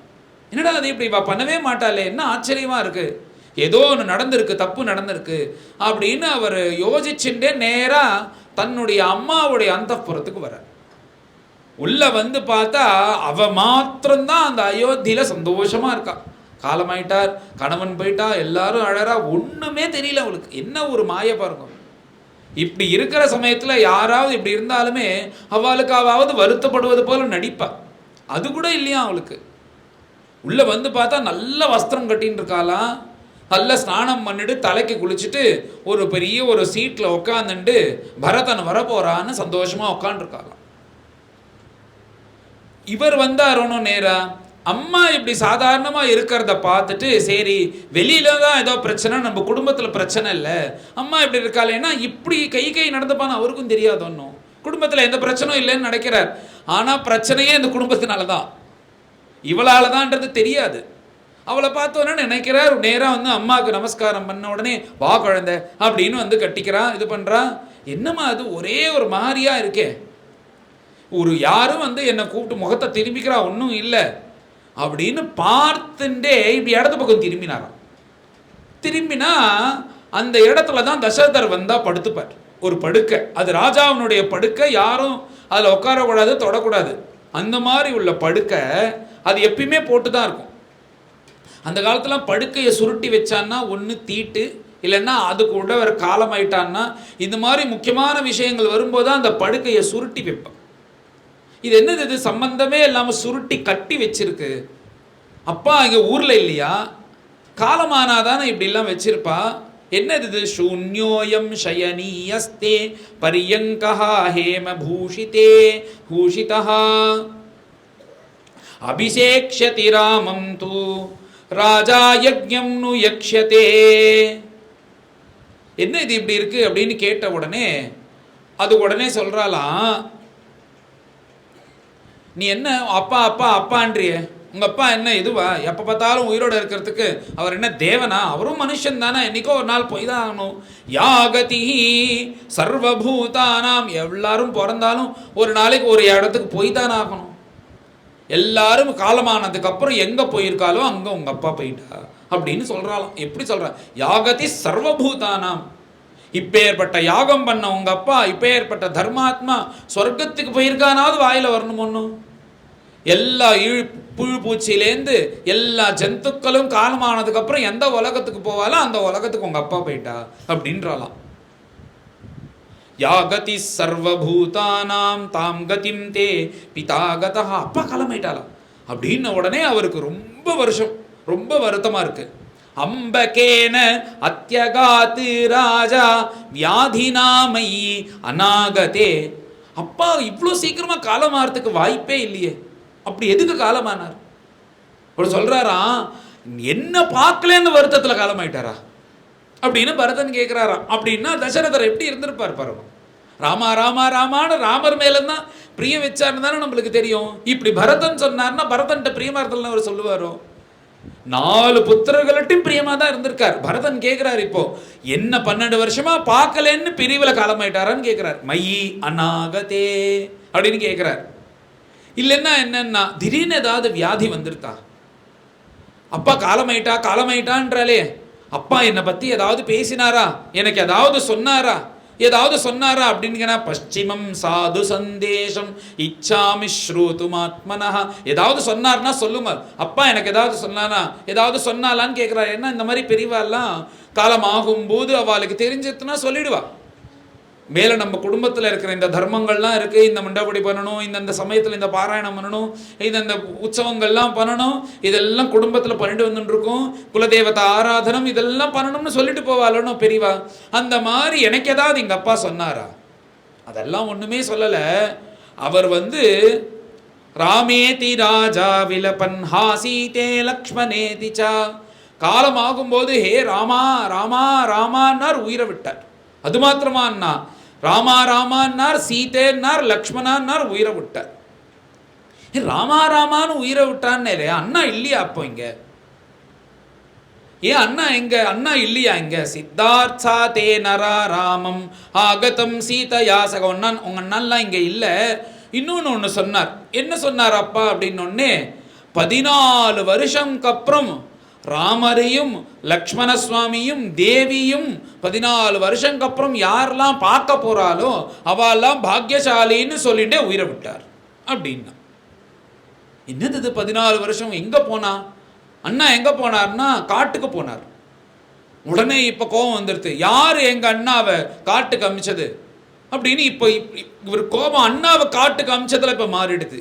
என்னடா அது இப்படி பண்ணவே மாட்டாளே, என்ன ஆச்சரியமாக இருக்குது, ஏதோ ஒன்று நடந்திருக்கு, தப்பு நடந்திருக்கு அப்படின்னு அவர் யோசிச்சுட்டே நேராக தன்னுடைய அம்மாவுடைய அந்தப்புறத்துக்கு வர. உள்ள பார்த்தா அவ மாத்திரம்தான் அந்த அயோத்தியில் சந்தோஷமாக இருக்கா. காலமாயிட்டார், கணவன் போயிட்டா, எல்லாரும் அழறா, ஒன்றுமே தெரியல அவளுக்கு. என்ன ஒரு மாய பாருங்க. இப்படி இருக்கிற சமயத்துல யாராவது இப்படி இருந்தாலுமே அவளுக்கு அவாவது வருத்தப்படுவது போல நடிப்பா. அது கூட இல்லையா அவளுக்கு. உள்ள வந்து பார்த்தா நல்ல வஸ்திரம் கட்டின்னு இருக்காளாம், நல்ல ஸ்நானம் பண்ணிட்டு தலைக்கு குளிச்சுட்டு ஒரு பெரிய ஒரு சீட்ல உட்காந்துட்டு பரதன் வரப்போறான்னு சந்தோஷமா உட்காந்துருக்காளாம். இவர் வந்தாரோனோ நேரா அம்மா இப்படி சாதாரணமா இருக்கிறத பார்த்துட்டு, சரி வெளியில தான் ஏதோ பிரச்சனை, நம்ம குடும்பத்துல பிரச்சனை இல்லை, அம்மா இப்படி இருக்காளேன்னா இப்படி கை நடந்துப்பான்னு அவருக்கும் தெரியாது. ஒன்றும் குடும்பத்துல எந்த பிரச்சனையும் இல்லைன்னு நினைக்கிறார். ஆனா பிரச்சனையே இந்த குடும்பத்தினாலதான், இவளாலதான்ன்றது தெரியாது. அவளை பார்த்தோன்னு நினைக்கிறார். நேரா வந்து அம்மாவுக்கு நமஸ்காரம் பண்ண உடனே வா குழந்தை அப்படின்னு வந்து கட்டிக்கிறா, இது பண்றா. என்னம்மா அது ஒரே ஒரு மாதிரியா இருக்கே, ஒரு யாரும் வந்து என்னை கூப்பிட்டு முகத்தை திரும்பிக்கிறா ஒன்றும் இல்லை அப்படின்னு பார்த்துட்டே இப்படி இடது பக்கம் திரும்பினாராம். திரும்பினா அந்த இடத்துல தான் தசரதர் வந்தா படுத்துப்பார். ஒரு படுக்கை, அது ராஜாவினுடைய படுக்கை, யாரும் அதில் உட்காரக்கூடாது, தொடக்கூடாது. அந்த மாதிரி உள்ள படுக்கை அது எப்பயுமே போட்டு தான் இருக்கும். அந்த காலத்துல படுக்கையை சுருட்டி வச்சான்னா ஒன்று தீட்டு, இல்லைன்னா அதுக்கு உடவர் காலமாயிட்டான்னா, இந்த மாதிரி முக்கியமான விஷயங்கள் வரும்போது அந்த படுக்கையை சுருட்டி வைப்பான். இது என்னது, இது சம்பந்தமே இல்லாமல் சுருட்டி கட்டி வச்சிருக்கு. அப்பா இங்கே ஊரில் இல்லையா, காலமானாதானே இப்படிலாம் வச்சிருப்பா. என்னது இது, சூன்யோயம் சயனீயஸ்தே பரியங்கா ஹேம பூஷிதே பூஷிதா அபிஷேக்ஷதி ராமம் து ராஜா யஜ்ஞம் நு யக்ஷதே. என்ன இது இப்படி இருக்கு அப்படின்னு கேட்ட உடனே அது உடனே சொல்றாலாம், நீ என்ன அப்பா அப்பா அப்பான்றிய, உங்க அப்பா என்ன இதுவா, எப்போ பார்த்தாலும் உயிரோட இருக்கிறதுக்கு அவர் என்ன தேவனா, அவரும் மனுஷன் தானே, என்னைக்கோ ஒரு நாள் போய் தான் ஆகணும். யாகதி சர்வபூதானாம், எல்லாரும் பிறந்தாலும் ஒரு நாளைக்கு ஒரு இடத்துக்கு போய் தானே ஆகணும். எல்லாரும் காலமானதுக்கு அப்புறம் எங்க போயிருக்காலோ அங்க உங்க அப்பா போயிட்டா அப்படின்னு சொல்றாளாம். எப்படி சொல்ற, யாகதி சர்வபூதானாம், இப்பேற்பட்ட யாகம் பண்ண உங்க அப்பா, இப்பேற்பட்ட தர்மாத்மா சொர்க்கத்துக்கு போயிருக்கானாவது வாயில வரணும். ஒன்றும் எல்லா புழு பூச்சியிலேருந்து எல்லா ஜந்துக்களும் காலமானதுக்கு அப்புறம் எந்த உலகத்துக்கு போவாலோ அந்த உலகத்துக்கு உங்க அப்பா போயிட்டா அப்படின்றாலாம். யாகதி சர்வபூதானாம் தாம் கதிம் தே பிதாகதா, அப்பா காலமாயிட்டாலாம் அப்படின்ன உடனே அவருக்கு ரொம்ப வருத்தமா இருக்கு. அம்பகேன அத்யகாத்து ராஜா வியாதினாமயி அநாகதே, அப்பா இவ்வளோ சீக்கிரமா காலமாறதுக்கு வாய்ப்பே இல்லையே, அப்படி எதுக்கு காலமானார்? ஒரு சொல்றாராம், என்ன பார்க்கலன்னு வருத்தத்தில் காலமாயிட்டாரா அப்படின்னு பரதன் கேட்கிறாராம். அப்படின்னா தசரதர் எப்படி இருந்திருப்பார் பாருங்க. ராமா ராமா ராமான ராமர் மேலதான் பிரியம் வச்சாருன்னு தானே நம்மளுக்கு தெரியும். இப்படி பரதன் சொன்னார்னா பரதன்ட்ட பிரியமா இருந்ததுன்னு அவர் சொல்லுவாரோ? 4 புத்திரர்கள்ட்டும் பிரியமா தான் இருந்திருக்கார். பரதன் கேட்கிறார், இப்போ என்ன 12 வருஷமா பார்க்கலன்னு பிரிவுல காலமாயிட்டாரான்னு கேட்கிறார். மயி அநாகதே அப்படின்னு கேட்கிறார். இல்லைன்னா என்னன்னா திடீர்னு ஏதாவது வியாதி வந்துருத்தா, அப்பா காலமாயிட்டான்றாலே, அப்பா என்னை பத்தி ஏதாவது பேசினாரா, எனக்கு ஏதாவது சொன்னாரா அப்படின்னு பশ্চিமம் சாது சந்தேசம் இச்சாமி ஸ்ரூதுமாத்மனா, ஏதாவது சொன்னார்னா சொல்லுங்க, அப்பா எனக்கு ஏதாவது சொன்னாலான்னு கேட்கிறார். ஏன்னா இந்த மாதிரி பெரியவாள்லாம் காலமாகும் போது அவளுக்கு தெரிஞ்சதுன்னா சொல்லிடுவா. மேலே நம்ம குடும்பத்தில் இருக்கிற இந்த தர்மங்கள்லாம் இருக்கு, இந்த மண்டபடி பண்ணணும், இந்த சமயத்தில் இந்த பாராயணம் பண்ணணும், இந்த உற்சவங்கள்லாம் பண்ணணும், இதெல்லாம் குடும்பத்தில் பண்ணிட்டு வந்துட்டுருக்கோம், குலதேவதா ஆராதனம் இதெல்லாம் பண்ணணும்னு சொல்லிட்டு போவாளோ பெரியவா. அந்த மாதிரி எனக்கு ஏதாவது எங்கள் அப்பா சொன்னாரா? அதெல்லாம் ஒன்றுமே சொல்லலை. அவர் ராமேதி ராஜா விலபன் ஹாசீதே லக்ஷ்மணேதி சா, காலமாகும்போது ஹே ராமா ராமா ராமான்னார், உயிரை விட்டார். அது மாத்திரமான்னா ராமா ராமான்னார், சீதேன்னார், லக்ஷ்மணான்னார், உயிரை விட்டார். ராமா ராமான்னு உயிரை விட்டான்னு அண்ணா இல்லையா அப்போ இங்க? ஏன் அண்ணா எங்க? அண்ணா இல்லையா இங்க? சித்தார்த்தா தே நரா ராமம் ஆகதம் சீதையாசக, உங்க அண்ணாலாம் இங்க இல்ல. இன்னொன்னு ஒண்ணு சொன்னார். என்ன சொன்னார் அப்பா அப்படின்னு ஒன்னே, 14 வருஷம்க்கு அப்புறம் ராமரையும் லக்ஷ்மண சுவாமியும் தேவியும் 14 வருஷம்க்கு அப்புறம் யாரெல்லாம் பார்க்க போறாளோ அவெல்லாம் பாக்யசாலின்னு சொல்லிட்டு உயிரை விட்டார் அப்படின்னா. என்னது இது 14 வருஷம்? எங்க போனா அண்ணா? எங்க போனார்னா காட்டுக்கு போனார். உடனே இப்போ கோபம் வந்துடுது, யார் எங்கள் அண்ணாவை காட்டுக்கு அமிச்சது அப்படின்னு. இப்போ இவர் கோபம் அண்ணாவை காட்டுக்கு அமிச்சதில் இப்போ மாறிடுது.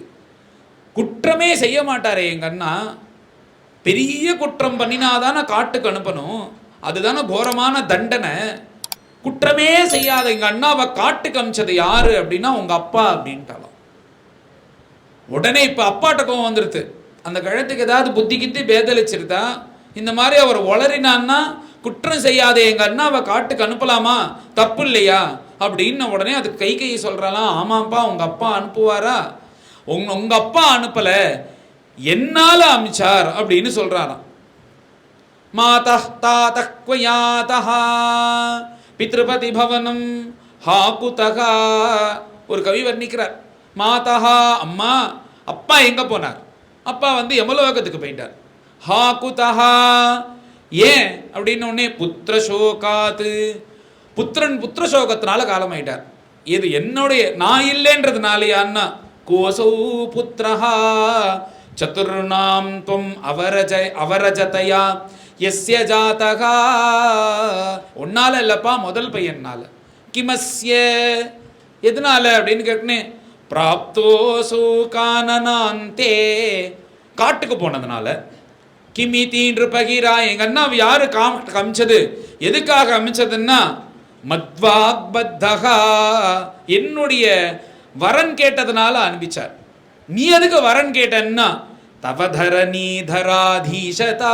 குற்றமே செய்ய மாட்டாரே எங்கள் அண்ணா, பெரிய குற்றம் பண்ணினாதானே காட்டுக்கு அனுப்பணும், அதுதானே கோரமான தண்டனை. குற்றமே செய்யாத எங்கள் அண்ணாவை காட்டுக்கு அமிச்சது யாரு அப்படின்னா உங்கள் அப்பா அப்படின்ட்டாலும். உடனே இப்போ அப்பாட்ட கோபம் வந்துடுது. அந்த கழுத்துக்கு ஏதாவது புத்தி கித்தி பேதலிச்சிருந்தா, இந்த மாதிரி அவர் உளறினான்னா குற்றம் செய்யாத எங்கள் அண்ணாவை காட்டுக்கு அனுப்பலாமா, தப்பு இல்லையா அப்படின்னு உடனே அது கையை சொல்கிறாலாம். ஆமாப்பா உங்கள் அப்பா அனுப்புவாரா, உங்கள் அப்பா அனுப்பலை, என்னால் அமிச்சார் அப்படின்னு சொல்கிறாராம். மாதா தாத்தக்வயாதா பித்ருபதி பவனம் ஹாகுதகா. ஒரு கவி வர்ணிக்கிறார், மாதா அம்மா, அப்பா எங்கே போனார், அப்பா வந்து யமலோகத்துக்கு போயிட்டார். ஹாகுதகா ஏன் அப்படின்னு உடனே புத்திரசோகாத்து, புத்திரன் புத்திரசோகத்தினால காலமாயிட்டார். இது என்னுடைய நான் இல்லைன்றதுனாலயான்னா கோசௌ புத்திரஹா சதுர்ணாம் துவம் அவரஜதயா எஸ்ய ஜாதகா. ஒன்னால இல்லப்பா, முதல் பையன்னால. கிமஸ்ய எதனால அப்படின்னு கேட்டேன். பிராப்தோசு கானனாந்தே காட்டுக்கு போனதுனால. கிமி தீன்று பகிரா எங்க அண்ணா யாரு காமிச்சது, எதுக்காக அமைச்சதுன்னா மத்வாக்பத்தகா என்னுடைய வரன் கேட்டதுனால அனுப்பிச்சார். நீ எதுக்கு வரன் கேட்டன்னா தவதரணி தராதீசதா,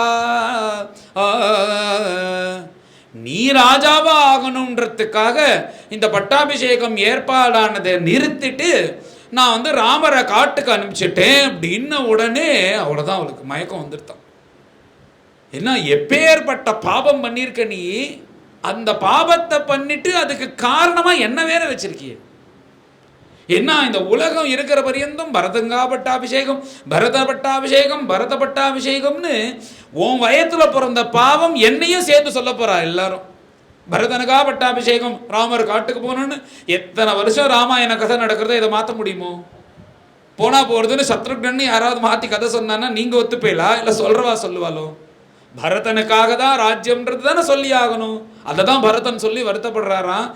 நீ ராஜாவா ஆகணுன்றதுக்காக இந்த பட்டாபிஷேகம் ஏற்பாடானதை நிறுத்திட்டு நான் வந்து ராமரை காட்டுக்கு அனுப்பிச்சிட்டேன் அப்படின்னு உடனே அவ்வளோதான் அவளுக்கு மயக்கம் வந்துருத்தான். என்ன எப்பேற்பட்ட பாபம் பண்ணியிருக்க நீ, அந்த பாபத்தை பண்ணிட்டு அதுக்கு காரணமா என்ன வேற வச்சிருக்கிய. என்ன இந்த உலகம் இருக்கிற பரியந்தும் பரதங்கா பட்டாபிஷேகம், பரத பட்டாபிஷேகம், பரத பட்டாபிஷேகம்னு உன் வயத்துல பிறந்த பாவம் என்னையும் சேர்த்து சொல்ல போறா எல்லாரும். பரதனுக்கா பட்டாபிஷேகம், ராமர் காட்டுக்கு போகணும்னு எத்தனை வருஷம் ராமாயண கதை நடக்கிறத இதை மாற்ற முடியுமோ? போனா போறதுன்னு சத்ருக்னன்னு யாராவது மாத்தி கதை சொன்னான்னா நீங்க ஒத்துப்பேலா, இல்லை சொல்றவா சொல்லுவாளோ? பரதனுக்காக தான் ராஜ்யம்ன்றது தானே சொல்லி ஆகணும். அதை தான் பரதன் சொல்லி வருத்தப்படுறாராம்.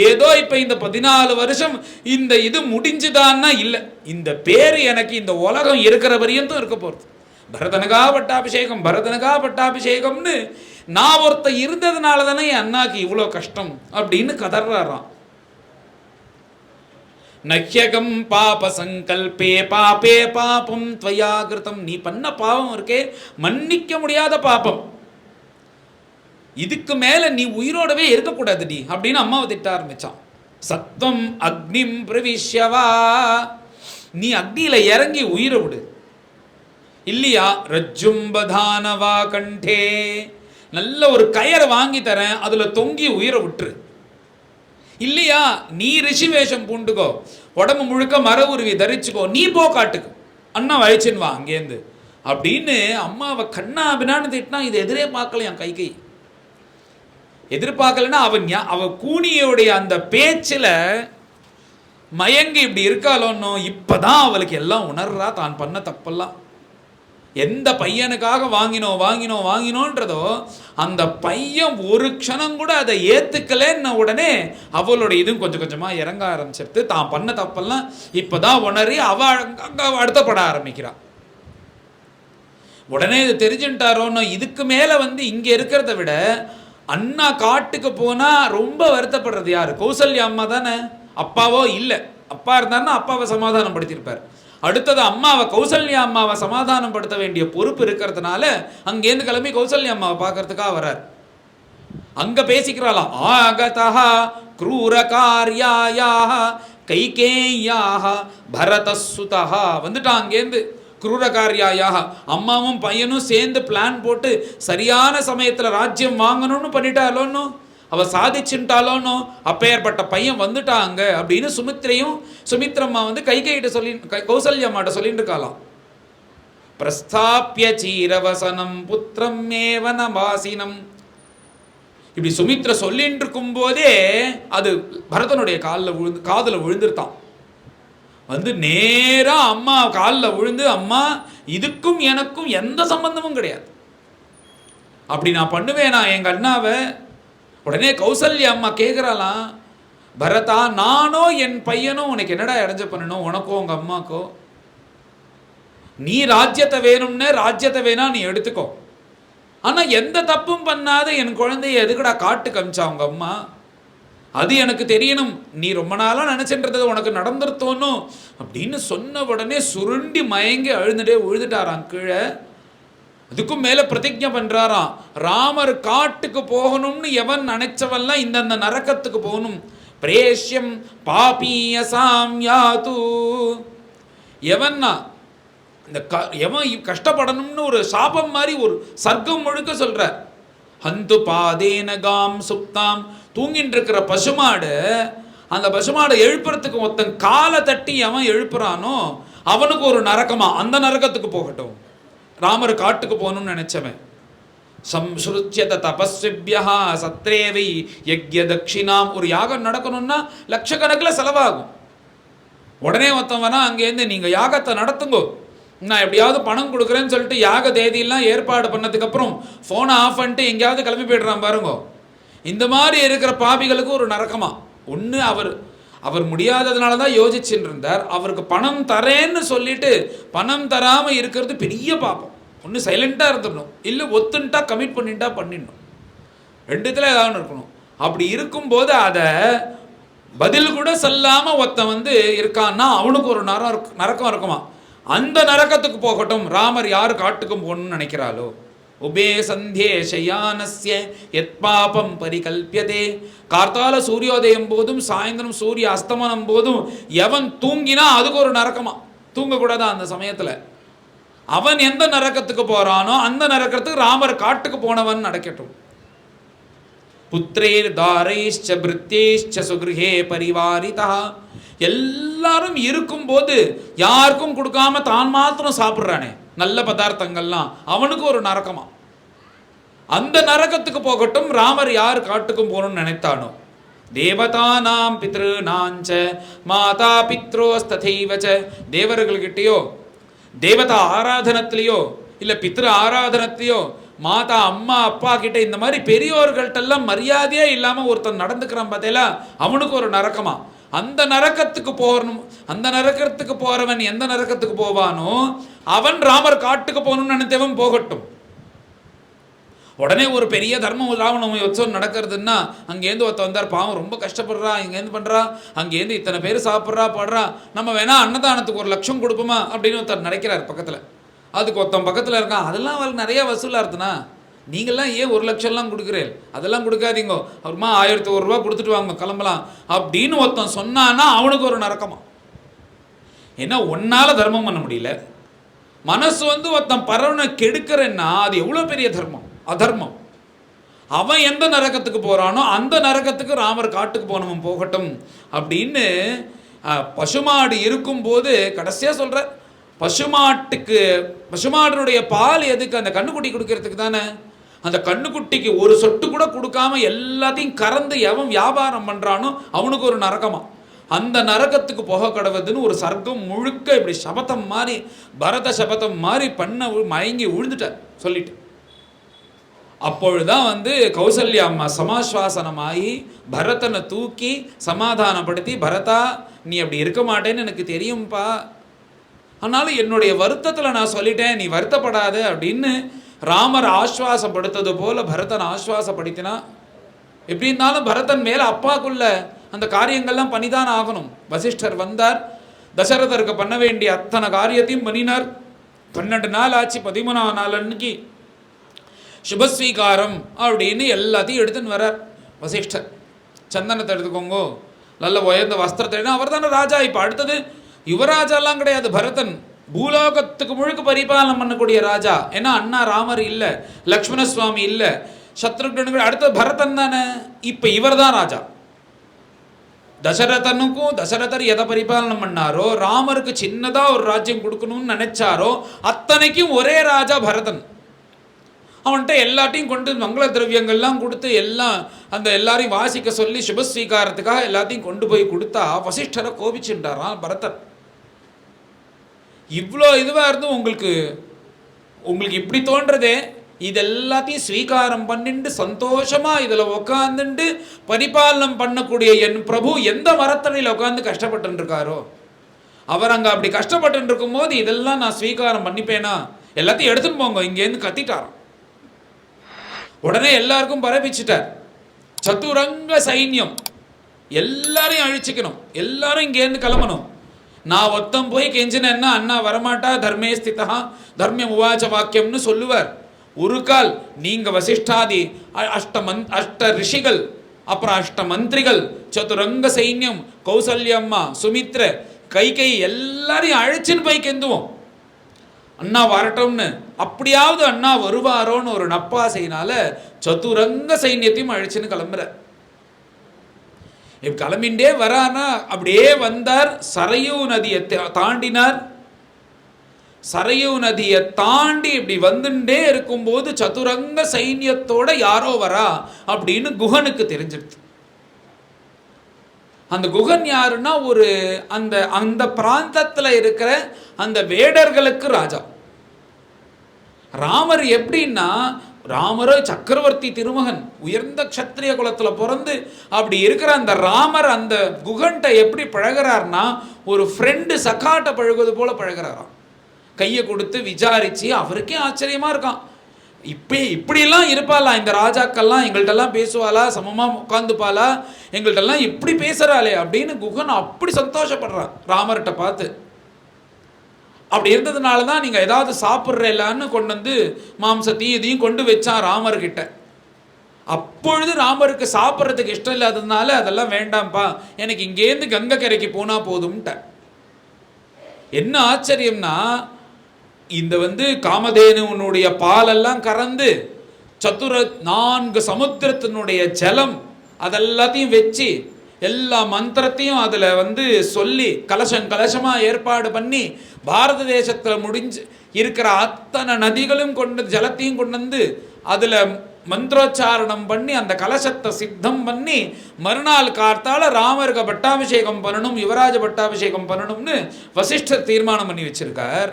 ஏதோ இப்போ இந்த 14 வருஷம் இந்த இது முடிஞ்சுதான்னா இல்லை, இந்த பேர் எனக்கு இந்த உலகம் இருக்கிற வரையும் தான் இருக்க போகிறது. பரதனுக்கா பட்டாபிஷேகம், பரதனுக்கா பட்டாபிஷேகம்னு நான் ஒருத்த இருந்ததுனால தானே என் அண்ணாக்கு இவ்வளோ கஷ்டம் அப்படின்னு கதறாராம். நஹ்யகம் பாப சங்கல்பே பாபே பாபம் துவயா கிருதம். நீ பண்ண பாவம் இருக்கே மன்னிக்க முடியாத பாபம், இதுக்கு மேல நீ உயிரோடவே இருக்கக்கூடாதுடி அப்படின்னு அம்மாவை திட்ட ஆரம்பிச்சான். சத்வம் அக்னிம் பிரவிஷ்யவா, நீ அக்னியில இறங்கி உயிரை விடு. இல்லையா ரஜ்ஜும்பதானவா கண்டே, நல்ல ஒரு கயரை வாங்கி தரேன், அதுல தொங்கி உயிரை விட்டுரு. இல்லையா நீ ரிஷி வேஷம் பூண்டுக்கோ, உடம்பு முழுக்க மர உருவி தரிச்சுக்கோ, நீ போ காட்டுக்கு, அண்ணா வயச்சின் வா அங்கேருந்து அப்படின்னு அம்மாவை கண்ணா பின்னான்னு திட்டினா இது எதிரே பார்க்கல. என் கை எதிர்பார்க்கலன்னா அவ கூனியோடைய அந்த பேச்சில் மயங்கி இப்படி இருக்காளோன்னோ இப்பதான் அவளுக்கு எல்லாம் உணர்றா தான் பண்ண தப்பெல்லாம். எந்த பையனுக்காக வாங்கினோன்றதோ அந்த பையன் ஒரு க்ஷணம் கூட அதை ஏத்துக்கலன்னு உடனே அவளுடைய இதுவும் கொஞ்சம் கொஞ்சமா இறங்க ஆரம்பிச்சிருது. தான் பண்ண தப்பெல்லாம் இப்பதான் உணரி அவ அடுத்தப்பட ஆரம்பிக்கிறான். உடனே இது தெரிஞ்சுட்டாரோன்னு இதுக்கு மேல வந்து இங்க இருக்கிறத விட அண்ணா காட்டுக்கு போனா ரொம்ப வருத்தப்படுறது யாரு? கௌசல்யா அம்மா தானே. அப்பாவோ இல்லை, அப்பா இருந்தாருன்னா அப்பாவை சமாதானம் படுத்தியிருப்பார். அடுத்தது அம்மாவை, கௌசல்யா அம்மாவை சமாதானம் படுத்த வேண்டிய பொறுப்பு இருக்கிறதுனால அங்கேருந்து கிளம்பி கௌசல்யா அம்மாவை பார்க்கறதுக்காக வர்றார். அங்க பேசிக்கிறாளாம். ஆகதா க்ரூரகார்யாயாக கைகேயாக பரதசுதா, வந்துட்டான் அங்கேருந்து. க்ரூரகார்யாயாக அம்மாவும் பையனும் சேர்ந்து பிளான் போட்டு சரியான சமயத்தில் ராஜ்யம் வாங்கணும்னு பண்ணிட்டாலோன்னு, அவ சாதிச்சுட்டாலோன்னு, அப்பேற்பட்ட பையன் வந்துட்டாங்க அப்படின்னு சுமித்ரம்மா வந்து கைகிட்ட சொல்லி கௌசல்யம்மாட்ட சொல்லிட்டு இருக்காளாம். பிரஸ்தாபிய சீரவசனம் புத்திரம் ஏவன வாசினம். இப்படி சுமித்ர சொல்லிட்டு இருக்கும் போதே அது பரதனுடைய காதில் விழுந்துருத்தான். வந்து நேரா அம்மா காலில் விழுந்து, அம்மா இதுக்கும் எனக்கும் எந்த சம்பந்தமும் கிடையாது, அப்படி நான் பண்ணுவேனா எங்கள் அண்ணாவை? உடனே கௌசல்யா அம்மா கேட்குறாளாம், பரதா நானோ என் பையனோ உனக்கு என்னடா இடைஞ்ச பண்ணணும், உனக்கோ உங்கள் அம்மாக்கோ? நீ ராஜ்யத்தை வேணும்னு ராஜ்யத்தை வேணா நீ எடுத்துக்கோ, ஆனால் எந்த தப்பும் பண்ணாத என் குழந்தைய எதுக்குடா காட்டு கமிச்சா உங்க அம்மா? அது எனக்கு தெரியணும், நீ ரொம்ப நாளாக நினச்சின்றது உனக்கு நடந்துருத்தோணும் அப்படின்னு சொன்ன உடனே சுருண்டி மயங்கி விழுந்துட்டாராம் கீழே. அதுக்கும் மேலே பிரதிஜை பண்ணுறாராம், ராமர் காட்டுக்கு போகணும்னு எவன் நினைச்சவெல்லாம் இந்தந்த நரக்கத்துக்கு போகணும். பிரேஷ்யம் பாபீயசாம் யாத்து, எவன்னா இந்த எவன் கஷ்டப்படணும்னு ஒரு சாபம் மாதிரி ஒரு சர்க்கம் முழுக்க சொல்கிறார். ஹந்து பாதேனகாம் சுப்தாம், தூங்கின்னு இருக்கிற பசுமாடு, அந்த பசுமாடை எழுப்புறதுக்கு ஒருத்தன் காலை தட்டி அவன் எழுப்புறானோ அவனுக்கு ஒரு நரக்கமா, அந்த நரக்கத்துக்கு போகட்டும். ராமர் காட்டுக்கு போகணும்னு நினைச்சவன். சம்ஸ்ருத்யத தபஸ்விப்யா சத்ரேவை யக்ய தட்சிணாம், ஒரு யாகம் நடக்கணும்னா லட்சக்கணக்கில் செலவாகும். உடனே ஒருத்தன் வேணா அங்கேருந்து நீங்கள் யாகத்தை நடத்துங்கோ, நான் எப்படியாவது பணம் கொடுக்குறேன்னு சொல்லிட்டு யாக தேதியெல்லாம் ஏற்பாடு பண்ணதுக்கப்புறம் ஃபோனை ஆஃப் பண்ணிட்டு எங்கேயாவது கிளம்பி போய்டுறான் பாருங்கோ. இந்த மாதிரி இருக்கிற பாபிகளுக்கு ஒரு நரக்கமா. ஒன்று அவர் முடியாததுனால தான் யோசிச்சுட்டு இருந்தார், அவருக்கு பணம் தரேன்னு சொல்லிட்டு பணம் தராமல் இருக்கிறது பெரிய பாப்பம். ஒன்று சைலண்ட்டாக இருந்துடணும், இல்லை ஒத்துன்ட்டா கமிட் பண்ணிட்டா பண்ணிடணும், ரெண்டுத்தில் ஏதாவது இருக்கணும். அப்படி இருக்கும்போது அதை பதில் கூட சொல்லாமல் ஒருத்தன் இருக்கான்னா அவனுக்கு ஒரு நரக்கம் இருக்குமா. அந்த நரக்கத்துக்கு போகட்டும். ராமர் யார் காட்டுக்கும் போகணும்னு நினைக்கிறாளோ, உபே சந்தியே ஷயானஸ்ய எத் பாபம் பரிகல்பியதே, கார்த்தால சூரியோதயம் போதும் சாயந்தரம் சூரிய அஸ்தமனம் போதும் எவன் தூங்கினா அதுக்கு ஒரு நரக்கமா. தூங்கக்கூடாது அந்த சமயத்தில். அவன் எந்த நரக்கத்துக்கு போறானோ அந்த நரக்கத்துக்கு ராமர் காட்டுக்கு போனவன் நடக்கட்டும். புத்திரேர் தாரைஷ்ச பிருத்தேஷ்ச சுகிருஹே பரிவாரிதா, எல்லாரும் இருக்கும்போது யாருக்கும் கொடுக்காம தான் மாத்திரம் சாப்பிட்றானே நல்ல பதார்த்தங்கள்லாம், அவனுக்கு ஒரு நரக்கமா. அந்த நரக்கத்துக்கு போகட்டும். ராமர் யார் காட்டுக்கும் போகணும்னு நினைத்தானோ, தேவதானாம் பித்ருநாஞ்ச மாதா பித்ரோஸ்ததைவச்ச, தேவர்கள்கிட்டயோ தேவதா ஆராதனத்திலேயோ இல்லை பித்ரு ஆராதனத்திலையோ மாதா அம்மா அப்பா கிட்ட இந்த மாதிரி பெரியோர்கள்ட்டெல்லாம் மரியாதையே இல்லாமல் ஒருத்தன் நடந்துக்கிறான் பார்த்தீங்களா, அவனுக்கு ஒரு நரக்கமா. அந்த நரக்கத்துக்கு போகணும். அந்த நரக்கத்துக்கு போறவன் எந்த நரக்கத்துக்கு போவானோ அவன் ராமர் காட்டுக்கு போகணும்னு நினைத்தவன் போகட்டும். உடனே ஒரு பெரிய தர்மம் ராமநவமி உற்சவம் நடக்கிறதுன்னா அங்கேருந்து ஒருத்தன் வந்தார், பாவம் ரொம்ப கஷ்டப்படுறா, இங்கேருந்து பண்ணுறா, அங்கேருந்து இத்தனை பேர் சாப்பிட்றா பாடுறா, நம்ம வேணா அன்னதானத்துக்கு 1 லட்சம் கொடுப்போமா அப்படின்னு ஒருத்தர் நினைக்கிறார் பக்கத்தில். அதுக்கு ஒருத்தன் பக்கத்தில் இருக்கான், அதெல்லாம் அவளுக்கு நிறையா வசூலாக இருக்குதுண்ணா, நீங்கள்லாம் ஏன் 1 லட்சம்லாம் கொடுக்குறேன், அதெல்லாம் கொடுக்காதீங்க, அப்புறமா 1001 ரூபா கொடுத்துட்டு வாங்க கிளம்பலாம் அப்படின்னு ஒருத்தன் சொன்னான்னா அவனுக்கு ஒரு நரக்கமா. ஏன்னா ஒன்னால் தர்மம் பண்ண முடியல, மனசு ஒருத்தன் பரவனை கெடுக்கிறேன்னா அது எவ்வளோ பெரிய தர்மம், அதர்மம். அவன் எந்த நரக்கத்துக்கு போகிறானோ அந்த நரக்கத்துக்கு ராமர் காட்டுக்கு போனவன் போகட்டும் அப்படின்னு பசுமாடு இருக்கும்போது கடைசியாக சொல்கிற, பசுமாடனுடைய பால் எதுக்கு, அந்த கண்ணுக்குட்டி கொடுக்கறதுக்கு தானே. அந்த கண்ணுக்குட்டிக்கு ஒரு சொட்டு கூட கொடுக்காம எல்லாத்தையும் கறந்து எவன் வியாபாரம் பண்ணுறானோ அவனுக்கு ஒரு நரக்கமா. அந்த நரகத்துக்கு போக கடவுதுன்னு ஒரு சர்க்கம் முழுக்க இப்படி சபதம் மாதிரி, பரத சபதம் மாதிரி பண்ண மயங்கி விழுந்துட்டார் சொல்லிட்டு. அப்பொழுதுதான் கௌசல்யா அம்மா சமாஸ்வாசனமாகி பரதனை தூக்கி சமாதானப்படுத்தி, பரதா நீ அப்படி இருக்க மாட்டேன்னு எனக்கு தெரியும்ப்பா, ஆனாலும் என்னுடைய வருத்தத்தில் நான் சொல்லிட்டேன், நீ வருத்தப்படாத அப்படின்னு ராமர் ஆஸ்வாசப்படுத்தது போல பரதன் ஆஸ்வாசப்படுத்தினா. எப்படி இருந்தாலும் பரதன் மேலே அப்பாக்குள்ள அந்த காரியங்கள்லாம் பண்ணிதான் ஆகணும். வசிஷ்டர் வந்தார், தசரதருக்கு பண்ண வேண்டிய அத்தனை காரியத்தையும் பண்ணினார். 12 நாள் ஆச்சு. 13ஆம் நாள் அன்னைக்கு சுபஸ்வீகாரம் அப்படின்னு எல்லாத்தையும் எடுத்துன்னு வரார் வசிஷ்டர். சந்தனத்தை எடுத்துக்கோங்கோ, நல்ல உயர்ந்த வஸ்திரத்தை, அவர் தானே ராஜா. இப்போ அடுத்தது யுவராஜாலாம் கிடையாது, பரதன் பூலோகத்துக்கு முழுக்க பரிபாலனம் பண்ணக்கூடிய ராஜா. ஏன்னா அண்ணா ராமர் இல்லை, லக்ஷ்மண சுவாமி இல்லை, சத்ருக்னு, அடுத்தது பரதன் தானே. இப்போ இவர் தான் ராஜா. தசரதர் எதை பரிபாலனம் பண்ணாரோ, ராமருக்கு சின்னதாக ஒரு ராஜ்யம் கொடுக்கணும்னு நினைச்சாரோ அத்தனைக்கும் ஒரே ராஜா பரதன். அவன்கிட்ட எல்லாத்தையும் கொண்டு மங்கள திரவியங்கள்லாம் கொடுத்து எல்லாம் அந்த எல்லாரையும் வாசிக்க சொல்லி சுபஸ்வீகாரத்துக்காக எல்லாத்தையும் கொண்டு போய் கொடுத்தா வசிஷ்டரை கோபிச்சுட்டாராம் பரதன். இவ்வளோ இதுவாக இருந்தும் உங்களுக்கு இப்படி தோன்றதே, இதெல்லாத்தையும் ஸ்வீகாரம் பண்ணிட்டு சந்தோஷமா இதுல உட்காந்துட்டு பரிபாலனம் பண்ணக்கூடிய என் பிரபு எந்த மரத்தடியில் உட்காந்து கஷ்டப்பட்டு இருக்காரோ, அவர் அங்க அப்படி கஷ்டப்பட்டு இருக்கும் போது இதெல்லாம் நான் ஸ்வீகாரம் பண்ணிப்பேனா, எல்லாத்தையும் எடுத்துன்னு போங்க இங்கேருந்து கத்திட்டாராம். உடனே எல்லாருக்கும் பரப்பிச்சிட்டார். சதுரங்க சைன்யம் எல்லாரையும் அழிச்சுக்கணும், எல்லாரும் இங்கேருந்து கிளம்பணும். நான் ஒத்தம் போய் கெஞ்சினேன்னா அண்ணா வரமாட்டா, தர்மே ஸ்திதா தர்மியம் உவாச்ச வாக்கியம்னு சொல்லுவார். ஒரு கால் நீங்க வசிஷ்டாதி அஷ்ட ரிஷிகள், அப்புறம் அஷ்ட மந்திரிகள், சதுரங்க சைன்யம், கௌசல்யம்மா, சுமித்ர, கைகை எல்லாரையும் அழைச்சின்னு போய் கெந்துவோம் அண்ணா வரட்டும்னு. அப்படியாவது அண்ணா வருவாரோன்னு ஒரு நப்பாசையினால சதுரங்க சைன்யத்தையும் அழைச்சின்னு கிளம்புற. கிளம்பிண்டே வரானா அப்படியே வந்தார். சரையூ நதியை தாண்டினார். சரையூ நதியை தாண்டி இப்படி வந்துட்டே இருக்கும்போது சதுரங்க சைன்யத்தோட யாரோ வரா அப்படின்னு குகனுக்கு தெரிஞ்சிடுது. அந்த குகன் யாருன்னா ஒரு அந்த அந்த பிராந்தத்தில் இருக்கிற அந்த வேடர்களுக்கு ராஜா. ராமர் எப்படின்னா, ராமரோ சக்கரவர்த்தி திருமகன், உயர்ந்த க்ஷத்ரிய குலத்துல பிறந்து அப்படி இருக்கிற அந்த ராமர் அந்த குகன்ட்ட எப்படி பழகிறார்னா, ஒரு ஃப்ரெண்டு சக்காட்ட பழகுவது போல பழகிறாராம். கையை கொடுத்து விசாரிச்சு அவருக்கே ஆச்சரியமா இருக்கான். இப்படிலாம் இருப்பாளா இந்த ராஜாக்கள்லாம், எங்கள்கிட்டலாம் பேசுவாளா, சமமாக உட்காந்துப்பாளா, எங்கள்கிட்டலாம் இப்படி பேசுகிறாளே அப்படின்னு குகன் அப்படி சந்தோஷப்படுறான் ராமர்கிட்ட பார்த்து. அப்படி இருந்ததுனால தான் நீங்கள் ஏதாவது சாப்பிட்றலான்னு கொண்டு வந்து மாம்சத்தையும் இதையும் கொண்டு வச்சான் ராமர்கிட்ட. அப்பொழுது ராமருக்கு சாப்பிட்றதுக்கு இஷ்டம் இல்லாததுனால அதெல்லாம் வேண்டாம்ப்பா, எனக்கு இங்கேருந்து கங்கை கரைக்கு போனால் போதும்ட்ட. என்ன ஆச்சரியம்னா, இந்த காமதேனுடைய பாலெல்லாம் கறந்து 4 சமுத்திரத்தினுடைய ஜலம் அதெல்லாத்தையும் வச்சு எல்லா மந்திரத்தையும் அதில் சொல்லி கலசமாக ஏற்பாடு பண்ணி பாரத தேசத்தில் முடிஞ்சு இருக்கிற அத்தனை நதிகளும் கொண்டு ஜலத்தையும் கொண்டு வந்து அதில் மந்திரோச்சாரணம் பண்ணி அந்த கலசத்தை சித்தம் பண்ணி மறுநாள் கார்த்தால ராமருக்கு பட்டாபிஷேகம் பண்ணணும், யுவராஜ பட்டாபிஷேகம் பண்ணணும்னு வசிஷ்டர் தீர்மானம் பண்ணி வச்சிருக்கார்.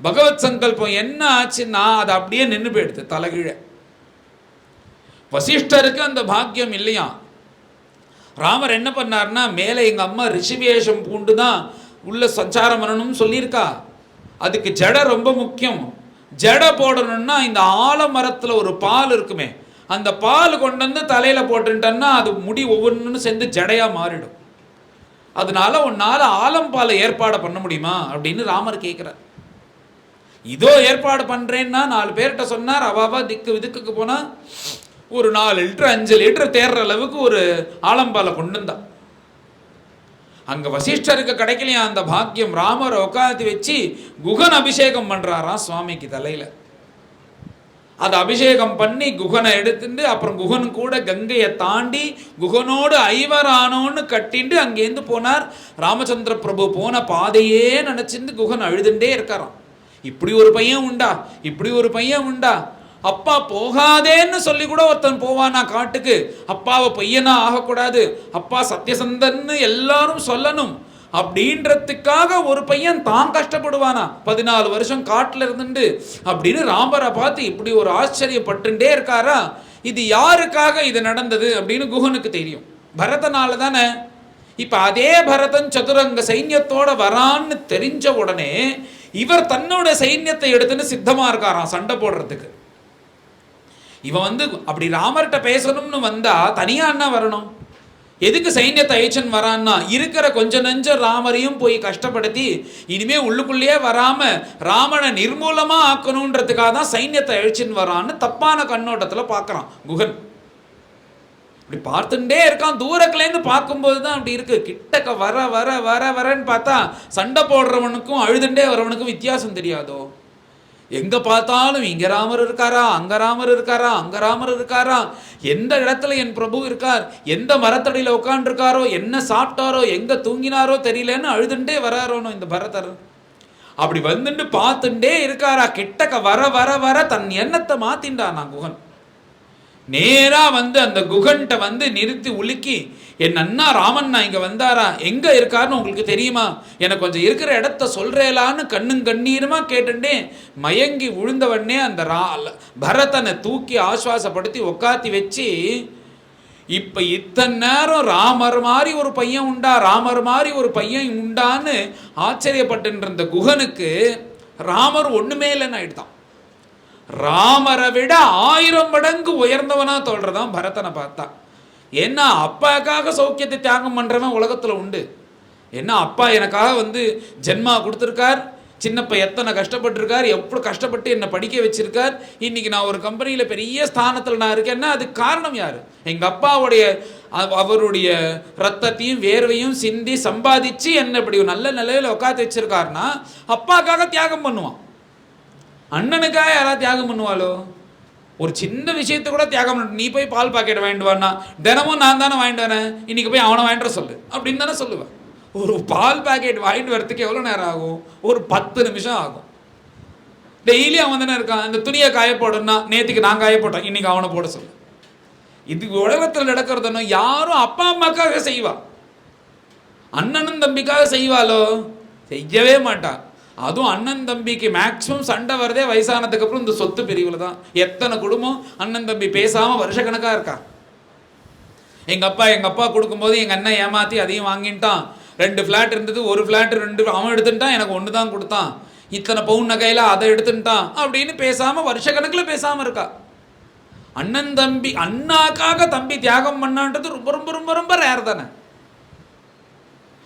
பகவத் சங்கல்பம் என்ன ஆச்சுன்னா அது அப்படியே நின்று போயிடுது தலைகீழ. வசிஷ்டருக்கு அந்த பாக்கியம் இல்லையா. ராமர் என்ன பண்ணார்னா, மேலே எங்கள் அம்மா ரிஷிவேஷம் பூண்டு தான் உள்ள சஞ்சாரம் பண்ணணும்னு சொல்லியிருக்கா. அதுக்கு ஜடை ரொம்ப முக்கியம். ஜடை போடணும்னா இந்த ஆலமரத்தில் ஒரு பால் இருக்குமே, அந்த பால் கொண்டு வந்து தலையில் போட்டுட்டோன்னா அது முடி ஒவ்வொன்றும் சேர்ந்து ஜடையாக மாறிடும். அதனால உன்னால் ஆலம்பாலை ஏற்பாடு பண்ண முடியுமா அப்படின்னு ராமர் கேட்குறார். இதோ ஏற்பாடு பண்ணுறேன்னா 4 பேர்கிட்ட சொன்னார். அவாவா திக்கு விதுக்குக்கு போனால் ஒரு 4 லிட்டர் 5 லிட்டர் தேர்ற அளவுக்கு ஒரு ஆலம்பாலை கொண்டு வந்தான். அங்கே வசிஷ்டருக்கு கிடைக்கலையா அந்த பாக்கியம். ராமர் உட்காந்து வச்சு குகன் அபிஷேகம் பண்ணுறாராம் சுவாமிக்கு தலையில். அது அபிஷேகம் பண்ணி குகனை எடுத்துட்டு அப்புறம் குகன் கூட கங்கையை தாண்டி குகனோடு ஐவரானோன்னு கட்டிண்டு அங்கேருந்து போனார். ராமச்சந்திர பிரபு போன பாதையே நினச்சிருந்து குகன் அழுதுண்டே இருக்காராம். இப்படி ஒரு பையன் உண்டா, இப்படி ஒரு பையன் உண்டா. அப்பா போகாதேன்னு சொல்லி கூட ஒருத்தன் போவானா காட்டுக்கு. அப்பாவை பையனா ஆகக்கூடாது, அப்பா சத்தியசந்தன்னு எல்லாரும் சொல்லணும் அப்படின்றதுக்காக ஒரு பையன் தான் கஷ்டப்படுவானா 14 வருஷம் காட்டில் இருந்துட்டு அப்படின்னு ராமரை பார்த்து இப்படி ஒரு ஆச்சரியப்பட்டுட்டே இருக்காரா. இது யாருக்காக இது நடந்தது அப்படின்னு குகனுக்கு தெரியும், பரதனால தானே. இப்போ அதே பரதன் சதுரங்க சைன்யத்தோட வரான்னு தெரிஞ்ச உடனே இவர் தன்னோட சைன்யத்தை எடுத்துன்னு சித்தமா இருக்காராம் சண்டை போடுறதுக்கு. இவன் அப்படி ராமர்கிட்ட பேசணும்னு வந்தா தனியா என்ன வரணும், எதுக்கு சைன்யத்தை அழிச்சன் வரான்னா, இருக்கிற கொஞ்ச நெஞ்ச ராமரையும் போய் கஷ்டப்படுத்தி இனிமே உள்ளுக்குள்ளேயே வராம ராமனை நிர்மூலமா ஆக்கணுன்றதுக்காக தான் சைன்யத்தை அழிச்சின்னு வரான்னு தப்பான கண்ணோட்டத்துல பார்க்கறான் குகன். அப்படி பார்த்துட்டே இருக்கான். தூரத்துலேருந்து பார்க்கும்போது தான் அப்படி இருக்கு. கிட்டக்க வர வர வர வரன்னு பார்த்தா சண்டை போடுறவனுக்கும் அழுதுண்டே வரவனுக்கும் வித்தியாசம் தெரியாதோ. எங்க பார்த்தாலும் இங்க ராமர் இருக்காரா, அங்க ராமர் இருக்காரா, அங்க ராமர் இருக்காரா, எந்த இடத்துல என் பிரபு இருக்கார், எந்த மரத்தடியில் உட்காந்துருக்காரோ, என்ன சாப்பிட்டாரோ, எங்க தூங்கினாரோ தெரியலன்னு அழுதுண்டே வராரோனோ இந்த பரதர். அப்படி வந்துட்டு பார்த்துட்டே இருக்காரா. கிட்டக்க வர வர வர தன் எண்ணத்தை மாத்தின்டான் நான் குகன். நேரா வந்து அந்த குகன்ட்ட வந்து நிறுத்தி உலுக்கி, என் அண்ணா ராமண்ணா இங்க வந்தாரா, எங்க இருக்காருன்னு உங்களுக்கு தெரியுமா, எனக்கு கொஞ்சம் இருக்கிற இடத்த சொல்றேலான்னு கண்ணும் கண்ணீருமா கேட்டுட்டே மயங்கி விழுந்தவனே அந்த பரதனை தூக்கி ஆஸ்வாசப்படுத்தி உக்காத்தி வச்சு, இப்ப இத்தனை நேரம் ராமர் மாதிரி ஒரு பையன் உண்டா, ராமர் மாதிரி ஒரு பையன் உண்டான்னு ஆச்சரியப்பட்டு இருந்த குகனுக்கு ராமர் ஒண்ணுமே இல்லைன்னு ஆயிடுதான். ராமரை விட 1000 மடங்கு உயர்ந்தவனா தோல்றதான் பரதனை பார்த்தா. ஏன்னா அப்பாக்காக சௌக்கியத்தை தியாகம் பண்றவன் உலகத்துல உண்டு. ஏன்னா அப்பா எனக்காக வந்து ஜென்மா கொடுத்துருக்கார், சின்னப்ப எத்தனை கஷ்டப்பட்டிருக்கார், எப்படி கஷ்டப்பட்டு என்னை படிக்க வச்சிருக்கார், இன்னைக்கு நான் ஒரு கம்பெனியில் பெரிய ஸ்தானத்தில் நான் இருக்கேன்னா அதுக்கு காரணம் யார்? எங்கள் அப்பாவுடைய அவருடைய ரத்தத்தையும் வேர்வையும் சிந்தி சம்பாதிச்சு என்னை இப்படி நல்ல நிலையில் உட்காந்து வச்சிருக்காருன்னா அப்பாக்காக தியாகம் பண்ணுவான். அண்ணனுக்காக யாராவது தியாகம் பண்ணுவாளோ? ஒரு சின்ன விஷயத்தை கூட தியாகம் பண்ண, நீ போய் பால் பாக்கெட் வாங்கிட்டு வானா, தினமும் நான் தானே வாங்கிட்டு வரேன், இன்னைக்கு போய் அவனை வாங்கிட்டு சொல்லு அப்படின்னு தானே சொல்லுவேன். ஒரு பால் பாக்கெட் வாங்கிட்டு வரத்துக்கு எவ்வளோ நேரம் ஆகும்? ஒரு 10 நிமிஷம் ஆகும். டெய்லி அவன் தானே இருக்கான். இந்த துணியை காய போடணும்னா நேற்றுக்கு நான் காய போட்டேன், இன்னைக்கு அவனை போட சொல்லு. இது உலகத்தில் நடக்கிறதுன்னு யாரும் அப்பா அம்மாக்காக செய்வா, அண்ணனும் தம்பிக்காக செய்வாளோ? செய்யவே மாட்டான். அதுவும் அண்ணன் தம்பிக்கு மேக்சிமம் சண்டை வரதே வயசானதுக்கு அப்புறம் இந்த சொத்து பிரிவில் தான். எத்தனை குடும்பம் அண்ணன் தம்பி பேசாம வருஷக்கணக்காக இருக்கா. எங்க அப்பா கொடுக்கும்போது எங்க அண்ணன் ஏமாத்தி அதையும் வாங்கிட்டான். 2 ஃபிளாட் இருந்தது, ஒரு ஃபிளாட் 2 அவன் எடுத்துட்டான், எனக்கு 1 தான் கொடுத்தான், இத்தனை பவுன் நகையில அதை எடுத்துட்டான் அப்படின்னு பேசாம வருஷக்கணக்கில் பேசாம இருக்கா. அண்ணன் தம்பி அண்ணாக்காக தம்பி தியாகம் பண்ணான்றது ரொம்ப ரொம்ப ரொம்ப ரொம்ப ரேர் தானே.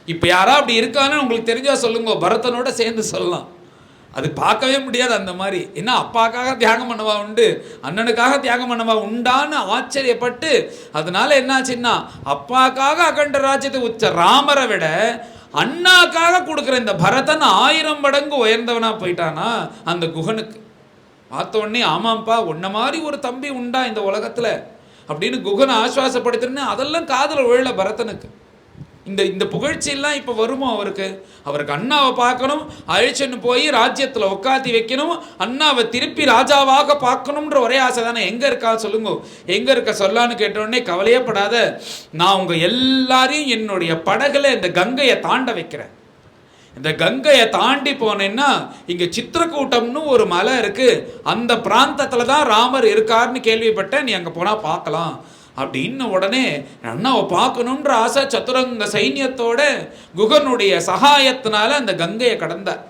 இப்போ யாரா அப்படி இருக்கான்னு உங்களுக்கு தெரிஞ்சா சொல்லுங்க, பரதனோட சேர்ந்து சொல்லலாம். அது பார்க்கவே முடியாது அந்த மாதிரி. ஏன்னா அப்பாக்காக தியாகம் பண்ணவா உண்டு, அண்ணனுக்காக தியாகம் பண்ணவா உண்டான்னு ஆச்சரியப்பட்டு, அதனால என்னாச்சுன்னா அப்பாக்காக அகண்ட ராஜ்யத்தை உச்ச ராமரை விட அண்ணாக்காக கொடுக்குற இந்த பரதன் 1000 மடங்கு உயர்ந்தவனா போயிட்டானா அந்த குகனுக்கு. பார்த்த உடனே ஆமாப்பா உன்ன மாதிரி ஒரு தம்பி உண்டா இந்த உலகத்துல அப்படின்னு குகனை ஆஸ்வாசப்படுத்துறேன்னு அதெல்லாம் காதல விழல பரதனுக்கு. இந்த புகழ்ச்சியெல்லாம் இப்போ வருமோ அவருக்கு? அவருக்கு அண்ணாவை பார்க்கணும், அழிச்சுன்னு போய் ராஜ்யத்தில் உட்காத்தி வைக்கணும், அண்ணாவை திருப்பி ராஜாவாக பார்க்கணுன்ற ஒரே ஆசை தானே. எங்கே இருக்கா சொல்லுங்க, எங்கே இருக்க சொல்லான்னு கேட்டோடனே கவலையே படாத, நான் உங்கள் எல்லாரையும் என்னுடைய படகுல இந்த கங்கையை தாண்ட வைக்கிறேன். இந்த கங்கையை தாண்டி போனேன்னா இங்கே சித்திரக்கூட்டம்னு ஒரு மலை இருக்கு, அந்த பிராந்தத்தில் தான் ராமர் இருக்காருன்னு கேள்விப்பட்டேன், நீ அங்கே போனால் பார்க்கலாம் அப்படின்னு. உடனே அண்ணாவை பார்க்கணுன்ற ஆசை சதுரங்க சைன்யத்தோட குகனுடைய சகாயத்தினால அந்த கங்கையை கடந்தார்.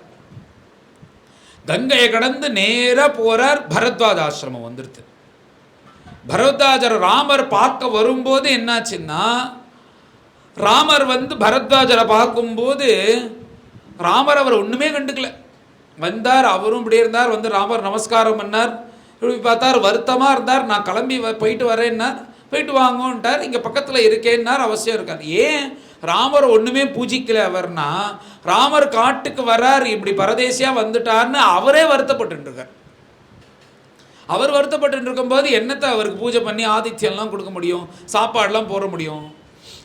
கங்கையை கடந்து நேராக போறார். பரத்வாஜ ஆசிரமம் வந்துடுது. பரத்வாஜர் ராமர் பார்க்க வரும்போது என்னாச்சுன்னா, ராமர் வந்து பரத்வாஜரை பார்க்கும்போது ராமர் அவர் ஒண்ணுமே கண்டுக்கல. வந்தார், அவரும் இப்படி இருந்தார். வந்து ராமர் நமஸ்காரம் பண்ணார், இப்படி பார்த்தார், வருத்தமா இருந்தார். நான் கிளம்பி போயிட்டு வரேன்னார். போயிட்டு வாங்கன்ட்டார். இங்கே பக்கத்தில் இருக்கேன்னார். அவசியம் இருக்கார். ஏன் ராமர் ஒன்றுமே பூஜிக்கல அவர்னா, ராமர் காட்டுக்கு வரார், இப்படி பரதேசியாக வந்துட்டார்னு அவரே வருத்தப்பட்டு இருக்கார். அவர் வருத்தப்பட்டு இருக்கும்போது என்னத்தை அவருக்கு பூஜை பண்ணி ஆதித்யம்லாம் கொடுக்க முடியும், சாப்பாடெலாம் போட முடியும்?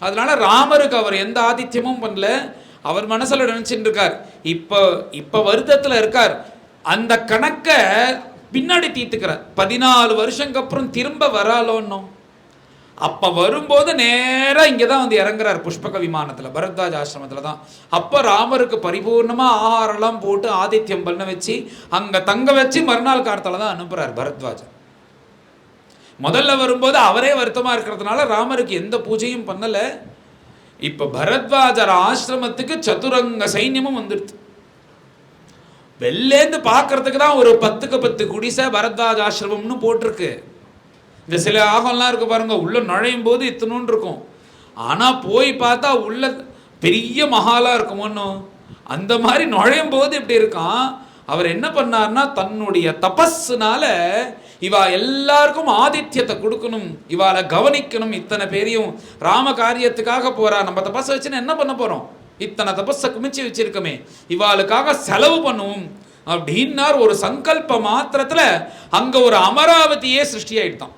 அதனால ராமருக்கு அவர் எந்த ஆதித்யமும் பண்ணல. அவர் மனசில் நினச்சிட்டு இருக்கார். இப்போ வருத்தத்தில் இருக்கார். அந்த கணக்கை பின்னாடி தீர்த்துக்கிறார். 14 வருஷங்க அப்புறம் திரும்ப வராலோன்னும். அப்போ வரும்போது நேராக இங்கே தான் வந்து இறங்குறார், புஷ்பக விமானத்தில், பரத்வாஜ ஆசிரமத்தில் தான். அப்போ ராமருக்கு பரிபூர்ணமாக ஆகாரெல்லாம் போட்டு ஆதித்யம் பண்ண வச்சு அங்கே தங்க வச்சு மறுநாள் காலத்தில் தான் அனுப்புகிறார் பரத்வாஜர். முதல்ல வரும்போது அவரே வருத்தமாக இருக்கிறதுனால ராமருக்கு எந்த பூஜையும் பண்ணலை. இப்போ பரத்வாஜர் ஆசிரமத்துக்கு சதுரங்க சைன்யமும் வந்துடுது. வெளிலேருந்து பார்க்கறதுக்கு தான் ஒரு 10க்கு 10 குடிசை பரத்வாஜ ஆசிரமம்னு போட்டிருக்கு. இந்த சில ஆகம்லாம் இருக்கு பாருங்க, உள்ள நுழையும் போது இத்தனுன்னு இருக்கும், ஆனால் போய் பார்த்தா உள்ள பெரிய மகாலாக இருக்குமோன்னு. அந்த மாதிரி நுழையும் போது இப்படி இருக்கான். அவர் என்ன பண்ணார்னா, தன்னுடைய தபஸ்னால இவா எல்லாருக்கும் ஆதித்யத்தை கொடுக்கணும், இவாளை கவனிக்கணும். இத்தனை பேரையும் ராம காரியத்துக்காக போறா, நம்ம தபஸ் வச்சுன்னு என்ன பண்ண போறோம், இத்தனை தபஸை குமிச்சு வச்சிருக்கமே, இவாளுக்காக செலவு பண்ணுவோம் அப்படின்னார். ஒரு சங்கல்ப மாத்திரத்துல அங்க ஒரு அமராவதியே சிருஷ்டி ஆயிட்டான்.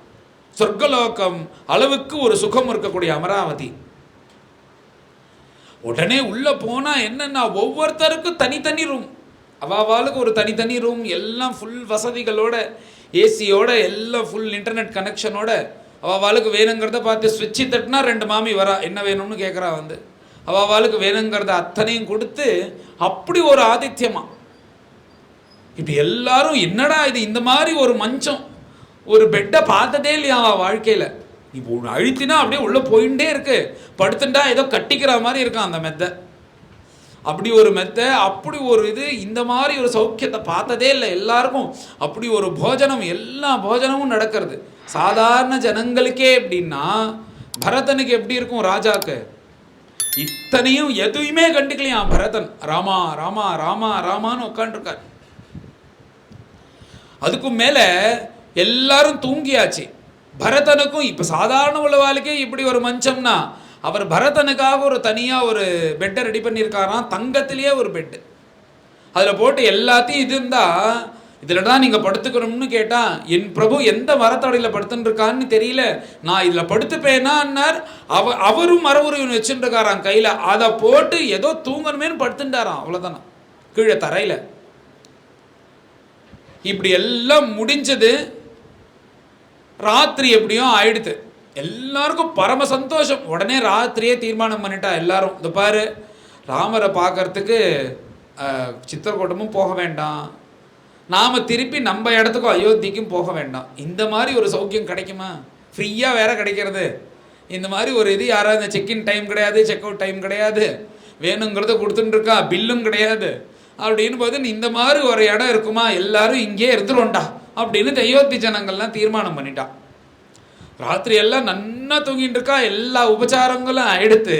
சொர்க்கலோகம் அளவுக்கு ஒரு சுகம் இருக்கக்கூடிய அமராவதி. உடனே உள்ள போனா என்னன்னா, ஒவ்வொருத்தருக்கும் தனித்தனி ரூம், அவாவாளுக்கு ஒரு தனித்தனி ரூம், எல்லாம் ஃபுல் வசதிகளோட, ஏசியோட, எல்லாம் ஃபுல் இன்டர்நெட் கனெக்ஷனோட அவளுக்கு வேணுங்கிறத பார்த்து சுவிட்சு தட்டினா 2 மாமி வரா, என்ன வேணும்னு கேட்குறா வந்து. அவளுக்கு வேணுங்கிறத அத்தனையும் கொடுத்து அப்படி ஒரு ஆதித்யமா. இப்படி எல்லாரும் என்னடா இது, இந்த மாதிரி ஒரு மஞ்சம் ஒரு பெட்டை பார்த்ததே இல்லையா அவள் வாழ்க்கையில். இப்போ அழுத்தினா அப்படியே உள்ளே போயிட்டே இருக்கு, படுத்துட்டா ஏதோ கட்டிக்கிற மாதிரி இருக்கான் அந்த மெத்தை. அப்படி ஒரு மெத்தை, அப்படி ஒரு இது, இந்த மாதிரி ஒரு சௌக்கியத்தை பார்த்ததே இல்லை. எல்லாருக்கும் அப்படி ஒரு போஜனம், எல்லா போஜனமும் நடக்கிறது. சாதாரண ஜனங்களுக்கே எப்படின்னா பரதனுக்கு எப்படி இருக்கும், ராஜாக்கு இத்தனையும் எதுவுமே கண்டுக்கலையா பரதன். ராமா ராமா ராமா ராமான்னு உட்காந்துருக்கார். அதுக்கும் மேல எல்லாரும் தூங்கியாச்சு. பரதனுக்கும் இப்ப சாதாரண உள்ளவாளுக்கே இப்படி ஒரு மஞ்சம்னா, அவர் பரதனுக்காக ஒரு தனியா ஒரு பெட்டை ரெடி பண்ணியிருக்காராம். தங்கத்திலேயே ஒரு பெட்டு, அதுல போட்டு எல்லாத்தையும் இது இருந்தா இதுல தான் நீங்க படுத்துக்கணும்னு கேட்டா, என் பிரபு எந்த மரத்தடியில படுத்துன்னு இருக்கான்னு தெரியல, நான் இதுல படுத்துப்பேனான்னார். அவரும் மரவுருவின் வச்சுட்டு இருக்காராம் கையில, அதை போட்டு ஏதோ தூங்கணுமேனு படுத்துட்டாராம். அவ்வளவுதானா, கீழே தரையில. இப்படி எல்லாம் முடிஞ்சது. ராத்திரி எப்படியும் ஆயிடுது. எல்லாருக்கும் பரம சந்தோஷம். உடனே ராத்திரியே தீர்மானம் பண்ணிட்டா எல்லாரும், இந்த பாரு ராமரை பார்க்கறதுக்கு சித்திரக்கூட்டமும் போக வேண்டாம், நாம திருப்பி நம்ம இடத்துக்கும் அயோத்திக்கும் போக வேண்டாம். இந்த மாதிரி ஒரு சௌக்கியம் கிடைக்குமா, ஃப்ரீயாக வேற கிடைக்கிறது. இந்த மாதிரி ஒரு இது யாராவது செக்இன் டைம் கிடையாது, செக் அவுட் டைம் கிடையாது, வேணுங்கிறத கொடுத்துட்டு இருக்கா, பில்லும் கிடையாது. அப்படின்னு போது இந்த மாதிரி ஒரு இடம் இருக்குமா, எல்லாரும் இங்கே இருந்துருவோண்டா அப்படின்னு அயோத்தி ஜனங்கள்லாம் தீர்மானம் பண்ணிட்டான். ராத்திரி எல்லாம் நன்னா தூங்கிட்டு இருக்கா. எல்லா உபச்சாரங்களும் எடுத்து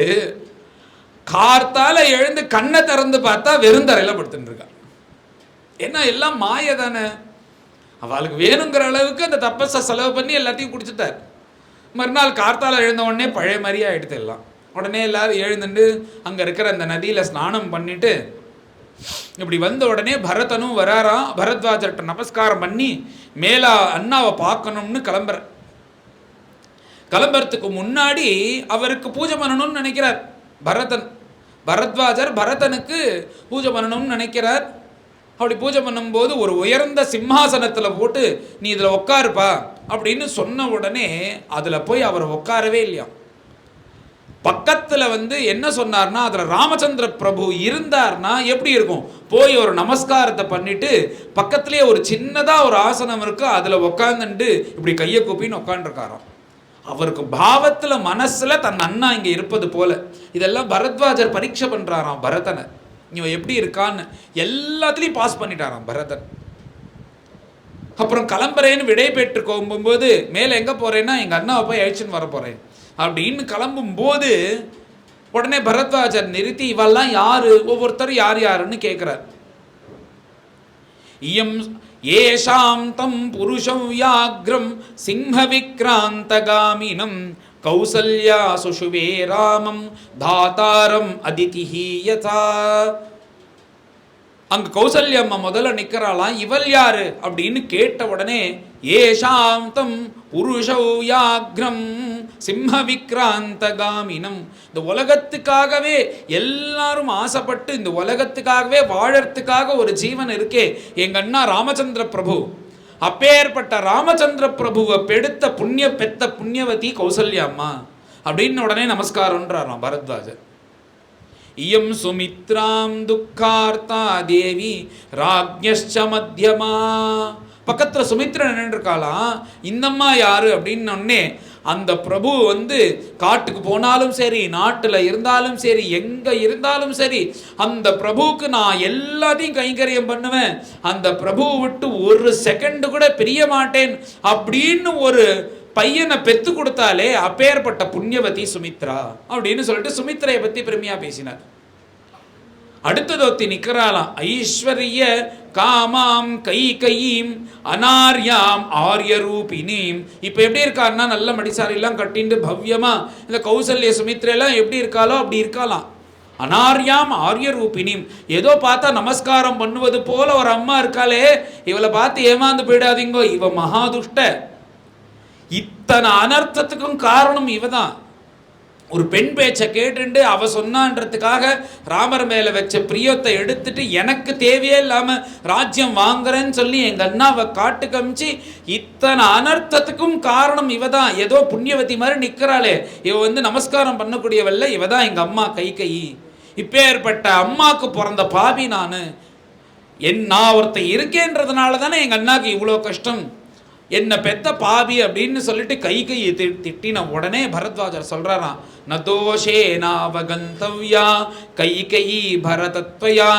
கார்த்தால எழுந்து கண்ணை திறந்து பார்த்தா வெறுந்தரையில படுத்துட்டு இருக்கா. ஏன்னா எல்லாம் மாய தானே. அவளுக்கு வேணுங்கிற அளவுக்கு அந்த தப்பஸை செலவு பண்ணி எல்லாத்தையும் குடிச்சுட்டார். மறுநாள் கார்த்தால எழுந்த உடனே பழைய மாதிரியா எடுத்து எல்லாம். உடனே எல்லாரும் எழுந்துட்டு அங்க இருக்கிற அந்த நதியில ஸ்நானம் பண்ணிட்டு இப்படி வந்த உடனே பரதனும் வராராம். பரத்வாஜர்கிட்ட நமஸ்காரம் பண்ணி மேலா அண்ணாவை பார்க்கணும்னு கிளம்புற. கிளம்புறதுக்கு முன்னாடி அவருக்கு பூஜை பண்ணணும்னு நினைக்கிறார் பரதன். பரத்வாஜர் பரதனுக்கு பூஜை பண்ணணும்னு நினைக்கிறார். அப்படி பூஜை பண்ணும்போது ஒரு உயர்ந்த சிம்மாசனத்தில் போட்டு நீ இதில் உட்காருப்பா அப்படின்னு சொன்ன உடனே அதில் போய் அவர் உட்காரவே இல்லையா. பக்கத்தில் வந்து என்ன சொன்னார்னா, அதில் ராமச்சந்திர பிரபு இருந்தார்னா எப்படி இருக்கும், போய் ஒரு நமஸ்காரத்தை பண்ணிட்டு பக்கத்துலேயே ஒரு சின்னதாக ஒரு ஆசனம் இருக்கு, அதில் உட்காந்துட்டு இப்படி கையை கூப்பின்னு உட்காந்துருக்காராம். அவருக்கு பாவத்தில் மனசில் தன் அண்ணா இங்கே இருப்பது போல. இதெல்லாம் பரத்வாஜர் பரீட்சை பண்ணுறாராம் பரதனை, இவன் எப்படி இருக்கான்னு. எல்லாத்துலேயும் பாஸ் பண்ணிட்டாராம் பரதன். அப்புறம் கிளம்புறேன்னு விடை பெற்று போகும்போது மேலே எங்கே போகிறேன்னா எங்கள் அண்ணாவை போய் அழிச்சுன்னு வர போகிறேன் அப்படின்னு கிளம்பும் போது உடனே பரத்வாஜர் நிறுத்தி இவெல்லாம் யாரு, ஒவ்வொருத்தர் யார் யாருன்னு கேட்கிறார். இயம் ஏஷாம் தம் புருஷம் வியாக்ரம் சிம்ம விக்ராந்தகாமினம் கௌசல்யா சுஷுவே ராமம் தாதாரம் அதிதிஹி யதா. அங்க கௌசல்யா அம்மா முதல்ல நிக்கிறாளாம். இவள் யாரு அப்படின்னு கேட்ட உடனே ஏஷாம் தம் புருஷௌயாக்ரம் சிம்ம விக்ராந்தகாமினம், இந்த உலகத்துக்காகவே எல்லாரும் ஆசைப்பட்டு இந்த உலகத்துக்காகவே வாழறதுக்காக ஒரு ஜீவன் இருக்கே எங்க அண்ணா ராமச்சந்திர பிரபு. அப்பேற்பட்ட ராமச்சந்திர பிரபுவை பெடுத்த பெத்த புண்ணியவதி கௌசல்யா அம்மா அப்படின்னு உடனே நமஸ்காரம்ன்றாராம் பரத்வாஜர். இயம் சுமித்ராம் துக்கார்த்தா தேவி ராஜ்ஞஸ்ச மத்தியமா. பக்கத்தில் சுமித்ரன் நின்றுருக்காளாம். இந்தம்மா யாரு அப்படின்னே அந்த பிரபு வந்து காட்டுக்கு போனாலும் சரி, நாட்டில் இருந்தாலும் சரி, எங்கே இருந்தாலும் சரி, அந்த பிரபுவுக்கு நான் எல்லாத்தையும் கைங்கரியம் பண்ணுவேன், அந்த பிரபுவை விட்டு ஒரு செகண்ட் கூட பிரிய மாட்டேன் அப்படின்னு ஒரு பையனை பெத்து கொடுத்தாலே அப்பேற்பட்ட புண்ணியவதி சுமித்ரா அப்படின்னு சொல்லிட்டு சுமித்ரையை பற்றி பெருமையாக பேசினார். அடுத்ததொத்தி நிற்கிறாளாம். ஐஸ்வர்ய காமாம் கைகயீம் அனார்யாம் ஆரிய ரூபினீம். இப்போ எப்படி இருக்காருன்னா நல்ல மடிசாரியெல்லாம் கட்டிண்டு பவ்யமா இந்த கௌசல்ய சுமித்ரெல்லாம் எப்படி இருக்காளோ அப்படி இருக்காளாம். அனார்யாம் ஆரிய ரூபினீம், ஏதோ பார்த்தா நமஸ்காரம் பண்ணுவது போல ஒரு அம்மா இருக்காளே, இவளை பார்த்து ஏமாந்து போயிடாதீங்கோ, இவ மகாதுஷ்ட. இத்தனை அனர்த்தத்துக்கும் காரணம் இவதான். ஒரு பெண் பேச்சை கேட்டுண்டு அவ சொன்னான்றதுக்காக ராமர் மேல வச்ச பிரியத்தை எடுத்துட்டு எனக்கு தேவையே இல்லாம ராஜ்யம் வாங்குறேன்னு சொல்லி எங்க அண்ணாவை காட்டு காமிச்சு இத்தனை அனர்த்தத்துக்கும் காரணம் இவதான். ஏதோ புண்ணியவதி மாதிரி நிக்கிறாளே, இவ நமஸ்காரம் பண்ணக்கூடியவல்ல, இவதான் எங்க அம்மா கைகேயி. இப்பேற்பட்ட அம்மாக்கு பிறந்த பாவி நான் ஒருத்த இருக்கேன்றதுனால தானே எங்க அண்ணாக்கு இவ்வளோ கஷ்டம், என்ன பெத்த பாவி அப்படின்னு சொல்லிட்டு கைகையை திட்டின உடனே பரத்வாஜர் சொல்றாராம், நதோஷே நாவகந்தவ்யா கைகையி பரதத்வயா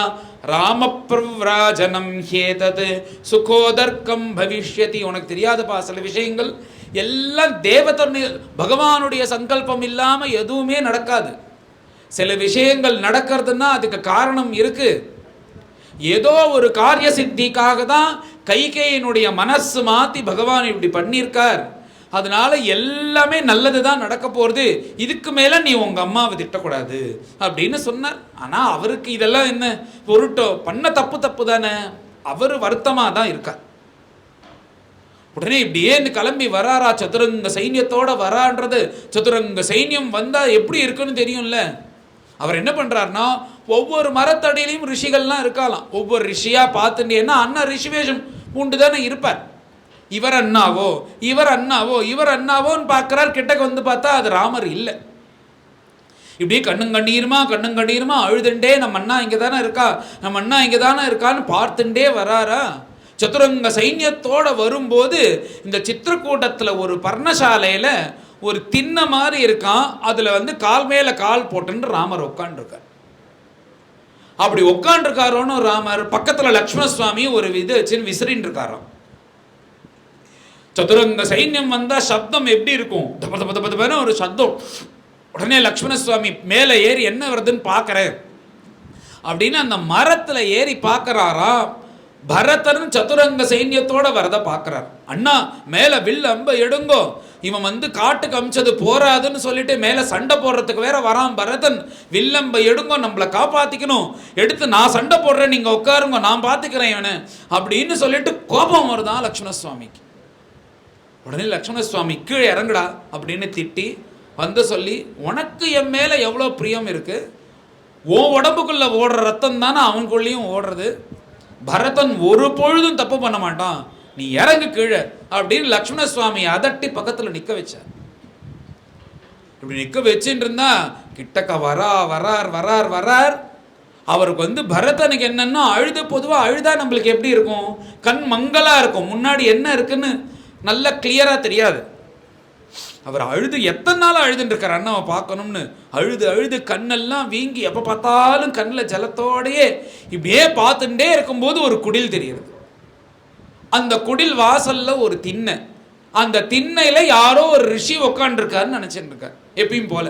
ராம பிரவ்ராஜனம் ஹேதத் சுகோதர்க்கம் பவிஷ்யதி. உனக்கு தெரியாதப்பா சில விஷயங்கள் எல்லாம் பகவானுடைய சங்கல்பம் இல்லாம எதுவுமே நடக்காது. சில விஷயங்கள் நடக்கிறதுன்னா அதுக்கு காரணம் இருக்கு. ஏதோ ஒரு காரிய சித்திக்காக தான் கைகேயினுடைய மனசு மாத்தி பகவான் இப்படி பண்ணியிருக்கார். அதனால எல்லாமே நல்லது தான் நடக்க போறது, இதுக்கு மேல நீ உங்க அம்மாவை திட்டக்கூடாது அப்படின்னு சொன்னார். ஆனா அவருக்கு இதெல்லாம் என்ன பொருட்டோ, பண்ண தப்பு தானே, அவர் வருத்தமா தான் இருக்கார். உடனே இப்படியே கிளம்பி வராரா, சதுரங்க சைன்யத்தோட வரான்றது. சதுரங்க சைன்யம் வந்தா எப்படி இருக்குன்னு தெரியும்ல. அவர் என்ன பண்றாருன்னா, ஒவ்வொரு மரத்தடியிலையும் ரிஷிகள்லாம் இருக்கலாம். ஒவ்வொரு ரிஷியா பார்த்துட்டேன்னா அண்ணா ரிஷிவேஷம் பூண்டு தானே இருப்பார். இவர் அண்ணாவோ இவர் அண்ணாவோ இவர் அண்ணாவோன்னு பார்க்கிறார். கிட்டக்கு பார்த்தா அது ராமர் இல்லை. இப்படி கண்ணுங்கண்ணீருமா அழுதுண்டே நம்ம அண்ணா இங்கே தானே இருக்கா, நம்ம அண்ணா இங்கே தானே இருக்கான்னு பார்த்துட்டே வராரா. சதுரங்க சைன்யத்தோட வரும்போது இந்த சித்திரக்கூட்டத்தில் ஒரு பர்ணசாலையில் ஒரு திண்ணை மாதிரி இருக்கான். அதில் கால் மேலே கால் போட்டுன்னு ராமர் உட்காண்டிருக்கார். அப்படி உட்காண்டிருக்காரோன்னு ராமர் பக்கத்தில் லக்ஷ்மண சுவாமி ஒரு இது வச்சுன்னு விசிறின்னு இருக்காராம். சதுரங்க சைன்யம் வந்தா சப்தம் எப்படி இருக்கும், ஒரு சப்தம். உடனே லக்ஷ்மண சுவாமி மேலே ஏறி என்ன வருதுன்னு பார்க்கறேன் அப்படின்னு அந்த மரத்துல ஏறி பார்க்கறாரா. பரதன் சதுரங்க சைன்யத்தோட வரத பார்க்கறார். அண்ணா மேல வில் அம்ப எடுங்கோ, இவன் காட்டுக்கு அமிச்சது போராதுன்னு சொல்லிட்டு மேல சண்டை போடுறதுக்கு வேற வரான் பரதன். வில்லம்ப எடுங்கோ, நம்மளை காப்பாத்திக்கணும், எடுத்து நான் சண்டை போடுறேன், நீங்க உட்காருங்க, நான் பார்த்துக்கிறேன் இவனை அப்படின்னு சொல்லிட்டு கோபம் வருதான் லக்ஷ்மண சுவாமிக்கு. உடனே லக்ஷ்மண சுவாமி கீழே இறங்குடா அப்படின்னு திட்டி சொல்லி, உனக்கு என் மேல எவ்வளோ பிரியம் இருக்கு, உன் உடம்புக்குள்ள ஓடுற ரத்தம் தானே அவனுக்குள்ளேயும் ஓடுறது, பரதன் ஒரு பொழுதும் தப்பு பண்ண மாட்டான், நீ இறங்கு கீழே அப்படின்னு லக்ஷ்மண சுவாமி அதட்டி பக்கத்துல நிக்க வச்சார். இப்படி நிக்க வச்சுட்டு இருந்தா கிட்டக்க வரார். அவருக்கு பரதனுக்கு என்னன்னா அழுது, பொதுவா அழுதா நம்மளுக்கு எப்படி இருக்கும், கண் மங்கலா இருக்கும், முன்னாடி என்ன இருக்குன்னு நல்ல கிளியரா தெரியாது. அவர் அழுது எத்தனை நாள் அழுதுன்னு இருக்கார் அண்ணாவை பார்க்கணும்னு. அழுது கண்ணெல்லாம் வீங்கி எப்ப பார்த்தாலும் கண்ணில் ஜலத்தோடையே இப்படியே பார்த்துட்டே இருக்கும்போது ஒரு குடில் தெரியுது. அந்த குடில் வாசல்ல ஒரு திண்ணை, அந்த திண்ணையில யாரோ ஒரு ரிஷி உட்காந்துருக்காருன்னு நினைச்சிட்டு இருக்கார் எப்பயும் போல.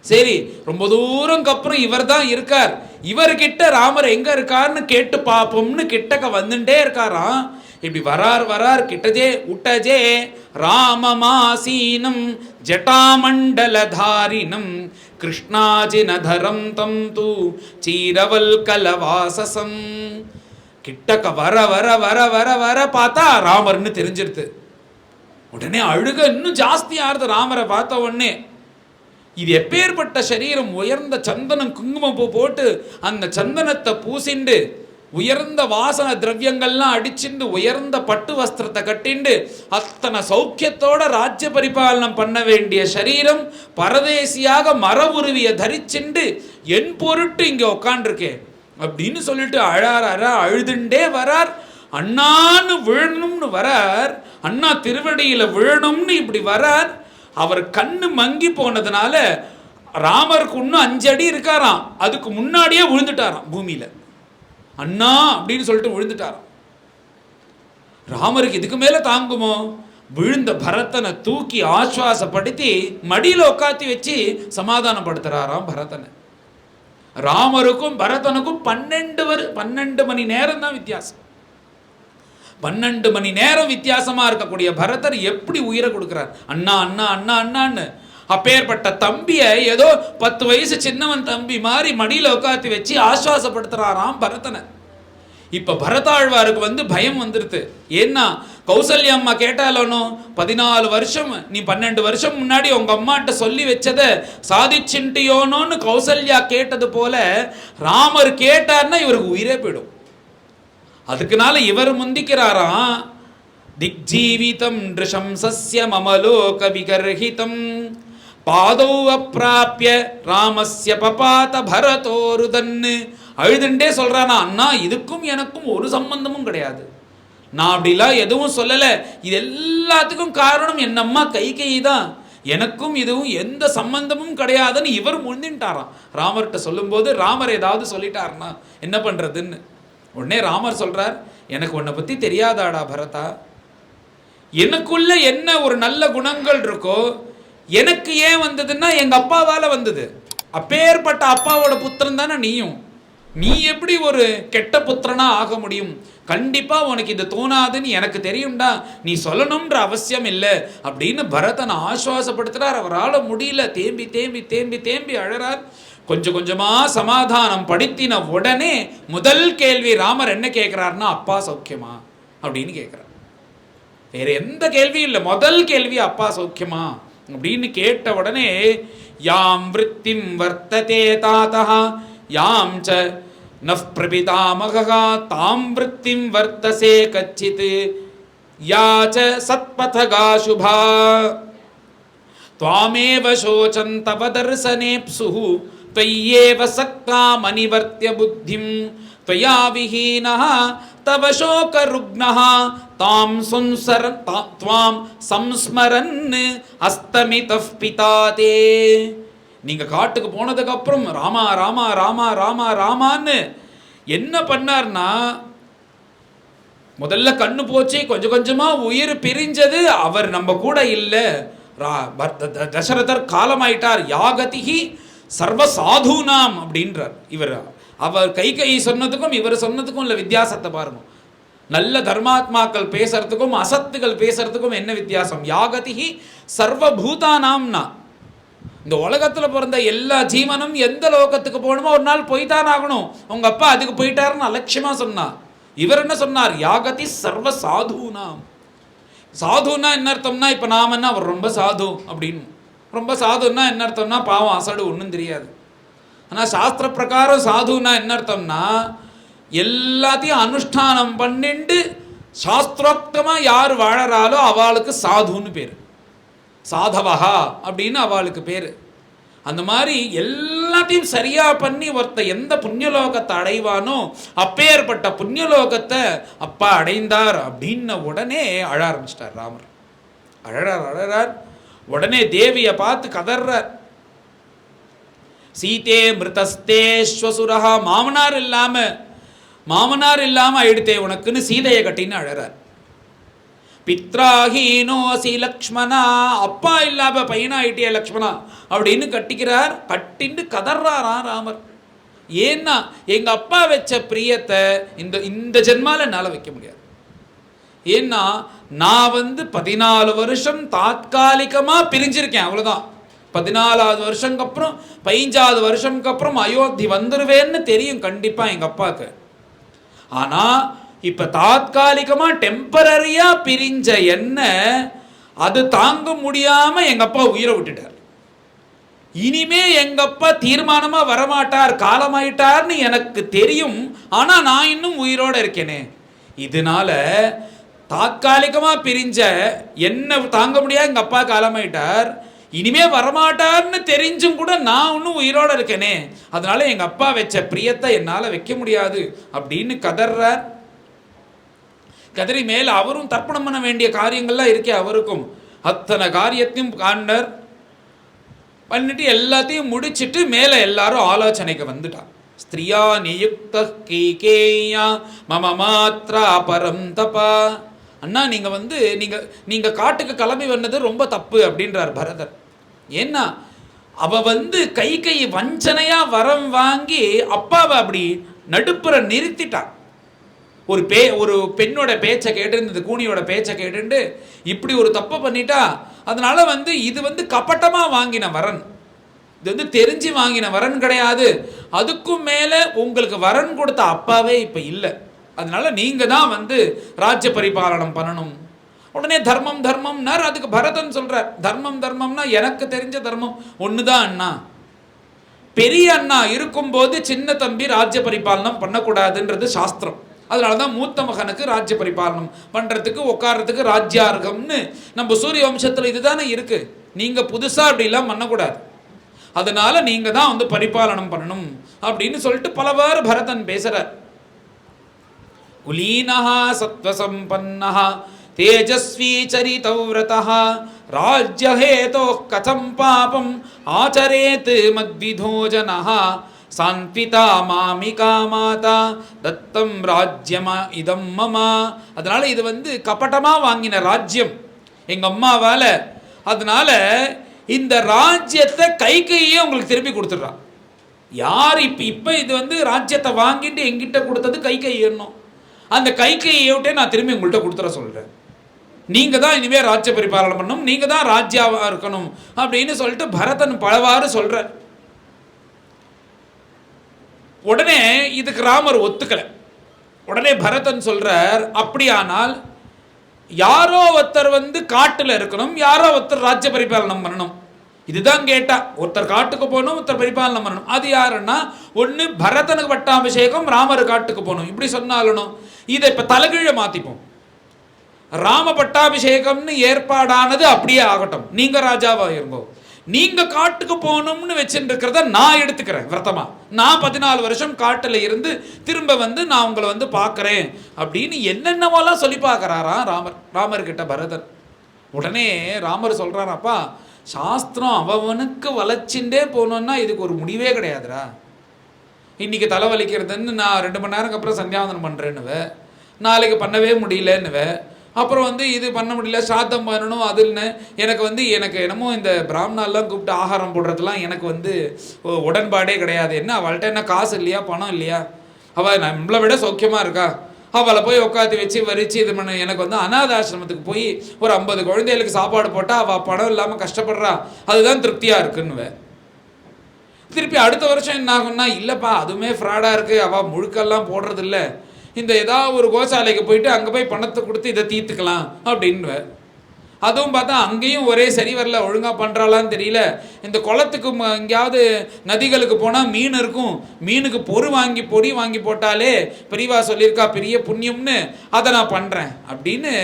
சரி, ரொம்ப தூரம் அப்புறம் இவர் தான் இருக்கார், இவர்கிட்ட ராமர் எங்க இருக்காருன்னு கேட்டு பார்ப்போம்னு கிட்டக்க வந்துட்டே இருக்காராம். இப்படி வரார் கிட்டஜே உட்டஜே ராமமாசீனம் ஜட்டாமண்டலதாரினம் கிருஷ்ணாஜினதரம் தம் தூ சீரவல் கலவாசசம். கிட்டக்க வர பார்த்தா ராமர்னு தெரிஞ்சிருது. உடனே அழுக இன்னும் ஜாஸ்தி ஆறுது ராமரை பார்த்த உடனே. இது எப்பேற்பட்ட சரீரம், உயர்ந்த சந்தனம் குங்குமம் பூ போட்டு அந்த சந்தனத்தை பூசிண்டு உயர்ந்த வாசன திரவியங்கள்லாம் அடிச்சுண்டு உயர்ந்த பட்டு வஸ்திரத்தை கட்டிண்டு அத்தனை சௌக்கியத்தோட ராஜ்ய பரிபாலனம் பண்ண வேண்டிய சரீரம் பரதேசியாக மர உருவிய தரிச்சுண்டு என் பொருட்டு இங்க உட்காண்டிருக்கேன் அப்படின்னு சொல்லிட்டு அழுதுண்டே வரார். அண்ணான்னு விழணும்னு வரார், அண்ணா திருவடியில விழணும்னு இப்படி வரார். அவர் கண்ணு மங்கி போனதுனால ராமருக்கு இன்னும் 5 அடி இருக்காராம், அதுக்கு முன்னாடியே விழுந்துட்டாராம் பூமியில. அண்ணா அப்படின்னு சொல்லிட்டு விழுந்துட்டாராம். ராமருக்கு இதுக்கு மேல தாங்குமோ? விழுந்த பரதனை தூக்கி ஆஸ்வாசப்படுத்தி மடியில உட்காத்தி வச்சு சமாதானப்படுத்துறாராம் பரதனை. ராமருக்கும் பரதனுக்கும் 12 மணி நேரம் தான் வித்தியாசம். 12 மணி நேரம் வித்தியாசமா இருக்கக்கூடிய பரதர் எப்படி உயிரை கொடுக்கிறார், அண்ணா அண்ணா அண்ணா அண்ணான்னு. அப்பேற்பட்ட தம்பியை ஏதோ 10 வயசு சின்னவன் தம்பி மாதிரி மடியில உட்காத்தி வச்சு ஆஸ்வாசப்படுத்துறாராம் பரதனை. இப்ப பரதாழ்வாருக்கு பயம் வந்துருது. ஏன்னா கௌசல்யா அம்மா கேட்டாலும் 14 வருஷம் நீ 12 வருஷம் முன்னாடி உங்க அம்மாட்ட சொல்லி வச்சதை சாதிச்சுட்டியோனோன்னு கௌசல்யா கேட்டது போல ராமர் கேட்டார்னா இவருக்கு உயிரே போயிடும். அதுக்குனால இவர் முந்திக்கிறாராம். திக்ஜீவிதம் நிருஷம்சஸ்ய மமலோக விகர்ஹிதம் பாதௌ அப்ராப்ய ராமஸ்ய பபாத பரதோருதன்னு அழுதுண்டே சொல்றானா, அண்ணா இதுக்கும் எனக்கும் ஒரு சம்பந்தமும் கிடையாது, நான் அப்படிலாம் எதுவும் சொல்லலை, இது எல்லாத்துக்கும் காரணம் என் அம்மா கைகேயி தான், எனக்கும் இதுவும் எந்த சம்பந்தமும் கிடையாதுன்னு இவர் முழுந்துட்டாராம். ராமர்கிட்ட சொல்லும்போது ராமர் ஏதாவது சொல்லிட்டாருன்னா என்ன பண்றதுன்னு உடனே ராமர் சொல்றார், எனக்கு உன்னை பத்தி தெரியாதாடா பரதா, எனக்குள்ள என்ன ஒரு நல்ல குணங்கள் இருக்கோ எனக்கு ஏன் வந்ததுன்னா எங்க அப்பாவால வந்தது. அப்பேற்பட்ட அப்பாவோட புத்திரன் தானே நீயும், நீ எப்படி ஒரு கெட்ட புத்திரனா ஆக முடியும்? கண்டிப்பா உனக்கு இது தோணாதுன்னு எனக்கு தெரியும்டா, நீ சொல்லணும்ன்ற அவசியம் இல்லை அப்படின்னு பரதனை ஆசுவாசப்படுத்துறார். அவரால் முடியல, தேம்பி தேம்பி தேம்பி தேம்பி அழறார். கொஞ்சம் கொஞ்சமா சமாதானம் படுத்தின உடனே முதல் கேள்வி ராமர் என்ன கேட்கிறார்னா, அப்பா சௌக்கியமா அப்படின்னு கேட்கிறார். வேற எந்த கேள்வியும் இல்லை, முதல் கேள்வி அப்பா சௌக்கியமா அப்படின்னு கேட்ட உடனே யாம் விருத்திம் வர்த்ததே தாதா யாம் ச நஃப் பிரபிதாமகா தாம் விருத்திம் வர்த்தசே கச்சித் யா ச சத்பதகா சுபா த்வாமேவ சோசந்தவ தர்சனேப்சுः त्वय्येव सक्ताम् अनिवर्त्य बुद्धिं त्वया विहीनः तव शोकरुग्नः तां संस्मरन् अस्तमितः पिता ते. நீங்க காட்டுக்கு போனதுக்கு அப்புறம் ராமா ராமா ராமா ராமா ராமான்னு என்ன பண்ணார்னா, முதல்ல கண்ணு போச்சு, கொஞ்சம் கொஞ்சமா உயிர் பிரிஞ்சது, அவர் நம்ம கூட இல்லை, தசரதர் காலமாயிட்டார், யாகதிகி சர்வ சாதுனாம் அப்படின்றார். இவர் அவர் கைகேயி சொன்னதுக்கும் இவர் சொன்னதுக்கும் உள்ள வித்தியாசத்தை பாருங்க. நல்ல தர்மாத்மாக்கள் பேசுறதுக்கும் அசத்துகள் பேசுறதுக்கும் என்ன வித்தியாசம்? யாகதிகி சர்வபூதானாம்னா, இந்த உலகத்துல பிறந்த எல்லா ஜீவனும் எந்த லோகத்துக்கு போகணுமோ ஒரு நாள் போய்தான் ஆகணும். உங்க அப்பா அதுக்கு போயிட்டாருன்னு அலட்சியமா சொன்னார். இவர் என்ன சொன்னார்? யாகதி சர்வ சாதுனாம். சாதுன்னா என்ன அர்த்தம்னா, இப்ப நாம என்ன அவர் ரொம்ப சாது அப்படின்னு, ரொம்ப சாதுன்னா என்ன அர்த்தம்னா பாவம் அசடு ஒன்றும் தெரியாது. ஆனால் சாஸ்திர பிரகாரம் சாதுன்னா என்ன அர்த்தம்னா, எல்லாத்தையும் அனுஷ்டானம் பண்ணிண்டு சாஸ்திரோக்தமாக யார் வாழறாலோ அவளுக்கு சாதுன்னு பேர், சாதவஹா அப்படின்னு அவளுக்கு பேர். அந்த மாதிரி எல்லாத்தையும் சரியா பண்ணி ஒருத்த எந்த புண்ணியலோகத்தை அடைவானோ அப்பேற்பட்ட புண்ணியலோகத்தை அப்பா அடைந்தார் அப்படின்ன உடனே அழ ஆரம்பிச்சிட்டார் ராமர். அழறார். உடனே தேவியை பார்த்து கதர்றார். சீதே மிருதஸ்தேஸ்வசுரஹா, மாமனார் இல்லாம ஆயிடுத்தே உனக்குன்னு சீதையை கட்டின்னு அழறார். பித்ராஹீனோசி லக்ஷ்மணா, அப்பா இல்லாம பையனாயிட்டே லக்ஷ்மணா அப்படின்னு கட்டிக்கிறார். கட்டின்னு கதர்றாரா ராமர். ஏன்னா எங்க அப்பா வச்ச பிரியத்தை இந்த ஜென்மால என்னால வைக்க முடியாது. ஏன்னா நான் 14 வருஷம் தாத்காலிகமா பிரிஞ்சிருக்கேன், அவ்வளவுதான். 14வது வருஷம்க்கு அப்புறம் 15வது வருஷம்க்கு அப்புறம் அயோத்தி வந்துருவேன்னு தெரியும் கண்டிப்பா எங்க அப்பாவுக்கு. ஆனா இப்ப தாத்காலிகமா டெம்பரரியா பிரிஞ்ச என்ன அது தாங்க முடியாம எங்க அப்பா உயிரை விட்டுட்டார். இனிமே எங்க அப்பா தீர்மானமா வரமாட்டார், காலமாயிட்டார்னு எனக்கு தெரியும். ஆனா நான் இன்னும் உயிரோட இருக்கேனே, இதனால தாத்காலிகமா பிரிஞ்ச என்ன தாங்க முடியாது, எங்க அப்பா காலமாயிட்டார், இனிமே வரமாட்டார்னு தெரிஞ்சும் கூட நான் இன்னும் உயிரோட இருக்கேனே, அதனால எங்க அப்பா வச்ச பிரியத்தை என்னால வைக்க முடியாது அப்படின்னு கதர்றார். கதறி மேல அவரும் தர்ப்பணம் பண்ண வேண்டிய காரியங்கள்லாம் இருக்கே, அவருக்கும் அத்தனை காரியத்தையும் காண்டர் பண்ணிட்டு எல்லாத்தையும் முடிச்சிட்டு மேல எல்லாரும் ஆலோசனைக்கு வந்துட்டா. ஸ்திரியா நியுக்த கைகேயா மம மாத்ரா பரம் தபா. அண்ணா நீங்க நீங்க காட்டுக்கு கிளம்பி வந்தது ரொம்ப தப்பு அப்படின்றார் பரதர். ஏன்னா அவ கைகை வஞ்சனையா வரம் வாங்கி அப்பாவை அப்படி நடுப்புற நிறுத்திட்டா. ஒரு பெண்ணோட பேச்சை கேட்டு, இந்த கூனியோட பேச்சை கேட்டு இப்படி ஒரு தப்பை பண்ணிட்டா. அதனால இது கபட்டமா வாங்கின வரன், இது தெரிஞ்சு வாங்கின வரன் கிடையாது. அதுக்கும் மேல உங்களுக்கு வரன் கொடுத்த அப்பாவே இப்ப இல்லை, அதனால நீங்க தான் வந்து ராஜ்ய பரிபாலனம் பண்ணணும். உடனே தர்மம் தர்மம்னார். அதுக்கு பரதன் சொல்றார், தர்மம் தர்மம்னா எனக்கு தெரிஞ்ச தர்மம் ஒண்ணுதான் அண்ணா. பெரிய அண்ணா இருக்கும்போது சின்ன தம்பி ராஜ்ய பரிபாலனம் பண்ணக்கூடாதுன்றது சாஸ்திரம். அதனாலதான் மூத்த மகனுக்கு ராஜ்ய பரிபாலனம் பண்றதுக்கு உட்கார்றதுக்கு ராஜ்யார்கம்னு நம்ம சூரிய வம்சத்துல இதுதானே இருக்கு. நீங்க புதுசா அப்படிலாம் பண்ணக்கூடாது. அதனால நீங்க தான் வந்து பரிபாலனம் பண்ணணும் அப்படின்னு சொல்லிட்டு பலவாறு பரதன் பேசுறார். குலீனஹா சத்வசம்பன்னஹ தேஜஸ்வி சரிதவ்ரதஹ ராஜ்யஹேதோ கதம் பாபம் ஆச்சரேத் மத்விதோ ஜனஹ சாந்த்விதா மாமிகா மாதா தத்தம் ராஜ்யமா இதம் மமா. அதனால இது வந்து கபட்டமா வாங்கின ராஜ்யம் எங்க அம்மாவால. அதனால இந்த ராஜ்யத்தை கைகையே உங்களுக்கு திருப்பி கொடுத்துடுறான். யார் இப்ப இது வந்து ராஜ்யத்தை வாங்கிட்டு எங்கிட்ட கொடுத்தது கைகையணும். அந்த கைகையோட்டே நான் திரும்பி உங்கள்கிட்ட கொடுத்துட சொல்றேன். நீங்க தான் இனிமே ராஜ்ய பரிபாலனம் பண்ணணும், நீங்க தான் ராஜ்யாவா இருக்கணும் அப்படின்னு சொல்லிட்டு பரதன் பலவாறு சொல்ற. உடனே இதுக்கு ராமர் ஒத்துக்கல. உடனே பரதன் சொல்றார், அப்படியானால் யாரோ ஒருத்தர் வந்து காட்டுல இருக்கணும், யாரோ ஒருத்தர் ராஜ்ய பரிபாலனம் பண்ணணும். இதுதான் கேட்டா. ஒருத்தர் காட்டுக்கு போகணும், ஒருத்தர் பரிபாலனம் பண்ணணும். அது யாருன்னா ஒன்னு பரதனுக்கு பட்டாபிஷேகம், ராமர் காட்டுக்கு போகணும். இப்படி சொன்னாலும் இதை இப்ப தலைகீழ மாத்திப்போம். ராம பட்டாபிஷேகம்னு ஏற்பாடானது அப்படியே ஆகட்டும், நீங்க ராஜாவா இருங்கோ. நீங்க காட்டுக்கு போகணும்னு வச்சுருக்கிறத நான் எடுத்துக்கிறேன் விரதமா. நான் 14 வருஷம் காட்டுல இருந்து திரும்ப வந்து நான் உங்களை வந்து பார்க்கறேன் அப்படின்னு என்னென்னவெல்லாம் சொல்லி பார்க்கறாராம் ராமர்கிட்ட பரதன். உடனே ராமர் சொல்றாராப்பா, சாஸ்திரம் அவனுக்கு வளைச்சுட்டே போனோம்னா இதுக்கு ஒரு முடிவே கிடையாதுரா. இன்னைக்கு தலைவலிக்கிறதுன்னு நான் 2 மணி நேரம் அப்புறம் சந்தியாவந்தனம் பண்றேன்னுவ, நாளைக்கு பண்ணவே முடியலன்னுவ, அப்புறம் வந்து இது பண்ண முடியல சாத்தம் பண்ணணும் அதுன்னு எனக்கு வந்து எனக்கு என்னமோ இந்த பிராமணாலாம் கூப்பிட்டு ஆகாரம் போடுறதுலாம் எனக்கு வந்து உடன்பாடே கிடையாது. என்ன அவள்கிட்ட என்ன காசு இல்லையா, பணம் இல்லையா, அவள் நம்மளை விட சௌக்கியமாக இருக்கா, அவளை போய் உட்காந்து வச்சு வரிச்சு இது பண்ண. எனக்கு வந்து அநாதாசிரமத்துக்கு போய் ஒரு 50 குழந்தைகளுக்கு சாப்பாடு போட்டால் அவள் பணம் இல்லாமல் கஷ்டப்படுறா, அதுதான் திருப்தியாக இருக்குன்னுவேன். திருப்பி அடுத்த வருஷம் என்ன ஆகும்னா, இல்லைப்பா அதுவுமே ஃப்ராடாக இருக்குது, அவள் முழுக்கெல்லாம் போடுறதில்ல, இந்த ஏதாவது ஒரு கோசாலைக்கு போயிட்டு அங்கே போய் பணத்தை கொடுத்து இதை தீர்த்துக்கலாம் அப்படின்னு. அதுவும் பார்த்தா அங்கேயும் ஒரே சரி வரல, ஒழுங்காக பண்ணுறாளான்னு தெரியல. இந்த குளத்துக்கு எங்கேயாவது நதிகளுக்கு போனால் மீன் இருக்கும், மீனுக்கு பொடி வாங்கி போட்டாலே பெரியவா சொல்லியிருக்கா பெரிய புண்ணியம்னு, அதை நான் பண்ணுறேன் அப்படின்னு.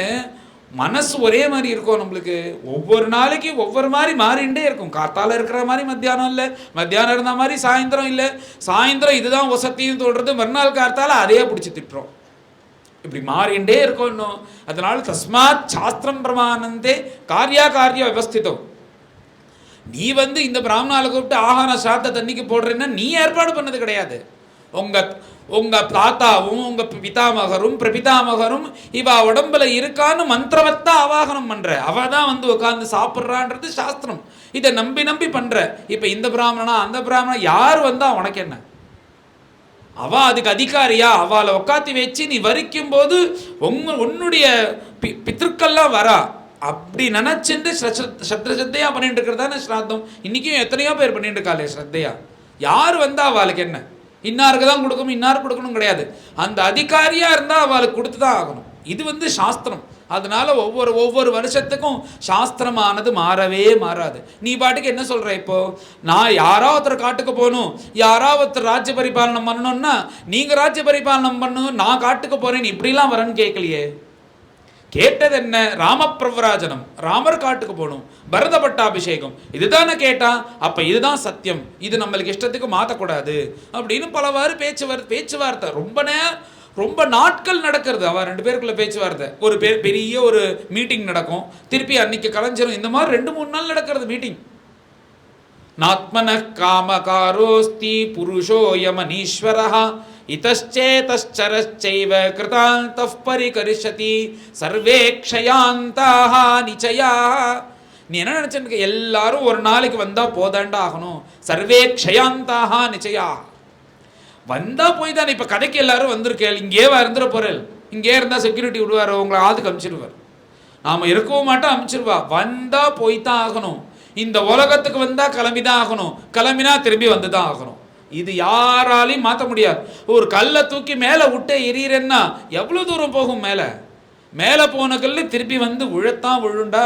மனசு ஒரே மாதிரி இருக்கும் நம்மளுக்கு. ஒவ்வொரு நாளைக்கு ஒவ்வொரு மாதிரி மாறிண்டே இருக்கும். காத்தால இருக்கிற மாதிரி மத்தியானம் இல்லை, மத்தியானம் இருந்த மாதிரி சாயந்தரம் இல்லை, சாயந்தரம் இதுதான் வசத்தியும் தோன்றது, மறுநாள் காத்தால அதையே பிடிச்சி திட்டுறோம். இப்படி மாறிண்டே இருக்கும் இன்னும். அதனால தஸ்மாத் சாஸ்திரம் பிரமாணந்தே காரிய விவஸ்திதம். நீ வந்து இந்த பிராமணால கூப்பிட்டு ஆகார சாத்த தண்ணிக்கு போடுறேன்னா நீ ஏற்பாடு பண்ணது கிடையாது. உங்க தாத்தாவும் உங்க பிதாமகரும் பிரபிதாமகரும் இவ உடம்புல இருக்கான்னு மந்திரவத்தா அவாகனம் பண்ற. அவ தான் வந்து உட்காந்து சாப்பிட்றான்றது சாஸ்திரம். இதை நம்பி பண்ற. இப்ப இந்த பிராமணனா அந்த பிராமணா யார் வந்தா உனக்கு என்ன? அவ அதுக்கு அதிகாரியா? அவளை உட்காத்தி வச்சு நீ வரிக்கும் போது உன்னுடைய பித்திருக்கள்லாம் வரா. அப்படி நினைச்சுட்டு ஸ்ரத்தையா பண்ணிட்டு இருக்கிறதான ஸ்ராத்தம். இன்னைக்கும் எத்தனையோ பேர் பண்ணிட்டு இருக்காளே ஸ்ரத்தையா. யார் வந்தா அவளுக்கு என்ன? இன்னாருக்கு தான் கொடுக்கணும் இன்னாருக்கு கொடுக்கணும் கிடையாது. அந்த அதிகாரியா இருந்தா அவளுக்கு கொடுத்து தான் ஆகணும். இது வந்து சாஸ்திரம். அதனால ஒவ்வொரு வருஷத்துக்கும் சாஸ்திரமானது மாறவே மாறாது. நீ பாட்டுக்கு என்ன சொல்ற, இப்போ நான் யாரோ ஒருத்தர் காட்டுக்கு போகணும், யாரோ ஒருத்தர் ராஜ்ய பரிபாலனம் பண்ணணும்னா நீங்க ராஜ்ய பரிபாலனம் பண்ணணும், நான் காட்டுக்கு போறேன் இப்படிலாம் வரேன்னு கேட்கலையே. கேட்டது என்ன? ராமப்பிரவராஜனம், ராமர் காட்டுக்கு போகணும், பரத பட்டாபிஷேகம், இதுதானே கேட்டான். அப்ப இதுதான் சத்தியம், இது நம்மளுக்கு இஷ்டத்துக்கு மாற்றக்கூடாது அப்படின்னு பலவாறு பேச்சுவார்த்தை ரொம்ப நாட்கள் நடக்கிறது. அவ 2 பேருக்குள்ள பேச்சுவார்த்தை. ஒரு பெரிய ஒரு மீட்டிங் நடக்கும், திருப்பி அன்னைக்கு கலைஞ்சிரும். இந்த மாதிரி 2-3 நாள் நடக்கிறது மீட்டிங். நாத்மன காமகாரோஸ்தி புருஷோ யமனீஸ்வரஹ இதச்சேதச்சரச்சைவ கிருதாந்தஃ பரிகரிஷதி சர்வே க்ஷயாந்தாஹ நிச்சயாஹ. நீ என்ன நினைச்சிருக்க? எல்லாரும் ஒரு நாளைக்கு வந்தா போதாண்டா ஆகணும். சர்வே க்ஷயாந்தாஹ நிச்சயாஹ. வந்தா போய் தானே. இப்ப கதைக்கு எல்லாரும் வந்திருக்கேள், இங்கே இருந்துட போறேன், இங்கே இருந்தா செக்யூரிட்டி விடுவார், உங்களை ஆளுக்கு அனுப்பிச்சிடுவார். நாம இருக்கவும் மாட்டோம், அனுப்பிச்சிருவா. வந்தா போய் தான் ஆகணும். இந்த உலகத்துக்கு வந்தா கிளம்பிதான் ஆகணும், கிளம்பினா திரும்பி வந்து தான் ஆகணும். இது யாராலையும் மாற்ற முடியாது. ஒரு கல்லை தூக்கி மேலே விட்டு எரியறேன்னா எவ்வளோ தூரம் போகும்? மேலே போன கல் திருப்பி வந்து விழத்தான் விழுண்டா.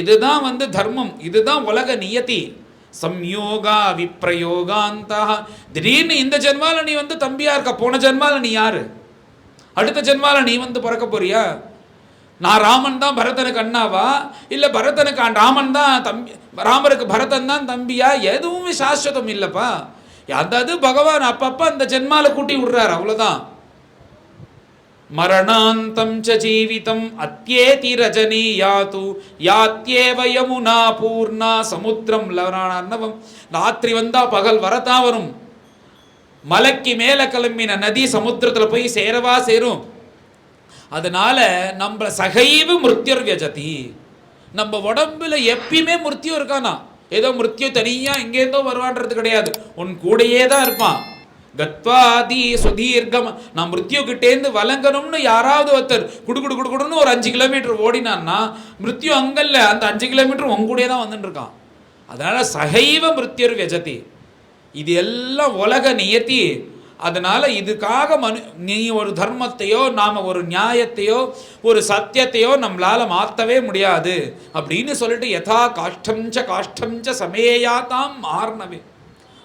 இதுதான் வந்து தர்மம், இதுதான் உலக நியதி. சம்யோகா விப்ரயோகாந்தா. திடீர்னு இந்த ஜென்மால நீ வந்து தம்பியா இருக்க, போன ஜென்மால நீ யாரு? அடுத்த ஜென்மால நீ வந்து பிறக்க போறியா? நான் ராமன் தான் பரதனுக்கு அண்ணாவா, இல்லை பரதனுக்கு ராமன் தான் தம்பி, ராமருக்கு பரதன் தான் தம்பியா? எதுவுமே சாஸ்வதம் இல்லைப்பா. அதாவது பகவான் அப்பப்ப அந்த ஜென்மால கூட்டி விடுறாரு, அவ்வளோதான். மரணாந்தம் ச ஜீவிதம் அத்யேதி ரஜனி யாத்து யாத்யேவ யமுனா பூர்ணா சமுத்திரம் லவணார்ணவம். ராத்திரி வந்தா பகல் வரதான் வரும். மலைக்கு மேல கிளம்பின நதி சமுத்திரத்தில் போய் சேரவா சேரும். அதனால நம்ம சகைவு மிருத்யுர் வியஜதி. நம்ம உடம்புல எப்பயுமே மிருத்யு இருக்கானா? ஏதோ மிருத்யு தனியா எங்கேருந்தோ வருவான்றது கிடையாது, உன் கூடையே தான் இருப்பான். கத்வாதி சுதீர்கம். நான் மிருத்யு கிட்டேந்து வழங்கணும்னு யாராவது ஒருத்தர் குடுன்னு ஒரு 5 கிலோமீட்டர் ஓடினான்னா மிருத்யு அங்கல்ல, அந்த 5 கிலோமீட்டர் உங்கூடே தான் வந்துட்டு இருக்கான். அதனால சகைவ மிருத்யுர் வியஜதி. இது எல்லாம் உலக நியதி. அதனால இதுக்காக நீ ஒரு தர்மத்தையோ நாம ஒரு நியாயத்தையோ ஒரு சத்தியத்தையோ நம்மளால மாற்றவே முடியாது அப்படின்னு சொல்லிட்டு யதா காஷ்டம் ச சமேயாதாம் மார்ணவே.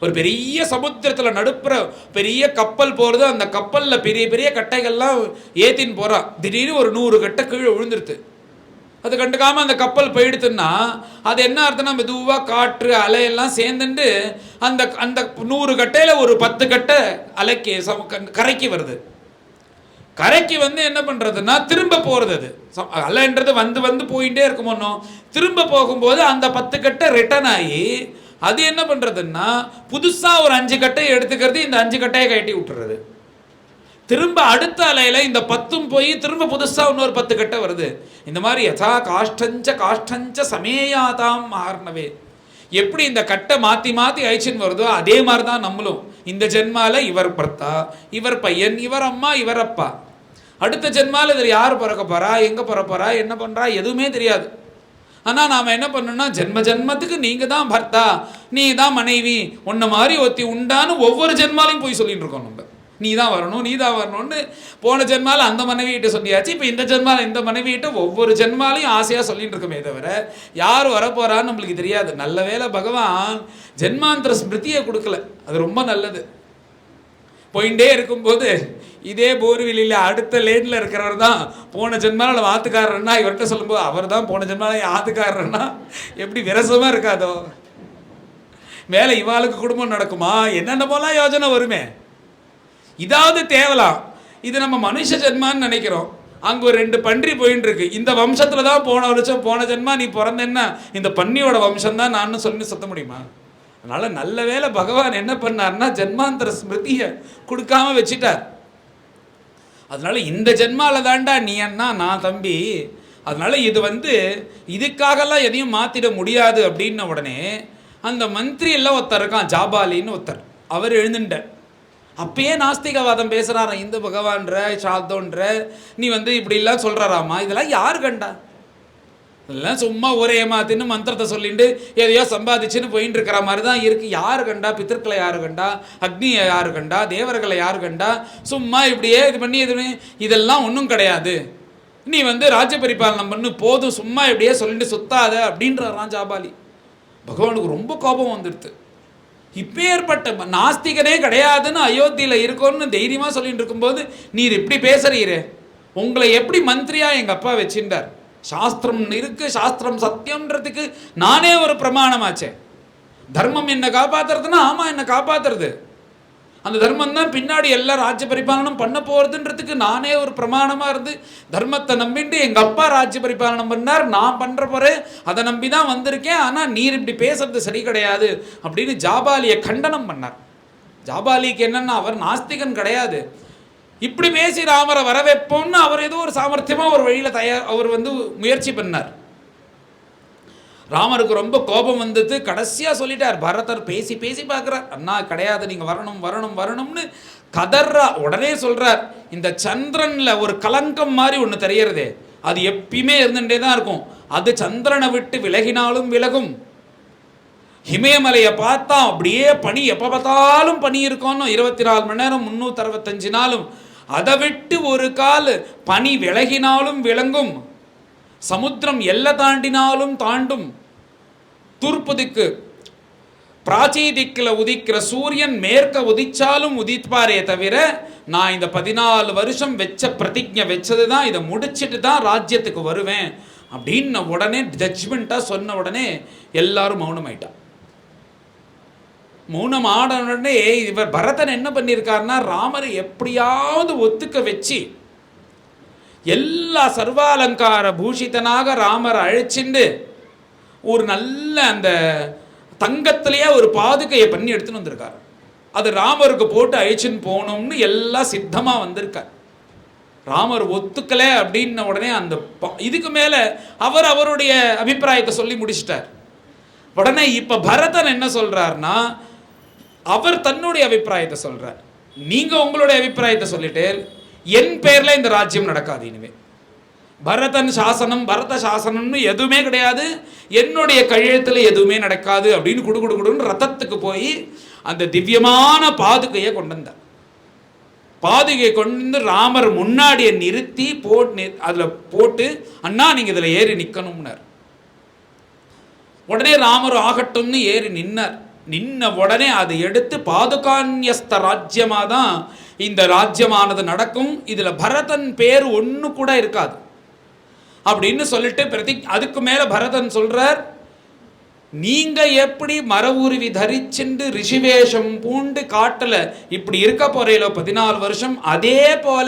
ஒரு பெரிய சமுத்திரத்தில் நடுப்புற பெரிய கப்பல் போகிறது. அந்த கப்பலில் பெரிய பெரிய கட்டைகள்லாம் ஏத்தின்னு போகிறான். திடீர்னு ஒரு 100 கட்டை கீழே விழுந்துருது. அது கண்டுக்காமல் அந்த கப்பல் போயிடுத்துன்னா அது என்ன அர்த்தம்னா மெதுவாக காற்று அலையெல்லாம் சேர்ந்துட்டு அந்த அந்த 100 கட்டையில் ஒரு 10 கட்டை அலைக்கு கரைக்கு வருது. கரைக்கு வந்து என்ன பண்ணுறதுன்னா திரும்ப போகிறது. அது அலைன்றது வந்து போயிட்டே இருக்கும். ஒன்றும் திரும்ப போகும்போது அந்த 10 கட்டை ரிட்டர்ன் ஆகி அது என்ன பண்ணுறதுன்னா புதுசாக ஒரு 5 கட்டையை எடுத்துக்கிறது, இந்த 5 கட்டையை கட்டி விட்டுறது. திரும்ப அடுத்த அலையில இந்த 10 போய் திரும்ப புதுசா இன்னொரு 10 கட்டை வருது. இந்த மாதிரி யதா காஷ்டஞ்ச சமேயாதாம் மார்ணவே. எப்படி இந்த கட்டை மாற்றி மாற்றி அழிச்சுன்னு வருதோ அதே மாதிரி தான் நம்மளும். இந்த ஜென்மால இவர் பர்த்தா, இவர் பையன், இவர் அம்மா, இவர் அப்பா. அடுத்த ஜென்மால இதில் யார் பிறக்க போறா, எங்கே பிறக்க போறா, என்ன பண்ணுறா எதுவுமே தெரியாது. ஆனால் நாம் என்ன பண்ணணும்னா ஜென்மத்துக்கு நீங்கள் தான் பர்த்தா, நீ தான் மனைவி, உன்ன மாதிரி ஒத்தி உண்டான்னு ஒவ்வொரு ஜென்மாலையும் போய் சொல்லிட்டு இருக்கோம். நம்ம நீ தான் வரணும்னு போன ஜென்மால அந்த மனைவியிட்ட சொல்லியாச்சு. இப்போ இந்த ஜென்மால இந்த மனைவியிட்ட ஒவ்வொரு ஜென்மாலையும் ஆசையாக சொல்லிட்டு இருக்கோமே தவிர யார் வரப்போறான்னு நம்மளுக்கு தெரியாது. நல்ல வேளை பகவான் ஜென்மாந்திர ஸ்மிருதியை கொடுக்கல, அது ரொம்ப நல்லது. போயிட்டே இருக்கும்போது இதே போர்வெளியில் அடுத்த லேனில் இருக்கிறவர் தான் போன ஜென்மால ஆத்துக்காரர்னா இவர்கிட்ட சொல்லும்போது அவர் தான் போன ஜென்மால ஆத்துக்காரர்னா எப்படி விரசமாக இருக்காதோ? மேலே இவாளுக்கு குடும்பம் நடக்குமா, என்னென்ன போலாம் யோஜனை வருமே. இதாவது தேவலாம். இது நம்ம மனுஷ ஜென்மான்னு நினைக்கிறோம். அங்கே ஒரு 2 பன்றி போயின்னு இருக்கு. இந்த வம்சத்தில் தான் போன ஜென்மா நீ பிறந்தேன்னா இந்த பன்னியோட வம்சம் தான் நான் சொல்லி சுத்த முடியுமா? அதனால நல்ல வேளை பகவான் என்ன பண்ணார்னா ஜென்மாந்தர ஸ்மிருதியை கொடுக்காம வச்சுட்டார். அதனால இந்த ஜென்மால தாண்டா நீ அண்ணா நான் தம்பி. அதனால இது வந்து இதுக்காகலாம் எதையும் மாற்றிட முடியாது அப்படின்ன உடனே அந்த மந்திரி எல்லாம் ஒருத்தர் இருக்கான், ஜாபாலின்னு ஒருத்தர். அவர் எழுந்துட்டார். அப்பயே நாஸ்திகவாதம் பேசுகிறாரா, இந்த பகவான்ற சாத்தோன்ற நீ வந்து இப்படிலாம் சொல்கிறாராமா, இதெல்லாம் யார் கண்டா? இதெல்லாம் சும்மா ஒரே ஏமாத்தின்னு மந்திரத்தை சொல்லிட்டு எதையோ சம்பாதிச்சுன்னு போயின்னு இருக்கிற மாதிரி தான் இருக்குது. யார் கண்டா? பித்தர்களை யார் கண்டா? அக்னியை யார் கண்டா? தேவர்களை யார் கண்டா? சும்மா இப்படியே இது பண்ணி இதெல்லாம் ஒன்றும் கிடையாது. நீ வந்து ராஜ்ய பரிபாலனம் பண்ணு போதும், சும்மா இப்படியே சொல்லிட்டு சுத்தாத அப்படின்றான் ஜாபாலி. பகவானுக்கு ரொம்ப கோபம் வந்துடுது. இப்பேற்பட்ட நாஸ்திகனே கிடையாதுன்னு அயோத்தியில் இருக்கோன்னு தைரியமாக சொல்லிட்டு இருக்கும்போது நீர் இப்படி பேசுறீரே, உங்களை எப்படி மந்திரியா எங்கள் அப்பா வச்சிருந்தார்? சாஸ்திரம் இருக்கு, சாஸ்திரம் சத்தியம்ன்றதுக்கு நானே ஒரு பிரமாணமாச்சேன். தர்மம் என்னை காப்பாத்துறதுன்னா ஆமா என்னை காப்பாத்துறது, அந்த தர்மம் தான் பின்னாடி எல்லாம் ராஜ்ய பரிபாலனம் பண்ண போறதுன்றதுக்கு நானே ஒரு பிரமாணமா இருந்து தர்மத்தை நம்பிட்டு எங்க அப்பா ராஜ்ய பரிபாலனம் பண்ணார், நான் பண்ற போறேன், அதை நம்பி தான் வந்திருக்கேன். ஆனா நீர் இப்படி பேசுறது சரி கிடையாது அப்படின்னு ஜாபாலியை கண்டனம் பண்ணார். ஜாபாலிக்கு என்னன்னா அவர் நாஸ்திகன் கிடையாது. இப்படி பேசி ராமரை வரவேற்போம்னு அவர் ஏதோ ஒரு சாமர்த்தியமா ஒரு வழியில அவர் வந்து முயற்சி பண்ணார். ராமருக்கு ரொம்ப கோபம் வந்தது. கடைசியாக சொல்லிட்டார். பரதர் பேசி பேசி பார்க்குறார், அண்ணா கிடையாது, நீங்கள் வரணும்னு கதர்றா. உடனே சொல்கிறார், இந்த சந்திரனில் ஒரு கலங்கம் மாதிரி ஒன்று தெரியறதே, அது எப்பயுமே இருந்துகிட்டே தான் இருக்கும். அது சந்திரனை விட்டு விலகினாலும் விலகும். இமயமலையை பார்த்தா அப்படியே பனி, எப்போ பார்த்தாலும் பனி இருக்கணும், 24 மணி நேரம் 365 நாளும். அதை விட்டு ஒரு கால் பனி விலகினாலும் விளங்கும், சமுத்திரம் எல்லை தாண்டினாலும் தாண்டும். தூர்ப்பு திக்கு பிராச்சி திக்கில் உதிக்கிற சூரியன் மேற்க உதிச்சாலும் உதிப்பாரே தவிர, நான் இந்த 14 வருஷம் வச்ச பிரதிஜை வச்சது தான், இதை முடிச்சுட்டு தான் ராஜ்யத்துக்கு வருவேன் அப்படின்னு உடனே ஜட்ஜ்மெண்ட்டாக சொன்ன உடனே எல்லாரும் மௌனமாயிட்டா. மௌனம் ஆட உடனே இவர் பரதன் என்ன பண்ணியிருக்காருன்னா, ராமரை எப்படியாவது ஒத்துக்க வச்சு எல்லா சர்வாலங்கார பூஷிதனாக ராமரை அழைச்சிண்டு ஒரு நல்ல அந்த தங்கத்திலேயே ஒரு பாதுகையை பண்ணி எடுத்துன்னு வந்திருக்காரு. அது ராமருக்கு போட்டு அழிச்சுன்னு போகணும்னு எல்லாம் சித்தமாக வந்திருக்கார். ராமர் ஒத்துக்கலை அப்படின்ன உடனே அந்த இதுக்கு மேலே அவருடைய அபிப்பிராயத்தை சொல்லி முடிச்சிட்டார். உடனே இப்போ பரதன் என்ன சொல்கிறார்னா, அவர் தன்னுடைய அபிப்பிராயத்தை சொல்கிறார். நீங்கள் உங்களுடைய அபிப்பிராயத்தை சொல்லிட்டு என் பேரில் இந்த ராஜ்யம் நடக்காது இனிமே. பரதன் சாசனம், பரத சாசனம்னு எதுவுமே கிடையாது, என்னுடைய கையெழுத்தில் எதுவுமே நடக்காது அப்படின்னு குடுன்னு ரத்தத்துக்கு போய் அந்த திவ்யமான பாதுகையை கொண்டு வந்தார். பாதுகையை கொண்டு ராமர் முன்னாடியை நிறுத்தி அதில் போட்டு, அண்ணா நீங்கள் இதில் ஏறி நிற்கணும்னார். உடனே ராமர் ஆகட்டும்னு ஏறி நின்னார். நின்ன உடனே அதை எடுத்து பாதுகான்யஸ்த ராஜ்யமாக தான் இந்த ராஜ்யமானது நடக்கும், இதில் பரதன் பேர் ஒன்று கூட இருக்காது அப்படின்னு சொல்லிட்டு அதுக்கு மேலே பரதன் சொல்றார், நீங்க எப்படி மர உருவி தரிச்சுண்டு ரிஷிவேஷம் பூண்டு காட்டல இப்படி இருக்க போறீங்களோ 14 வருஷம், அதே போல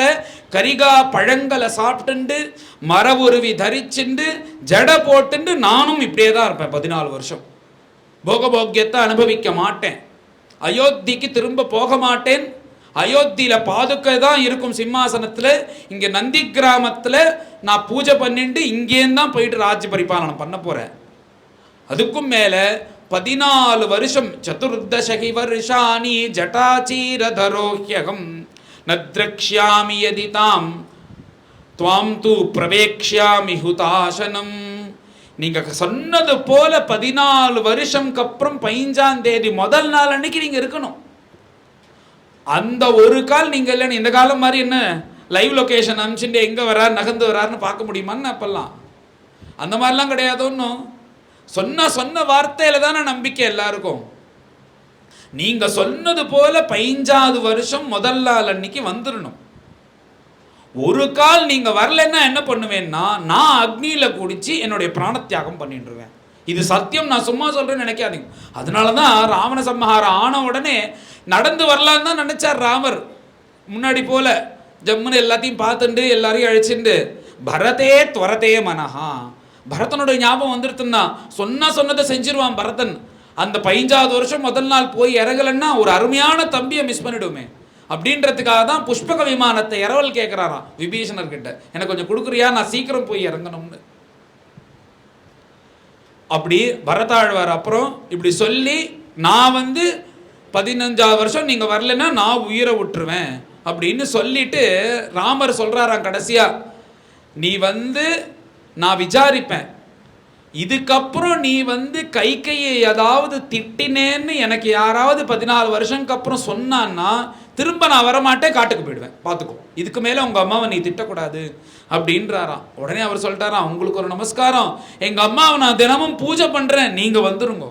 கரிகா பழங்களை சாப்பிட்டுண்டு மர உருவி தரிச்சுண்டு ஜட போட்டுண்டு நானும் இப்படியே தான் இருப்பேன் 14 வருஷம். போகபோக்கியத்தை அனுபவிக்க மாட்டேன், அயோத்திக்கு திரும்ப போக மாட்டேன், அயோத்தியில் பாதுகை தான் இருக்கும் சிம்மாசனத்தில், இங்கே நந்தி கிராமத்தில் நான் பூஜை பண்ணிட்டு இங்கேருந்து தான் போயிட்டு ராஜ்ய பரிபாலனம் பண்ண போகிறேன். அதுக்கும் மேலே 14 வருஷம் சதுர்தசகி வருஷாணி ஜட்டாச்சீரதரோஹ்யகம் நத்ரக்ஷ்யாமி யதி தாம் துவாம் தூ பிரவேக்ஷ்யாமி ஹுதாசனம். நீங்கள் சொன்னது போல 14 வருஷம்க்கு அப்புறம் 15ஆம் தேதி முதல் நாள் அன்னைக்கு நீங்கள் இருக்கணும். அந்த ஒரு கால் நீங்கள் இல்லைன்னு இந்த காலம் மாதிரி என்ன லைவ் லொக்கேஷன் அனுப்பிச்சுட்டு எங்கே வரார் நகர்ந்து வராருன்னு பார்க்க முடியுமான்னு அப்பெல்லாம் அந்த மாதிரிலாம் கிடையாது. ஒன்றும் சொன்ன வார்த்தையில் தானே நம்பிக்கை எல்லாருக்கும். நீங்கள் சொன்னது போல 15ஆவது வருஷம் முதல் நாள் அன்னைக்கு வந்துடணும். ஒரு கால் நீங்கள் வரலன்னா என்ன பண்ணுவேன்னா, நான் அக்னியில் குடிச்சு என்னுடைய பிராணத்தியாகம் பண்ணிடுவேன். இது சத்தியம், நான் சும்மா சொல்கிறேன்னு நினைக்காதீங்க. அதனால தான் ராவண சம்ஹாரம் ஆன உடனே நடந்து வரலான்னு தான் நினச்சார் ராமர். முன்னாடி போல ஜம்முன்னு எல்லாத்தையும் பார்த்துட்டு எல்லாரையும் அழிச்சுண்டு பரதே துவரதே மனஹா, பரதனுடைய ஞாபகம் வந்துருத்துன்னா சொன்னதை செஞ்சிருவான் பரதன். அந்த 15ஆவது வருஷம் முதல் நாள் போய் இறங்கலைன்னா ஒரு அருமையான தம்பியை மிஸ் பண்ணிடுவோமே அப்படின்றதுக்காக தான் புஷ்பக விமானத்தை இரவல் கேட்குறாராம் விபீஷணர்கிட்ட, எனக்கு கொஞ்சம் கொடுக்குறியா, நான் சீக்கிரம் போய் இறங்கணும்னு. அப்படி பரதாழ்வார் அப்புறம் இப்படி சொல்லி, நான் 15ஆவது வருஷம் நீங்கள் வரலன்னா நான் உயிரை விட்டுருவேன் அப்படின்னு சொல்லிட்டு ராமர் சொல்கிறாராம் கடைசியா, நீ நான் விசாரிப்பேன், இதுக்கப்புறம் நீ கைகையை ஏதாவது திட்டினேன்னு எனக்கு யாராவது 14 வருஷம்க்கு அப்புறம் சொன்னான்னா திரும்ப நான் வரமாட்டேன், காட்டுக்கு போயிடுவேன், பார்த்துக்கோ, இதுக்கு மேலே உங்கள் அம்மாவை நீ திட்டக்கூடாது அப்படின்றாராம். உடனே அவர் சொல்லிட்டாராம், உங்களுக்கு ஒரு நமஸ்காரம், எங்கள் அம்மாவை நான் தினமும் பூஜை பண்ணுறேன், நீங்கள் வந்துருங்க.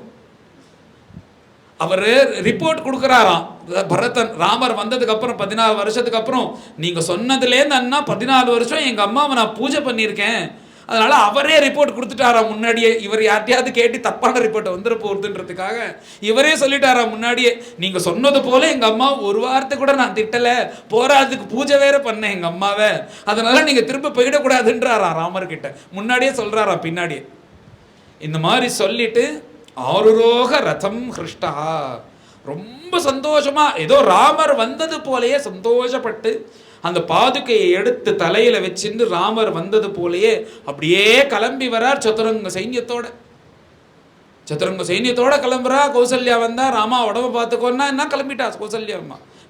அவர் ரிப்போர்ட் கொடுக்குறாராம் பரதன், ராமர் வந்ததுக்கு அப்புறம் 14 வருஷத்துக்கு அப்புறம் நீங்கள் சொன்னதுலேருந்து அண்ணா 14 வருஷம் எங்கள் அம்மாவை நான் பூஜை பண்ணியிருக்கேன், அதனால் அவரே ரிப்போர்ட் கொடுத்துட்டாராம் முன்னாடியே. இவர் யார்ட்டையாவது கேட்டு தப்பான ரிப்போர்ட்டை வந்துட போகுதுன்றதுக்காக இவரே சொல்லிட்டாராம் முன்னாடியே, நீங்கள் சொன்னது போல எங்கள் அம்மா ஒரு வாரத்தை கூட நான் திட்டலை, போராதுக்கு பூஜை வேற பண்ணேன் எங்கள் அம்மாவை, அதனால் நீங்கள் திரும்ப போயிடக்கூடாதுன்றாராம் ராமர்கிட்ட. முன்னாடியே சொல்கிறாராம் பின்னாடியே. இந்த மாதிரி சொல்லிட்டு ஆருரோக ரதம் ஹிருஷ்டா, ரொம்ப சந்தோஷமா ஏதோ ராமர் வந்தது போலயே சந்தோஷப்பட்டு அந்த பாதுகையை எடுத்து தலையில வச்சுட்டு ராமர் வந்தது போலயே அப்படியே கிளம்பி வரார் சதுரங்க சைன்யத்தோட கிளம்புறா. கௌசல்யா வந்தா, ராமா உடம்பை பார்த்துக்கோன்னா என்ன கிளம்பிட்டா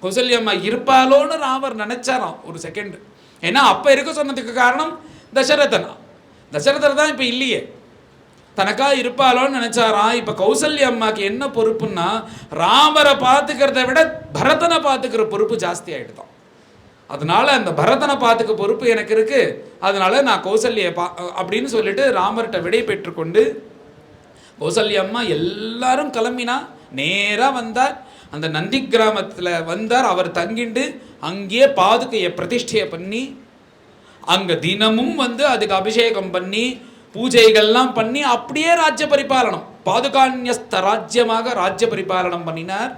கௌசல்யம்மா இருப்பாளோன்னு ராமர் நினைச்சாராம் ஒரு செகண்ட். ஏன்னா அப்ப இருக்க சொன்னதுக்கு காரணம் தசரதர் தான் இப்ப இல்லையே. தனக்கா இருப்பாளோன்னு நினைச்சாராம். இப்ப கௌசல்யா அம்மாக்கு என்ன பொறுப்புன்னா, ராமரை பார்த்துக்கிறத விட பரதனை பார்த்துக்கிற பொறுப்பு ஜாஸ்தி ஆயிடுதான். அதனால அந்த பரதனை பார்த்துக்க பொறுப்பு எனக்கு இருக்கு, அதனால நான் கௌசல்யா அப்படின்னு சொல்லிட்டு ராமர்கிட்ட விடை பெற்றுக்கொண்டு கௌசல்யா அம்மா எல்லாரும் கிளம்பினா நேரா வந்தார். அந்த நந்தி கிராமத்தில் வந்தார். அவர் தங்கிண்டு அங்கேயே பாதுகையை பிரதிஷ்டையை பண்ணி அங்கே தினமும் அதுக்கு அபிஷேகம் பண்ணி பூஜைகள்லாம் பண்ணி அப்படியே ராஜ்ய பரிபாலனம், பாதுகான்யஸ்த ராஜ்யமாக ராஜ்ய பரிபாலனம் பண்ணினார்.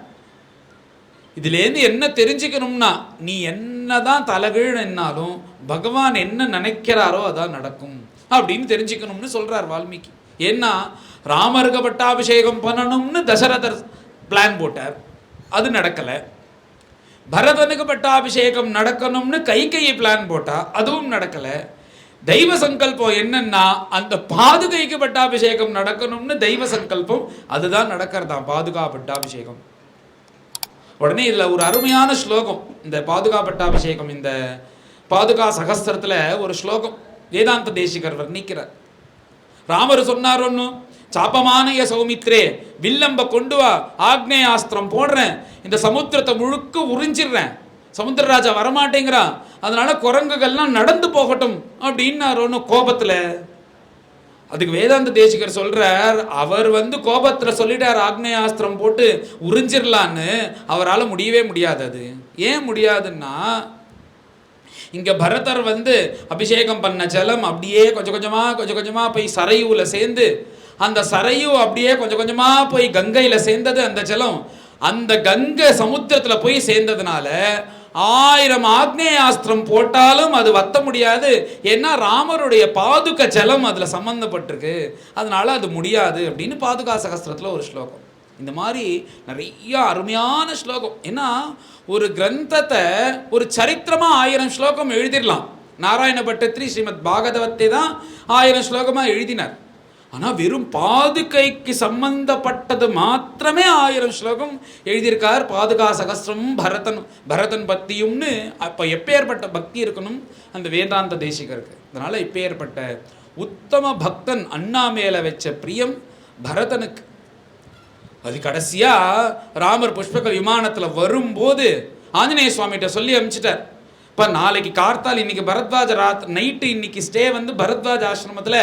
இதுலேருந்து என்ன தெரிஞ்சுக்கணும்னா, நீ என்னதான் தலைகீழ் என்னாலும் பகவான் என்ன நினைக்கிறாரோ அதான் நடக்கும் அப்படின்னு தெரிஞ்சுக்கணும்னு சொல்றார் வால்மீகி. ஏன்னா ராமருக்கு பட்டாபிஷேகம் பண்ணணும்னு தசரதர் பிளான் போட்டார், அது நடக்கலை. பரதனுக்கு பட்டாபிஷேகம் நடக்கணும்னு கைகையை பிளான் போட்டா, அதுவும் நடக்கலை. தெய்வ சங்கல்பம் என்னன்னா, அந்த பாதுகைக்கு பட்டாபிஷேகம் நடக்கணும்னு தெய்வ சங்கல்பம், அதுதான் நடக்கிறதான் பாதுகா பட்டாபிஷேகம். உடனே இதில் ஒரு அருமையான ஸ்லோகம், இந்த பாதுகா பட்டாபிஷேகம், இந்த பாதுகா சகஸ்திரத்தில் ஒரு ஸ்லோகம் வேதாந்த தேசிகர் வர்ணிக்கிறார். ராமர் சொன்னார் ஒன்றும், சாப்பமானய சௌமித்ரே, வில்லம்ப கொண்டு வா, ஆக்னேயாஸ்திரம் போடுறேன், இந்த சமுத்திரத்தை முழுக்க உறிஞ்சிடுறேன், சமுத்திரராஜா வரமாட்டேங்கிறான், அதனால குரங்குகள்லாம் நடந்து போகட்டும் அப்படின்னார் ஒன்று கோபத்தில். அதுக்கு வேதாந்த தேசிகர் சொல்றார், அவர் கோபத்தில் சொல்லிட்டார் ஆக்னேயாஸ்திரம் போட்டு உறிஞ்சிடலான்னு, அவரால் முடியவே முடியாது. அது ஏன் முடியாதுன்னா, இங்கே பரதர் அபிஷேகம் பண்ண ஜலம் அப்படியே கொஞ்சம் கொஞ்சமாக போய் சரையூவில் சேர்ந்து, அந்த சரையூ அப்படியே கொஞ்சம் கொஞ்சமாக போய் கங்கையில் சேர்ந்தது. அந்த ஜலம் அந்த கங்கை சமுத்திரத்தில் போய் சேர்ந்ததுனால 1000 ஆக்னேயாஸ்திரம் போட்டாலும் அது வத்த முடியாது. ஏன்னா ராமருடைய பாதுக ஜலம் அதில் சம்பந்தப்பட்டிருக்கு, அதனால அது முடியாது அப்படின்னு பாதுகா சகஸ்திரத்தில் ஒரு ஸ்லோகம். இந்த மாதிரி நிறைய அருமையான ஸ்லோகம். ஏன்னா ஒரு கிரந்தத்தை ஒரு சரித்திரமாக 1000 ஸ்லோகம் எழுதிடலாம். நாராயண பட்டத்திரி ஸ்ரீமத் பாகவதத்தை தான் 1000 ஸ்லோகமாக எழுதினார். ஆனால் வெறும் பாதுகைக்கு சம்பந்தப்பட்டது மாத்திரமே 1000 ஸ்லோகம் எழுதியிருக்கார். பாதுகா சகஸ்திரம் பரதன் பக்தியும்னு. அப்போ எப்பேற்பட்ட பக்தி இருக்கணும் அந்த வேதாந்த தேசிகருக்கு. அதனால் இப்பேற்பட்ட உத்தம பக்தன் அண்ணா மேலே வச்ச பிரியம் பரதனுக்கு. அது கடைசியாக ராமர் புஷ்பக விமானத்தில் வரும்போது ஆஞ்சநேய சுவாமிகிட்ட சொல்லி அனுப்பிச்சிட்டார், இப்போ நாளைக்கு கார்த்தால், இன்னைக்கு பரத்வாஜ நைட்டு இன்னைக்கு ஸ்டே பரத்வாஜ ஆசிரமத்தில்,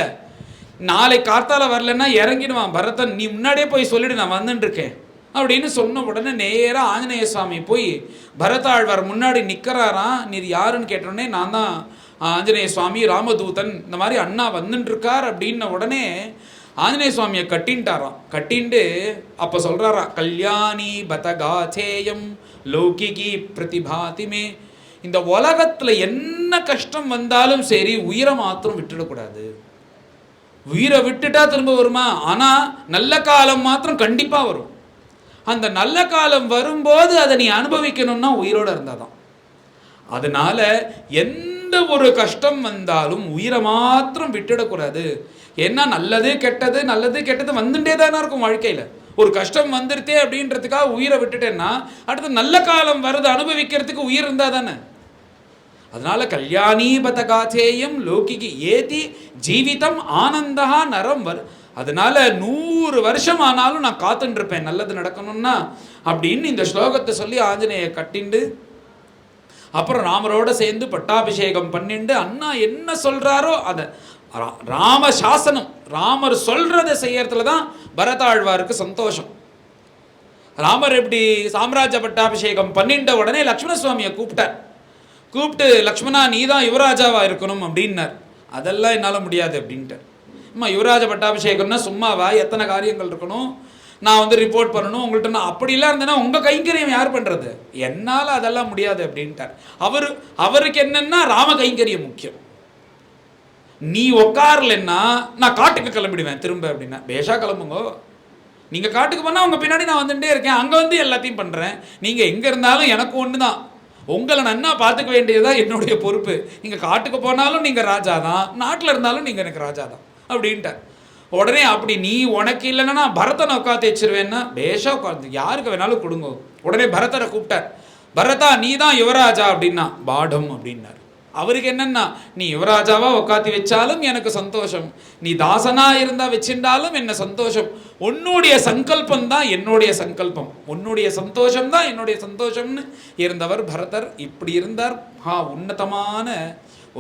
நாளை கார்த்தால வரலன்னா இறங்கிடுவான் பரதன், நீ முன்னாடியே போய் சொல்லிடு நான் வந்துட்டு இருக்கேன் அப்படின்னு சொன்ன உடனே நேராக ஆஞ்சநேய சுவாமி போய் பரதாழ்வார் முன்னாடி நிற்கிறாராம். நீர் யாருன்னு கேட்டோடனே, நான் தான் ஆஞ்சநேய சுவாமி ராமதூதன், இந்த மாதிரி அண்ணா வந்துட்டு இருக்கார் அப்படின்ன உடனே ஆஞ்சநேய சுவாமியை கட்டின்ட்டாராம். கட்டின்ட்டு அப்போ சொல்கிறாராம், கல்யாணி பதகாச்சேயம் லௌகிகி பிரதிபாதிமே, இந்த உலகத்தில் என்ன கஷ்டம் வந்தாலும் சரி உயிரை மாத்திரம் விட்டுடக்கூடாது. உயிரை விட்டுட்டா திரும்ப வருமா? ஆனால் நல்ல காலம் மாத்திரம் கண்டிப்பாக வரும். அந்த நல்ல காலம் வரும்போது அதை நீ அனுபவிக்கணும்னா உயிரோடு இருந்தால் தான். அதனால எந்த ஒரு கஷ்டம் வந்தாலும் உயிரை மாத்திரம் விட்டுடக்கூடாது. ஏன்னா நல்லது கெட்டது வந்துட்டே தானே இருக்கும் வாழ்க்கையில். ஒரு கஷ்டம் வந்துருத்தே அப்படின்றதுக்காக உயிரை விட்டுட்டேன்னா அடுத்து நல்ல காலம் வருது அனுபவிக்கிறதுக்கு உயிர் இருந்தால் தானே. அதனால கல்யாணி பதகாச்சேயம் லோகிக்கு ஏதி ஜீவிதம் ஆனந்தா நரம் அதனால 100 வருஷம் ஆனாலும் நான் காத்துட்டு இருப்பேன் நல்லது நடக்கணும்னா அப்படின்னு இந்த ஸ்லோகத்தை சொல்லி ஆஞ்சநேய கட்டிண்டு அப்புறம் ராமரோட சேர்ந்து பட்டாபிஷேகம் பண்ணிண்டு அண்ணா என்ன சொல்றாரோ அதை ராம சாசனம், ராமர் சொல்றதை செய்யறதுல தான் பரதாழ்வாருக்கு சந்தோஷம். ராமர் எப்படி சாம்ராஜ்ய பட்டாபிஷேகம் பண்ணிட்ட உடனே லக்ஷ்மண சுவாமியை கூப்பிட்டு லக்ஷ்மணா நீ தான் யுவராஜாவா இருக்கணும் அப்படின்னார். அதெல்லாம் என்னால் முடியாது அப்படின்ட்டார். அம்மா யுவராஜ பட்டாபிஷேகம்னா சும்மாவா, எத்தனை காரியங்கள் இருக்கணும், நான் ரிப்போர்ட் பண்ணணும் உங்கள்கிட்ட, நான் அப்படிலாம் இருந்தேன்னா உங்கள் கைங்கரியம் யார் பண்ணுறது, என்னால் அதெல்லாம் முடியாது அப்படின்ட்டார். அவருக்கு என்னன்னா ராம கைங்கரியம் முக்கியம். நீ உக்காரலன்னா நான் காட்டுக்கு கிளம்பிடுவேன் திரும்ப அப்படின்னா, பேஷா கிளம்புங்கோ, நீங்கள் காட்டுக்கு போனால் உங்கள் பின்னாடி நான் வந்துட்டே இருக்கேன், அங்கே எல்லாத்தையும் பண்ணுறேன், நீங்கள் எங்கே இருந்தாலும் எனக்கு ஒன்று தான், உங்களை நன்னா பார்த்துக்க வேண்டியதுதான் என்னுடைய பொறுப்பு. நீங்கள் காட்டுக்கு போனாலும் நீங்கள் ராஜா தான், நாட்டில் இருந்தாலும் நீங்கள் எனக்கு ராஜா தான் அப்படின்ட்டார். உடனே அப்படி நீ உனக்கு இல்லைன்னா பரதனை உட்காந்து வச்சிருவேன்னா பேஷா உட்காந்து யாருக்கு வேணாலும் கொடுங்க. உடனே பரதரை கூப்பிட்டார். பரதா நீ தான் யுவராஜா அப்படின்னா பாடம் அப்படின்னார். அவருக்கு என்னன்னா, நீ யுவராஜாவா உட்காத்தி வச்சாலும் எனக்கு சந்தோஷம், நீ தாசனா இருந்தா வச்சிருந்தாலும் என்ன சந்தோஷம், உன்னுடைய சங்கல்பம் தான் என்னுடைய சங்கல்பம், உன்னுடைய சந்தோஷம் தான் என்னுடைய சந்தோஷம்னு இருந்தவர் பரதர். இப்படி இருந்தார் உன்னதமான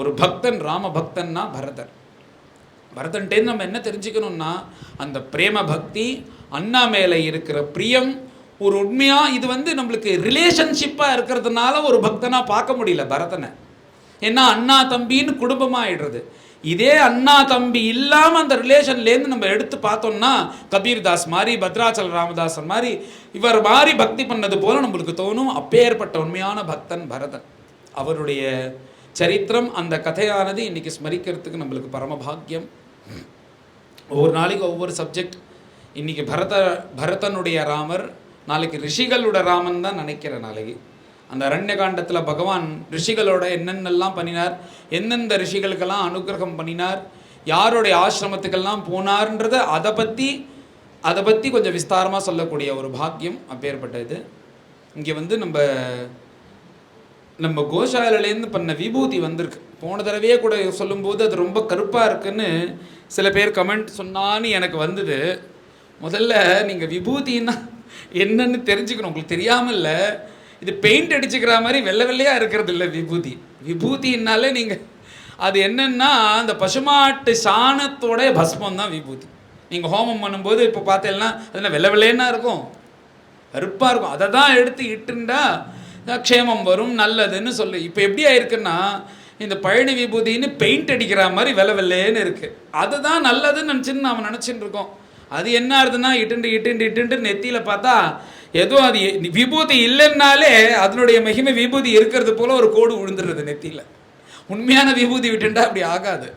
ஒரு பக்தன், ராம பக்தன்னா பரதர். பரதன்ட்டேன்னு நம்ம என்ன தெரிஞ்சுக்கணும்னா, அந்த பிரேம பக்தி, அண்ணா மேலே இருக்கிற பிரியம், ஒரு உண்மையாக இது நம்மளுக்கு ரிலேஷன்ஷிப்பாக இருக்கிறதுனால ஒரு பக்தனாக பார்க்க முடியல பரதனை. ஏன்னா அண்ணா தம்பின்னு குடும்பமாக ஆயிடுறது. இதே அண்ணா தம்பி இல்லாமல் அந்த ரிலேஷன்லேருந்து நம்ம எடுத்து பார்த்தோம்னா, கபீர்தாஸ் மாதிரி, பத்ராச்சல ராமதாசன் மாதிரி, இவர் மாதிரி பக்தி பண்ணது போல நம்மளுக்கு தோணும். அப்பேற்பட்ட உண்மையான பக்தன் பரதன். அவருடைய சரித்திரம், அந்த கதையானது இன்னைக்கு ஸ்மரிக்கிறதுக்கு நம்மளுக்கு பரமபாக்கியம். ஒவ்வொரு நாளைக்கு ஒவ்வொரு சப்ஜெக்ட். இன்னைக்கு பரதனுடைய ராமர், நாளைக்கு ரிஷிகளோட ராமன் தான் நினைக்கிறேன். நாளைக்கு அந்த அரண்ய காண்டத்தில் பகவான் ரிஷிகளோட என்னென்னலாம் பண்ணினார், எந்தெந்த ரிஷிகளுக்கெல்லாம் அனுகிரகம் பண்ணினார், யாருடைய ஆசிரமத்துக்கெல்லாம் போனார்ன்றத அதை பற்றி கொஞ்சம் விஸ்தாரமாக சொல்லக்கூடிய ஒரு பாக்கியம் அப்பேற்பட்டது. இங்கே நம்ம கோஷாலையிலேருந்து பண்ண விபூதி வந்திருக்கு. போன தடவையே கூட சொல்லும்போது அது ரொம்ப கருப்பாக இருக்குன்னு சில பேர் கமெண்ட் சொன்னான்னு எனக்கு வந்தது. முதல்ல நீங்கள் விபூதின்னா என்னன்னு தெரிஞ்சுக்கணும். உங்களுக்கு தெரியாமல் இல்லை, இது பெயிண்ட் அடிச்சுக்கிற மாதிரி வெள்ளை வெள்ளையாக இருக்கிறது இல்லை விபூதி. விபூதினாலே நீங்கள் அது என்னன்னா, அந்த பசுமாட்டு சாணத்தோட பஸ்மம் தான் விபூதி. நீங்கள் ஹோமம் பண்ணும்போது இப்போ பார்த்தீங்கன்னா அதில் வெள்ளை வெள்ளைன்னா இருக்கும், கருப்பாக இருக்கும். அதை தான் எடுத்து இட்டுண்டா க்ஷேமம் வரும், நல்லதுன்னு சொல்லு. இப்போ எப்படி ஆயிருக்குன்னா, இந்த பழனி விபூதின்னு பெயிண்ட் அடிக்கிற மாதிரி வெள்ளை வெள்ளைன்னு இருக்குது. அதுதான் நல்லதுன்னு நினச்சின்னு நாம் நினச்சிட்டு இருக்கோம். அது என்ன ஆகுதுன்னா, இட்டுண்டு நெத்தியில் பார்த்தா ஏதோ அது விபூதி இல்லைன்னாலே அதனுடைய மகிமை விபூதி இருக்கிறது போல ஒரு கோடு விழுந்துடுறது நெத்தியில். உண்மையான விபூதி விட்டுண்டா அப்படி ஆகாது.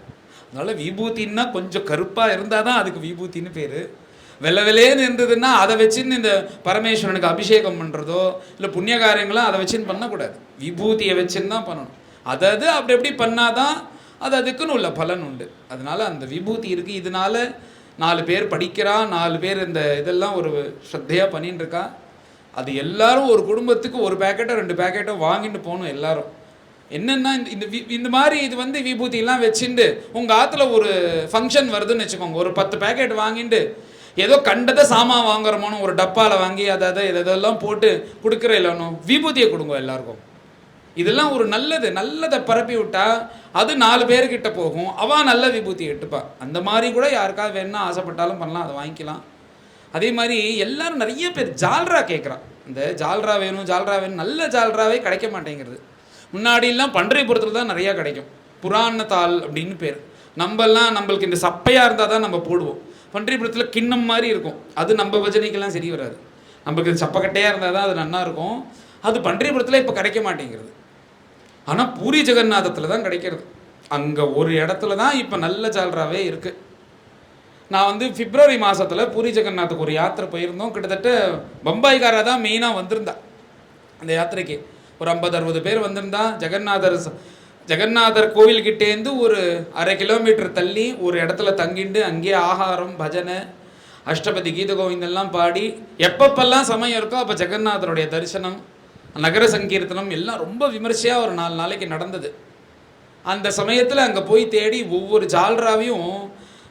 அதனால் விபூதின்னா கொஞ்சம் கருப்பாக இருந்தால் தான் அதுக்கு விபூதின்னு பேர். வெள்ளை வெள்ளைன்னு இருந்ததுன்னா அதை வச்சுன்னு இந்த பரமேஸ்வரனுக்கு அபிஷேகம் பண்ணுறதோ இல்லை புண்ணிய காரியங்களும் அதை வச்சுன்னு பண்ணக்கூடாது. விபூதியை வச்சுன்னு தான் பண்ணணும். அதாவது அப்படி எப்படி பண்ணாதான் அதுக்குன்னு உள்ள பலன் உண்டு. அதனால் அந்த விபூதி இருக்குது. இதனால 4 பேர் படிக்கிறா, 4 பேர் இந்த இதெல்லாம் ஒரு ஸ்ரத்தையாக பண்ணின்னு இருக்கா. அது எல்லாரும் ஒரு குடும்பத்துக்கு 1 பேக்கெட்டோ 2 பேக்கெட்டோ வாங்கிட்டு போகணும் எல்லாரும். என்னென்னா இந்த மாதிரி இது விபூதியெல்லாம் வச்சுட்டு உங்கள் ஆற்றுல ஒரு ஃபங்க்ஷன் வருதுன்னு வச்சுக்கோங்க, ஒரு 10 பேக்கெட் வாங்கிட்டு ஏதோ கண்டதை சாமான் வாங்குறமோனோ ஒரு டப்பாவில் வாங்கி இதெல்லாம் போட்டு கொடுக்குற இல்லைனோ விபூதியை கொடுங்க எல்லாருக்கும். இதெல்லாம் ஒரு நல்லதை பரப்பி விட்டா அது 4 பேர்கிட்ட போகும். அவன் நல்ல விபூதி எடுத்துப்பா. அந்த மாதிரி கூட யாருக்காவது வேணும்னா ஆசைப்பட்டாலும் பண்ணலாம், அதை வாங்கிக்கலாம். அதே மாதிரி எல்லாரும் நிறைய பேர் ஜால்ரா கேட்குறான். இந்த ஜால்ரா வேணும் நல்ல ஜால்ராவே கிடைக்க மாட்டேங்கிறது. முன்னாடிலாம் பண்டரிபுரத்தில் தான் நிறையா கிடைக்கும். புராணத்தாள் அப்படின்னு பேர். நம்மளுக்கு இந்த சப்பையாக இருந்தால் தான் நம்ம போடுவோம். பண்டரிபுரத்தில் கிண்ணம் மாதிரி இருக்கும். அது நம்ம பஜனைக்கெல்லாம் சரி வராது. நமக்கு சப்பக்கட்டையாக இருந்தால் தான் அது நல்லா இருக்கும். அது பண்டரிபுரத்தில் இப்போ கிடைக்க மாட்டேங்கிறது. ஆனால் பூரி ஜெகநாதத்தில் தான் கிடைக்கிறது. அங்கே ஒரு இடத்துல தான் இப்போ நல்ல ஜால்ராவே இருக்குது. நான் பிப்ரவரி மாதத்தில் பூரி ஜெகநாத்துக்கு ஒரு யாத்திரை போயிருந்தோம். கிட்டத்தட்ட பம்பாய்காராக தான் மெயினாக வந்திருந்தா. அந்த யாத்திரைக்கு ஒரு 50-60 பேர் வந்திருந்தா. ஜெகநாதர் கோவில்கிட்டேருந்து ஒரு 1/2 கிலோமீட்டர் தள்ளி ஒரு இடத்துல தங்கிண்டு அங்கேயே ஆகாரம், பஜனை, அஷ்டபதி, கீத கோவிந்தெல்லாம் பாடி எப்பப்பெல்லாம் சமயம் இருக்கோ அப்போ ஜெகநாதருடைய தரிசனம், நகர சங்கீர்த்தனம் எல்லாம் ரொம்ப விமர்சையாக ஒரு 4 நாளைக்கு நடந்தது. அந்த சமயத்தில் அங்கே போய் தேடி ஒவ்வொரு ஜால்ராவையும்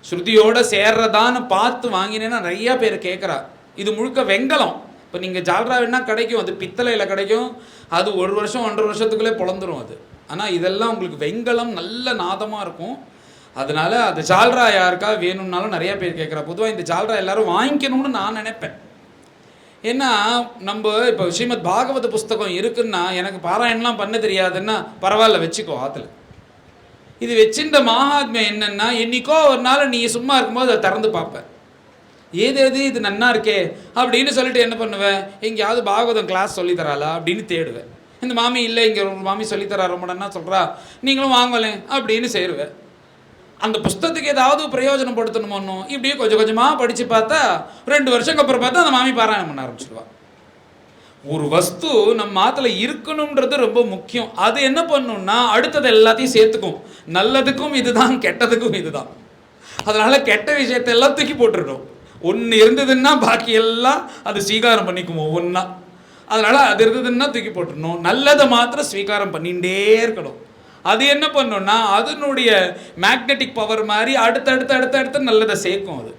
ஸ்ருதியோடு சேர்றதான்னு பார்த்து வாங்கினேன்னா நிறையா பேர் கேட்குறா. இது முழுக்க வெங்கலம். இப்போ நீங்கள் ஜால்ரா வேணால் கிடைக்கும், அது பித்தளையில் கிடைக்கும். அது 1 வருஷம் 1.5 வருஷத்துக்குள்ளே பொழந்துடும் அது. ஆனால் இதெல்லாம் உங்களுக்கு வெங்கலம் நல்ல நாதமாக இருக்கும். அதனால் அது ஜால்ரா யாருக்காக வேணும்னாலும் நிறையா பேர் கேட்குறா. பொதுவாக இந்த ஜால்ரா எல்லோரும் வாங்கிக்கணும்னு நான் நினைப்பேன். ஏன்னா நம்ம இப்போ ஸ்ரீமத் பாகவத புஸ்தகம் இருக்குன்னா எனக்கு பாராயணம்லாம் பண்ண தெரியாதுன்னா பரவாயில்ல, வச்சுக்கோ ஆற்றுல. இது வச்சிருந்த மகாத்மியம் என்னென்னா, என்னைக்கோ ஒரு நாள் நீ சும்மா இருக்கும்போது அதை திறந்து பார்ப்பேன், ஏது இது நன்னா இருக்கே அப்படின்னு சொல்லிட்டு என்ன பண்ணுவேன், எங்கேயாவது பாகவதம் கிளாஸ் சொல்லித்தராளா அப்படின்னு தேடுவேன். இந்த மாமி இல்லை, இங்கே ஒரு மாமி சொல்லித்தரா ரொம்ப நன்னா சொல்கிறா, நீங்களும் வாங்கலேன் அப்படின்னு சேருவேன். அந்த புஸ்தகத்துக்கு ஏதாவது பிரயோஜனப்படுத்தணுமோ இப்படியே கொஞ்சம் கொஞ்சமாக படித்து பார்த்தா 2 வருஷத்துக்கு அப்புறம் பார்த்தா அந்த மாமி பாராயணம் பண்ண ஆரம்பிச்சிடுவா. ஒரு வஸ்து நம்ம ஆற்றுல இருக்கணுன்றது ரொம்ப முக்கியம். அது என்ன பண்ணணும்னா அடுத்தது எல்லாத்தையும் சேர்த்துக்கும். நல்லதுக்கும் இதுதான், கெட்டதுக்கும் இதுதான். அதனால் கெட்ட விஷயத்தை எல்லாம் தூக்கி போட்டுடணும். ஒன்று இருந்ததுன்னா பாக்கி எல்லாம் அது ஸ்வீகாரம் பண்ணிக்குமோ ஒன்றா. அதனால் அது இருந்ததுன்னா தூக்கி போட்டுடணும். நல்லதை மாத்திரம் ஸ்வீகாரம் பண்ணிகிட்டே இருக்கணும். அது என்ன பண்ணுன்னா அதனுடைய மேக்னெட்டிக் பவர் மாதிரி அடுத்தடுத்து நல்லதை சேர்க்கும் அது.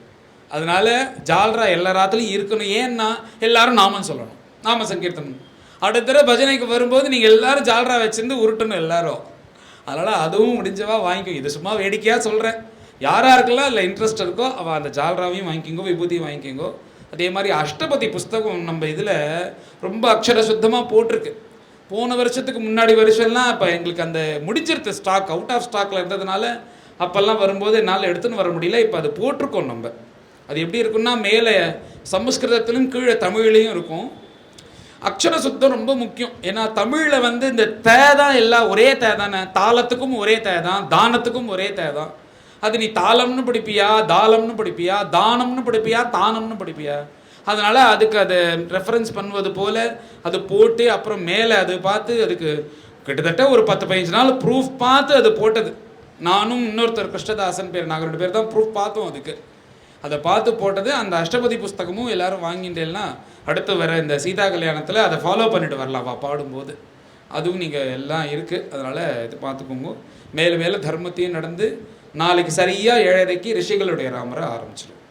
அதனால ஜால்ரா எல்லா ராத்திலையும் இருக்கணும். ஏன்னா எல்லாரும் நாமம் சொல்லணும், நாம சங்கீர்த்தனம். அடுத்த பஜனைக்கு வரும்போது நீங்கள் எல்லாரும் ஜால்ரா வச்சிருந்து உருட்டணும் எல்லாரும். அதனால் அதுவும் முடிஞ்சவா வாங்கிக்கோ. இது சும்மா வேடிக்கையாக சொல்கிறேன். யாராருக்கெல்லாம் இல்லை இன்ட்ரெஸ்ட் இருக்கோ அவள் அந்த ஜால்ராவையும் வாங்கிக்கோங்க, விபூதியும் வாங்கிக்கோங்க. அதே மாதிரி அஷ்டபதி புஸ்தகம் நம்ம இதில் ரொம்ப அக்ஷர சுத்தமாக போட்டிருக்கு. போன வருஷத்துக்கு முன்னாடி வருஷம்லாம் இப்போ எங்களுக்கு அந்த முடிஞ்சிருது, ஸ்டாக் அவுட் ஆஃப் ஸ்டாக்கில் இருந்ததுனால அப்போல்லாம் வரும்போது என்னால் எடுத்துன்னு வர முடியல. இப்போ அது போட்டிருக்கோம் நம்ம. அது எப்படி இருக்குன்னா மேலே சமஸ்கிருதத்திலும் கீழே தமிழ்லையும் இருக்கும். அக்ஷர சுத்தம் ரொம்ப முக்கியம். ஏன்னா தமிழில் வந்து இந்த தே தான் எல்லாம் ஒரே தே தானே, தாளத்துக்கும் ஒரே தே தான், தானத்துக்கும் ஒரே தே தான். அது நீ தாளம்னு படிப்பியா, தாளம்னு படிப்பியா, தானம்னு படிப்பியா, தானம்னு படிப்பியா. அதனால் அதுக்கு அதை ரெஃபரன்ஸ் பண்ணுவது போல் அது போட்டு அப்புறம் மேலே அது பார்த்து அதுக்கு கிட்டத்தட்ட ஒரு 10-15 நாள் ப்ரூஃப் பார்த்து அது போட்டது. நானும் இன்னொருத்தர் கிருஷ்ணதாசன் பேர், நாங்கள் 2 பேர் தான் ப்ரூஃப் பார்த்தோம் அதுக்கு. அதை பார்த்து போட்டது. அந்த அஷ்டபதி புஸ்தகமும் எல்லோரும் வாங்கிட்டேன்னா அடுத்து வர இந்த சீதா கல்யாணத்தில் அதை ஃபாலோ பண்ணிட்டு வரலாம் பாடும்போது. அதுவும் நீங்கள் எல்லாம் இருக்குது. அதனால் இது பார்த்துக்கோங்க. மேலே மேலே தர்மத்தையும் நடந்து நாளைக்கு சரியாக 7:30க்கு ரிஷிகளுடைய ராமரை ஆரம்பிச்சிடும்.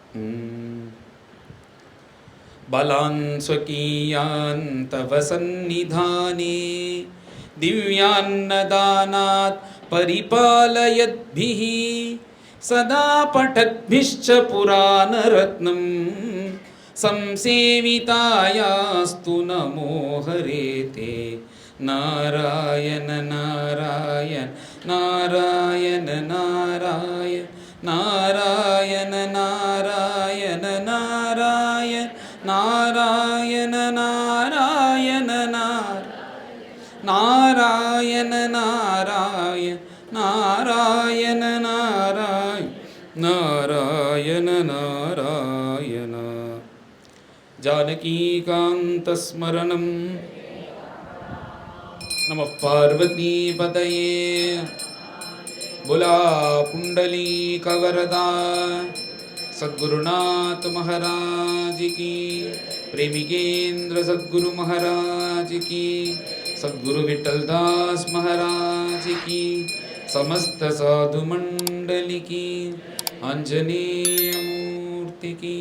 பலான் ஸ்வகீயான் தவ சந்நிதானே திவ்யான்னதானாத் பரிபாலயத்பிஹி சதா படத்பிஷ்ச புராணரத்னம் संसेवितायास्तु नमो हरेते नारायण नारायण नारायण नारायण नारायण नारायण नारायण नारायण नारायण नारायण नारायण नारायण नारायण नारायण नारायण जानकीकान्तस्मरणं नमः पार्वतीपतये बोला पुंडलीकवरदा सद्गुरुनाथ महाराज की, प्रेमिकेन्द्र सद्गुरु महाराज की, सद्गुरु विठलदास महाराज की, समस्त साधु मंडली की, आंजनेय मूर्ति की।